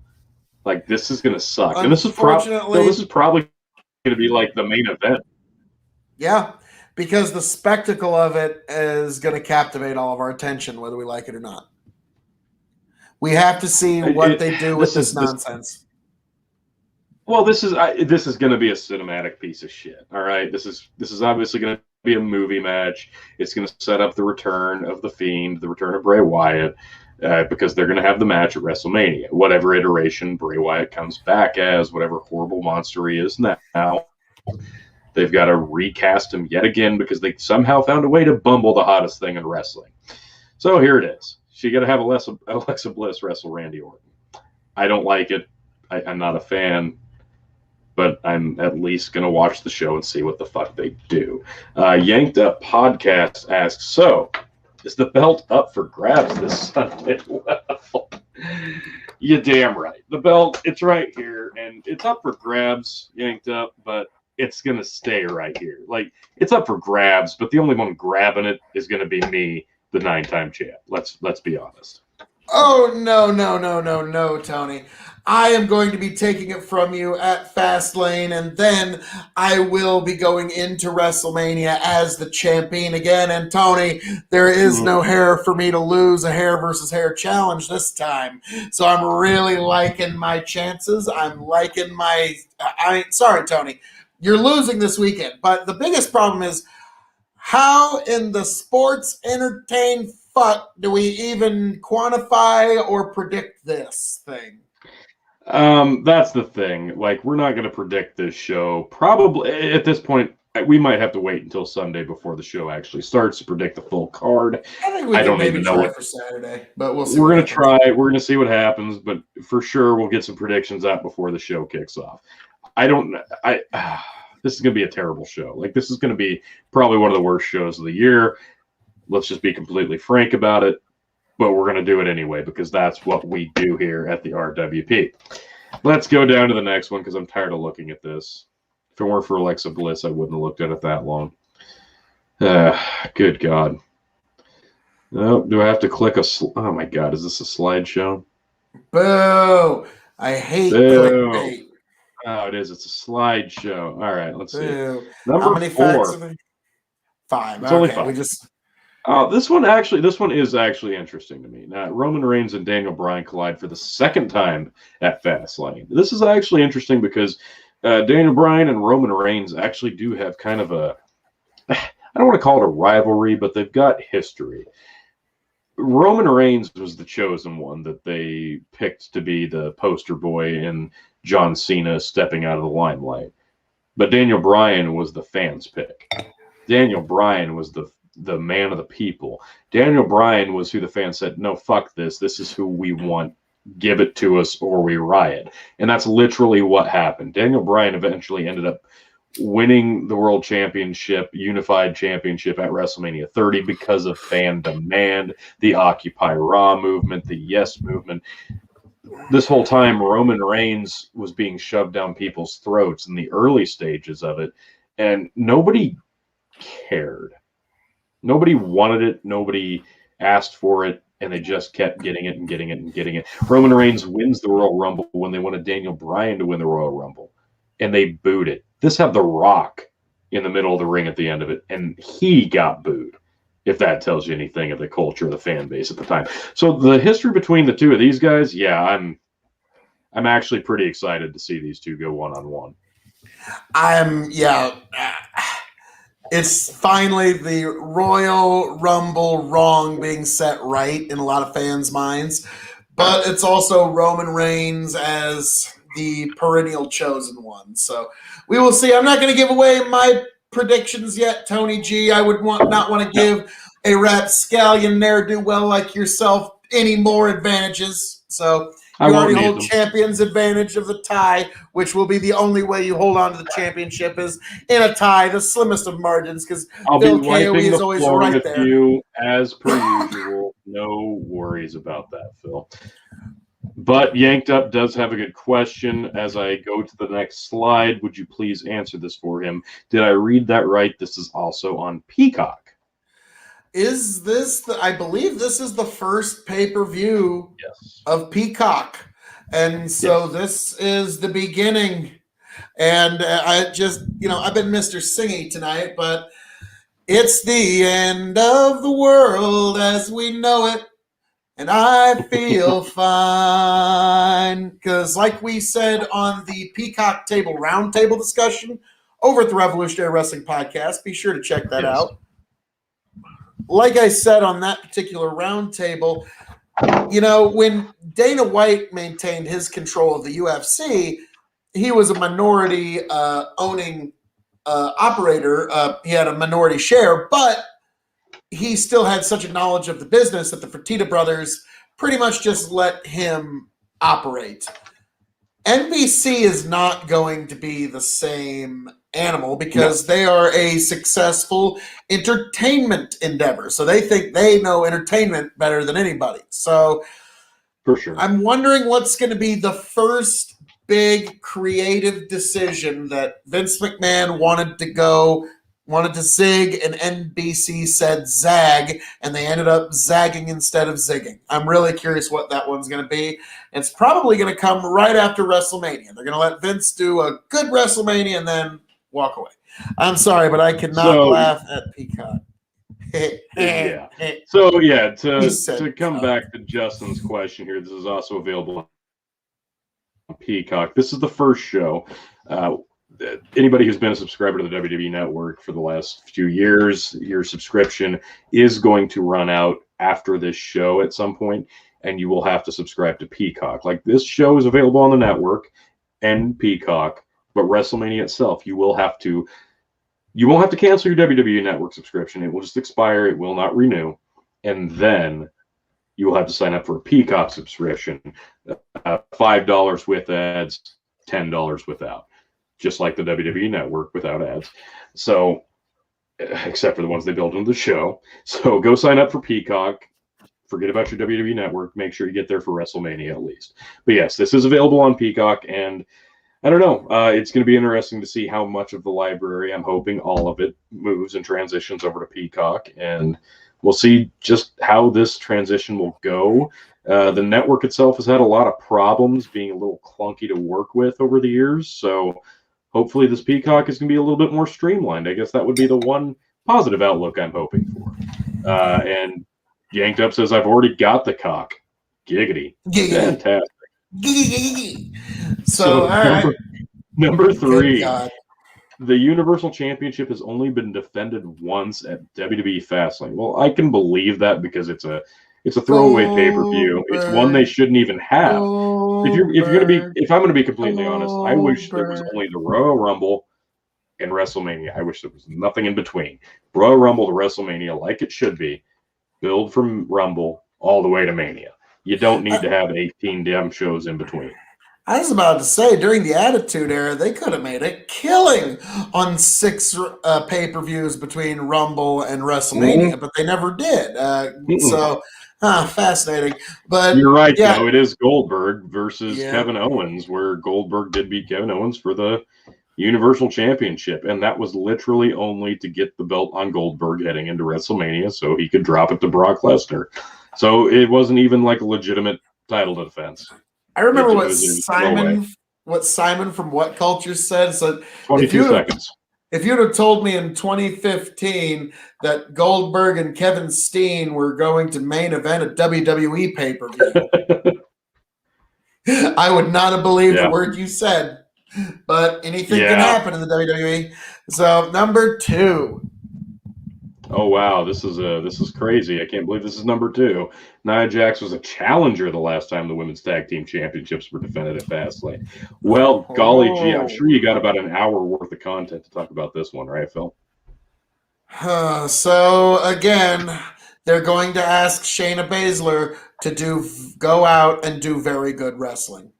Like, this is gonna suck. And this is probably gonna be like the main event. Yeah, because the spectacle of it is gonna captivate all of our attention, whether we like it or not. We have to see what they do with this nonsense. Well, this is going to be a cinematic piece of shit. All right, this is obviously going to be a movie match. It's going to set up the return of the Fiend, the return of Bray Wyatt, because they're going to have the match at WrestleMania, whatever iteration Bray Wyatt comes back as, whatever horrible monster he is now. They've got to recast him yet again because they somehow found a way to bumble the hottest thing in wrestling. So here it is. So you got to have Alexa Bliss wrestle Randy Orton. I don't like it. I'm not a fan. But I'm at least going to watch the show and see what the fuck they do. Yanked Up Podcast asks, so, is the belt up for grabs this Sunday? Well, you're damn right. The belt, it's right here, and it's up for grabs, Yanked Up, but it's going to stay right here. Like, it's up for grabs, but the only one grabbing it is going to be me, the 9-time champ. Let's be honest. Oh, no, Tony. I am going to be taking it from you at Fastlane, and then I will be going into WrestleMania as the champion again. And Tony, there is no hair for me to lose a hair versus hair challenge this time. So I'm really liking my chances. I'm liking my... sorry, Tony. You're losing this weekend. But the biggest problem is, how in the sports entertained fuck do we even quantify or predict this thing? That's the thing. Like, we're not going to predict this show. Probably at this point, we might have to wait until Sunday before the show actually starts to predict the full card. I think we can maybe try for Saturday, but we'll see. We're going to try. We're going to see what happens, but for sure we'll get some predictions out before the show kicks off. This is going to be a terrible show. Like, this is going to be probably one of the worst shows of the year. Let's just be completely frank about it. But we're going to do it anyway because that's what we do here at the RWP. Let's go down to the next one because I'm tired of looking at this. If it weren't for Alexa Bliss, I wouldn't have looked at it that long. Good God. Oh, do I have to click oh my God, is this a slideshow? Boo! I hate clickbait. Oh, it is. It's a slideshow. All right, let's see. Number How many 4. Facts are there? 5. It's only 5. This one is actually interesting to me. Now, Roman Reigns and Daniel Bryan collide for the second time at Fastlane. This is actually interesting because Daniel Bryan and Roman Reigns actually do have kind of a, I don't want to call it a rivalry, but they've got history. Roman Reigns was the chosen one that they picked to be the poster boy in John Cena stepping out of the limelight. But Daniel Bryan was the fans' pick. Daniel Bryan was the man of the people. Daniel Bryan was who the fans said, no, fuck this. This is who we want. Give it to us or we riot. And that's literally what happened. Daniel Bryan eventually ended up winning the World Championship, Unified Championship at WrestleMania 30 because of fan demand, the Occupy Raw movement, the Yes movement. this whole time Roman Reigns was being shoved down people's throats in the early stages of it, and nobody cared. Nobody wanted it. Nobody asked for it, and they just kept getting it and getting it and getting it. Roman Reigns wins the Royal Rumble when they wanted Daniel Bryan to win the Royal Rumble, and they booed it. This had The Rock in the middle of the ring at the end of it, and he got booed, if that tells you anything of the culture of the fan base at the time. So the history between the two of these guys, yeah, I'm actually pretty excited to see these two go one-on-one. It's finally the Royal Rumble wrong being set right in a lot of fans' minds, but it's also Roman Reigns as the perennial chosen one. So we will see. I'm not going to give away my predictions yet, Tony G. I would not want to give a rapscallion ne'er-do-well like yourself any more advantages. So you already hold champion's advantage of the tie, which will be the only way you hold on to the championship is in a tie, the slimmest of margins, because Bill KOE is always right there. You, as per usual. No worries about that, Phil. But Yanked Up does have a good question. As I go to the next slide, would you please answer this for him? Did I read that right? This is also on Peacock. Is this I believe this is the first pay-per-view of Peacock. And so this is the beginning. And I just, I've been Mr. Singy tonight, but it's the end of the world as we know it. And I feel fine. Because like we said on the Peacock Table Roundtable discussion over at the Revolutionary Wrestling Podcast, be sure to check that out. Like I said on that particular roundtable, when Dana White maintained his control of the UFC, he was a minority owning operator. He had a minority share, but he still had such a knowledge of the business that the Fertitta brothers pretty much just let him operate. NBC is not going to be the same animal because they are a successful entertainment endeavor. So they think they know entertainment better than anybody. So for sure, I'm wondering what's going to be the first big creative decision that Vince McMahon wanted to zig, and NBC said zag, and they ended up zagging instead of zigging. I'm really curious what that one's going to be. It's probably going to come right after WrestleMania. They're going to let Vince do a good WrestleMania and then walk away. I'm sorry, but I cannot laugh at Peacock. Yeah. So, to come back to Justin's question here, this is also available on Peacock. This is the first show. Anybody who's been a subscriber to the WWE Network for the last few years, your subscription is going to run out after this show at some point, and you will have to subscribe to Peacock. Like, this show is available on the network and Peacock, but WrestleMania itself, you won't have to cancel your WWE Network subscription. It will just expire. It will not renew. And then you will have to sign up for a Peacock subscription, $5 with ads, $10 without. Just like the WWE Network without ads. So, except for the ones they build into the show. So go sign up for Peacock. Forget about your WWE Network. Make sure you get there for WrestleMania at least. But yes, this is available on Peacock, and I don't know. It's going to be interesting to see how much of the library, I'm hoping all of it, moves and transitions over to Peacock, and we'll see just how this transition will go. The network itself has had a lot of problems being a little clunky to work with over the years, so hopefully this Peacock is going to be a little bit more streamlined. I guess that would be the one positive outlook I'm hoping for. And Yanked Up says, I've already got the cock. Giggity. Fantastic. So number 3, the Universal Championship has only been defended once at WWE Fastlane. Well, I can believe that because it's a throwaway pay-per-view. It's one they shouldn't even have. If I'm gonna be completely honest, I wish there was only the Royal Rumble and WrestleMania. I wish there was nothing in between. Royal Rumble to WrestleMania, like it should be. Build from Rumble all the way to Mania. You don't need to have 18 damn shows in between. I was about to say, during the Attitude Era, they could have made a killing on 6 pay-per-views between Rumble and WrestleMania, but they never did. So Fascinating. But you're right, yeah. though. It is Goldberg versus Kevin Owens, where Goldberg did beat Kevin Owens for the Universal Championship, and that was literally only to get the belt on Goldberg heading into WrestleMania so he could drop it to Brock Lesnar. So it wasn't even like a legitimate title defense. I remember what Simon from What Culture said. So 22 seconds. If you'd have told me in 2015 that Goldberg and Kevin Steen were going to main event a WWE pay-per-view, I would not have believed a word you said. But anything can happen in the WWE. So number 2. Oh wow, this is crazy. I can't believe this is number 2. Nia Jax was a challenger the last time the women's tag team championships were defended at Fastlane. Well, golly gee, I'm sure you got about an hour worth of content to talk about this one, right, Phil? So again, they're going to ask Shayna Baszler to go out and do very good wrestling.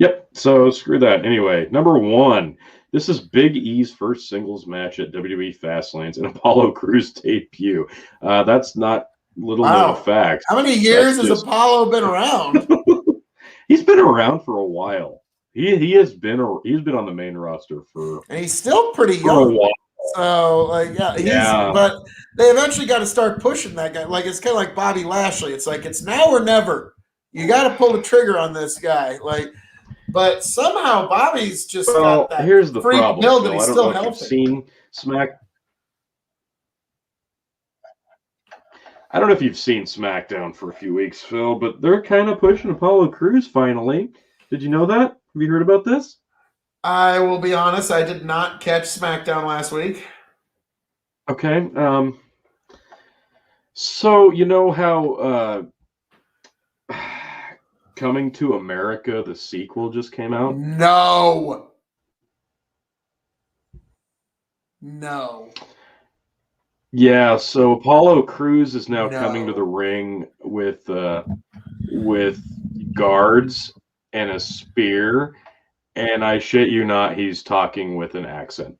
Yep. So screw that. Anyway, number 1. This is Big E's first singles match at WWE Fastlane's and Apollo Crews debut. That's not little known fact. How many years has Apollo been around? He's been around for a while. He's been on the main roster and he's still pretty young. So but they eventually got to start pushing that guy. Like it's kind of like Bobby Lashley. It's like it's now or never. You got to pull the trigger on this guy. But somehow Bobby's just got that. Here's the problem. Phil, that he's still if you've seen I don't know if you've seen SmackDown for a few weeks, Phil, but they're kind of pushing Apollo Crews finally. Did you know that? Have you heard about this? I will be honest, I did not catch SmackDown last week. Okay. So you know how Coming to America, the sequel, just came out? No. Yeah, so Apollo Crews is now coming to the ring with guards and a spear, and I shit you not, he's talking with an accent.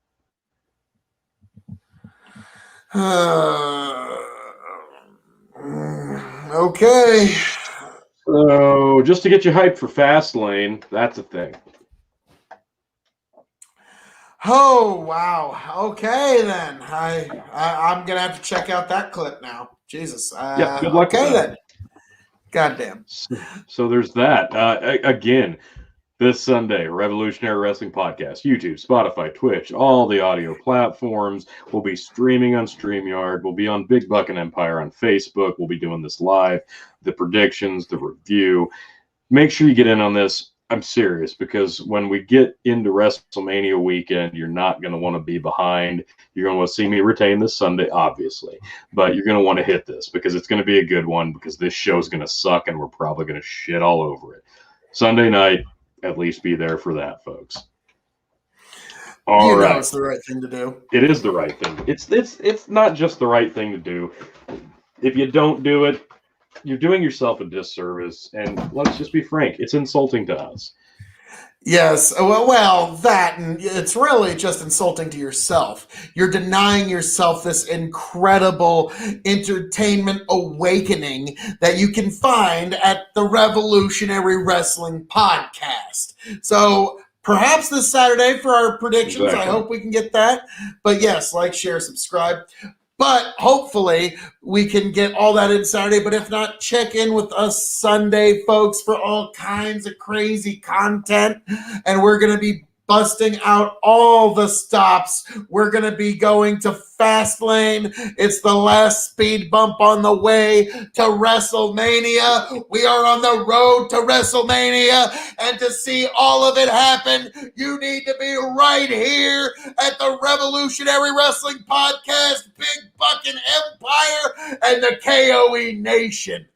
Okay. So, just to get you hyped for Fastlane, that's a thing. Oh, wow. Okay, then. I'm going to have to check out that clip now. Jesus. Yeah, good luck. Okay, then. Goddamn. So there's that. Again, this Sunday, Revolutionary Wrestling Podcast, YouTube, Spotify, Twitch, all the audio platforms. We'll be streaming on StreamYard. We'll be on Big Buck and Empire on Facebook. We'll be doing this live. The predictions, the review. Make sure you get in on this. I'm serious, because when we get into WrestleMania weekend, you're not going to want to be behind. You're going to want to see me retain this Sunday, obviously. But you're going to want to hit this, because it's going to be a good one, because this show's going to suck, and we're probably going to shit all over it. Sunday night, at least be there for that, folks. All right. It's the right thing to do. It is the right thing. It's not just the right thing to do. If you don't do it, you're doing yourself a disservice, and let's just be frank, it's insulting to us. Yes, well, that, and it's really just insulting to yourself. You're denying yourself this incredible entertainment awakening that you can find at the Revolutionary Wrestling Podcast. So perhaps this Saturday for our predictions, exactly. I hope we can get that. But yes, like, share, subscribe. But hopefully we can get all that in Saturday. But if not, check in with us Sunday, folks, for all kinds of crazy content. And we're going to be busting out all the stops. We're going to be going to Fastlane. It's the last speed bump on the way to WrestleMania. We are on the road to WrestleMania. And to see all of it happen, you need to be right here at the Revolutionary Wrestling Podcast, Big Buck and Empire, and the KOE Nation.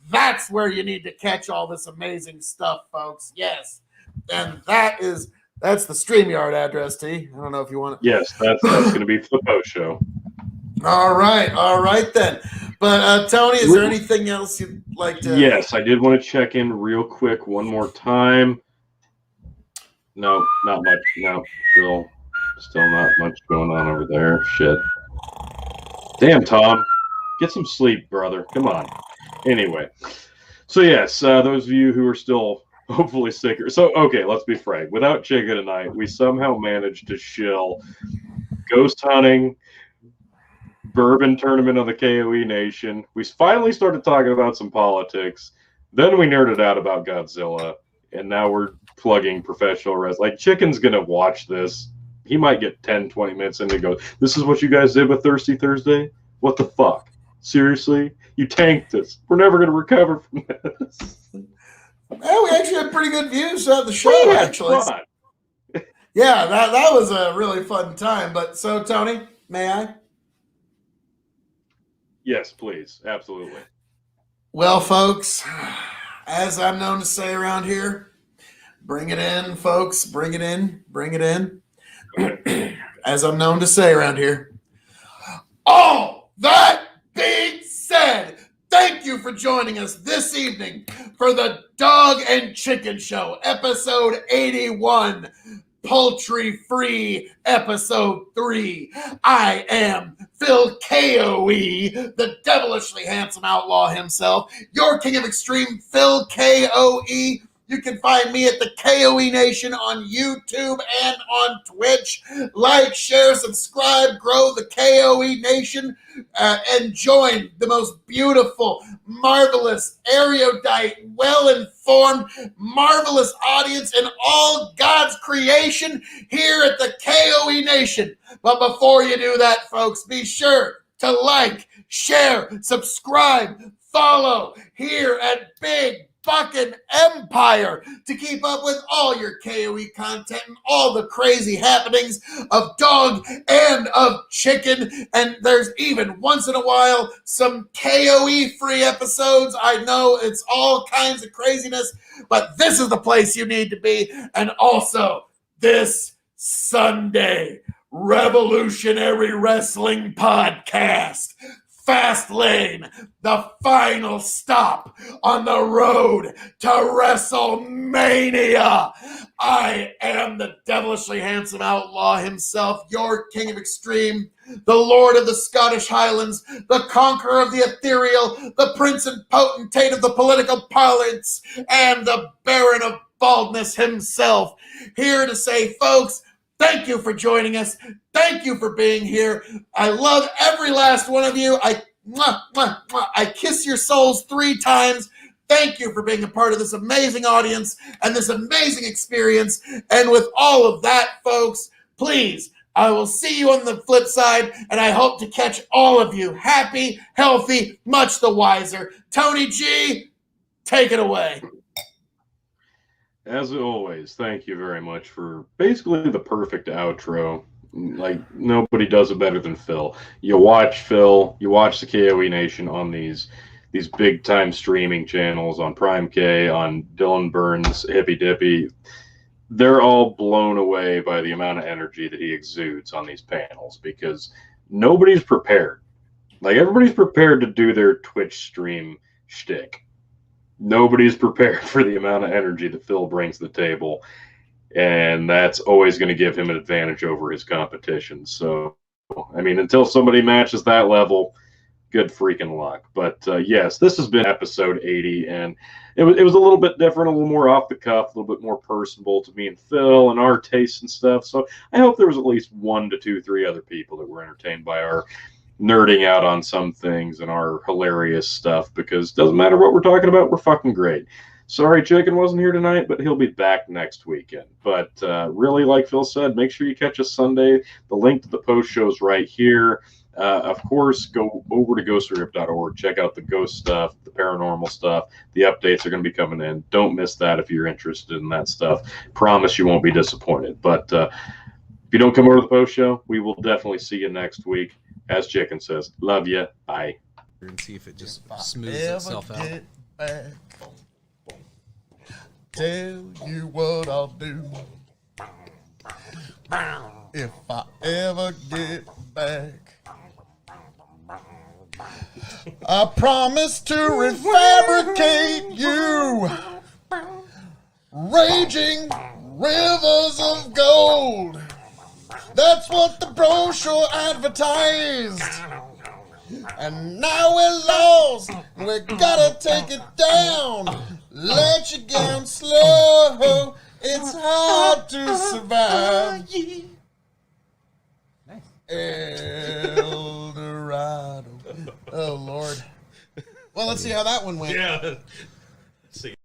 That's where you need to catch all this amazing stuff, folks. Yes. And that's the StreamYard address, T. I don't know if you want to. Yes, that's going to be for the post show. All right then. But Tony, is there anything else you'd like to? Yes, I did want to check in real quick one more time. No, not much. No, still not much going on over there. Shit. Damn, Tom, get some sleep, brother. Come on. Anyway, so yes, those of you who are still hopefully sicker. So, okay, let's be frank. Without Chicken tonight, we somehow managed to shill ghost hunting, bourbon tournament of the KOE Nation. We finally started talking about some politics. Then we nerded out about Godzilla. And now we're plugging professional wrestling. Like, Chicken's going to watch this. He might get 10, 20 minutes in and go, this is what you guys did with Thirsty Thursday? What the fuck? Seriously? You tanked us. We're never going to recover from this. Well, we actually had pretty good views throughout the show, actually. Fun. Yeah, that was a really fun time. But so, Tony, may I? Yes, please. Absolutely. Well, folks, as I'm known to say around here, bring it in, folks. Bring it in. Bring it in. As I'm known to say around here. All that being said, thank you for joining us this evening for the Dog and Chicken Show, episode 81, Poultry Free, episode 3. I am Phil KOE, the devilishly handsome outlaw himself, your king of extreme, Phil KOE. You can find me at the KOE Nation on YouTube and on Twitch. Like, share, subscribe, grow the KOE Nation, and join the most beautiful, marvelous, erudite, well-informed, marvelous audience in all God's creation here at the KOE Nation. But before you do that, folks, be sure to like, share, subscribe, follow here at Big Fucking Empire to keep up with all your KOE content and all the crazy happenings of dog and of chicken. And there's even once in a while some KOE free episodes. I know it's all kinds of craziness, but this is the place you need to be. And also this Sunday, Revolutionary Wrestling Podcast, Fastlane, the final stop on the road to WrestleMania. I am the devilishly handsome outlaw himself, your king of extreme, the lord of the Scottish Highlands, the conqueror of the ethereal, the prince and potentate of the political parlance, and the baron of baldness himself. Here to say, folks, thank you for joining us. Thank you for being here. I love every last one of you. I kiss your souls 3 times. Thank you for being a part of this amazing audience and this amazing experience. And with all of that, folks, please, I will see you on the flip side, and I hope to catch all of you happy, healthy, much the wiser. Tony G, take it away. As always, thank you very much for basically the perfect outro. Like, nobody does it better than Phil. You watch Phil, you watch the KOE Nation on these big time streaming channels, on Prime K, on Dylan Burns, Hippy Dippy. They're all blown away by the amount of energy that he exudes on these panels, because nobody's prepared. Like, everybody's prepared to do their Twitch stream shtick. Nobody's prepared for the amount of energy that Phil brings to the table, and that's always going to give him an advantage over his competition. So, I mean, until somebody matches that level, good freaking luck. But yes, this has been episode 80, and it was a little bit different, a little more off the cuff, a little bit more personable to me and Phil and our tastes and stuff. So I hope there was at least 1 to 2, 3 other people that were entertained by our nerding out on some things and our hilarious stuff, because it doesn't matter what we're talking about, we're fucking great. Sorry Chicken wasn't here tonight, but he'll be back next weekend. But really, like Phil said, make sure you catch us Sunday. The link to the post show's right here. Of course, go over to ghostrip.org, check out the ghost stuff, the paranormal stuff. The updates are going to be coming in. Don't miss that if you're interested in that stuff. Promise you won't be disappointed. But if you don't come over to the post show, we will definitely see you next week. As Chicken says, love you. Bye. And see if it just smooths itself out. Tell you what I'll do if I ever get back. I promise to refabricate you, raging rivers of gold. That's what the brochure advertised. And now we're lost. We gotta take it down. Let you down slow. It's hard to survive. El Dorado. Oh, Lord. Well, let's see how that one went. Yeah.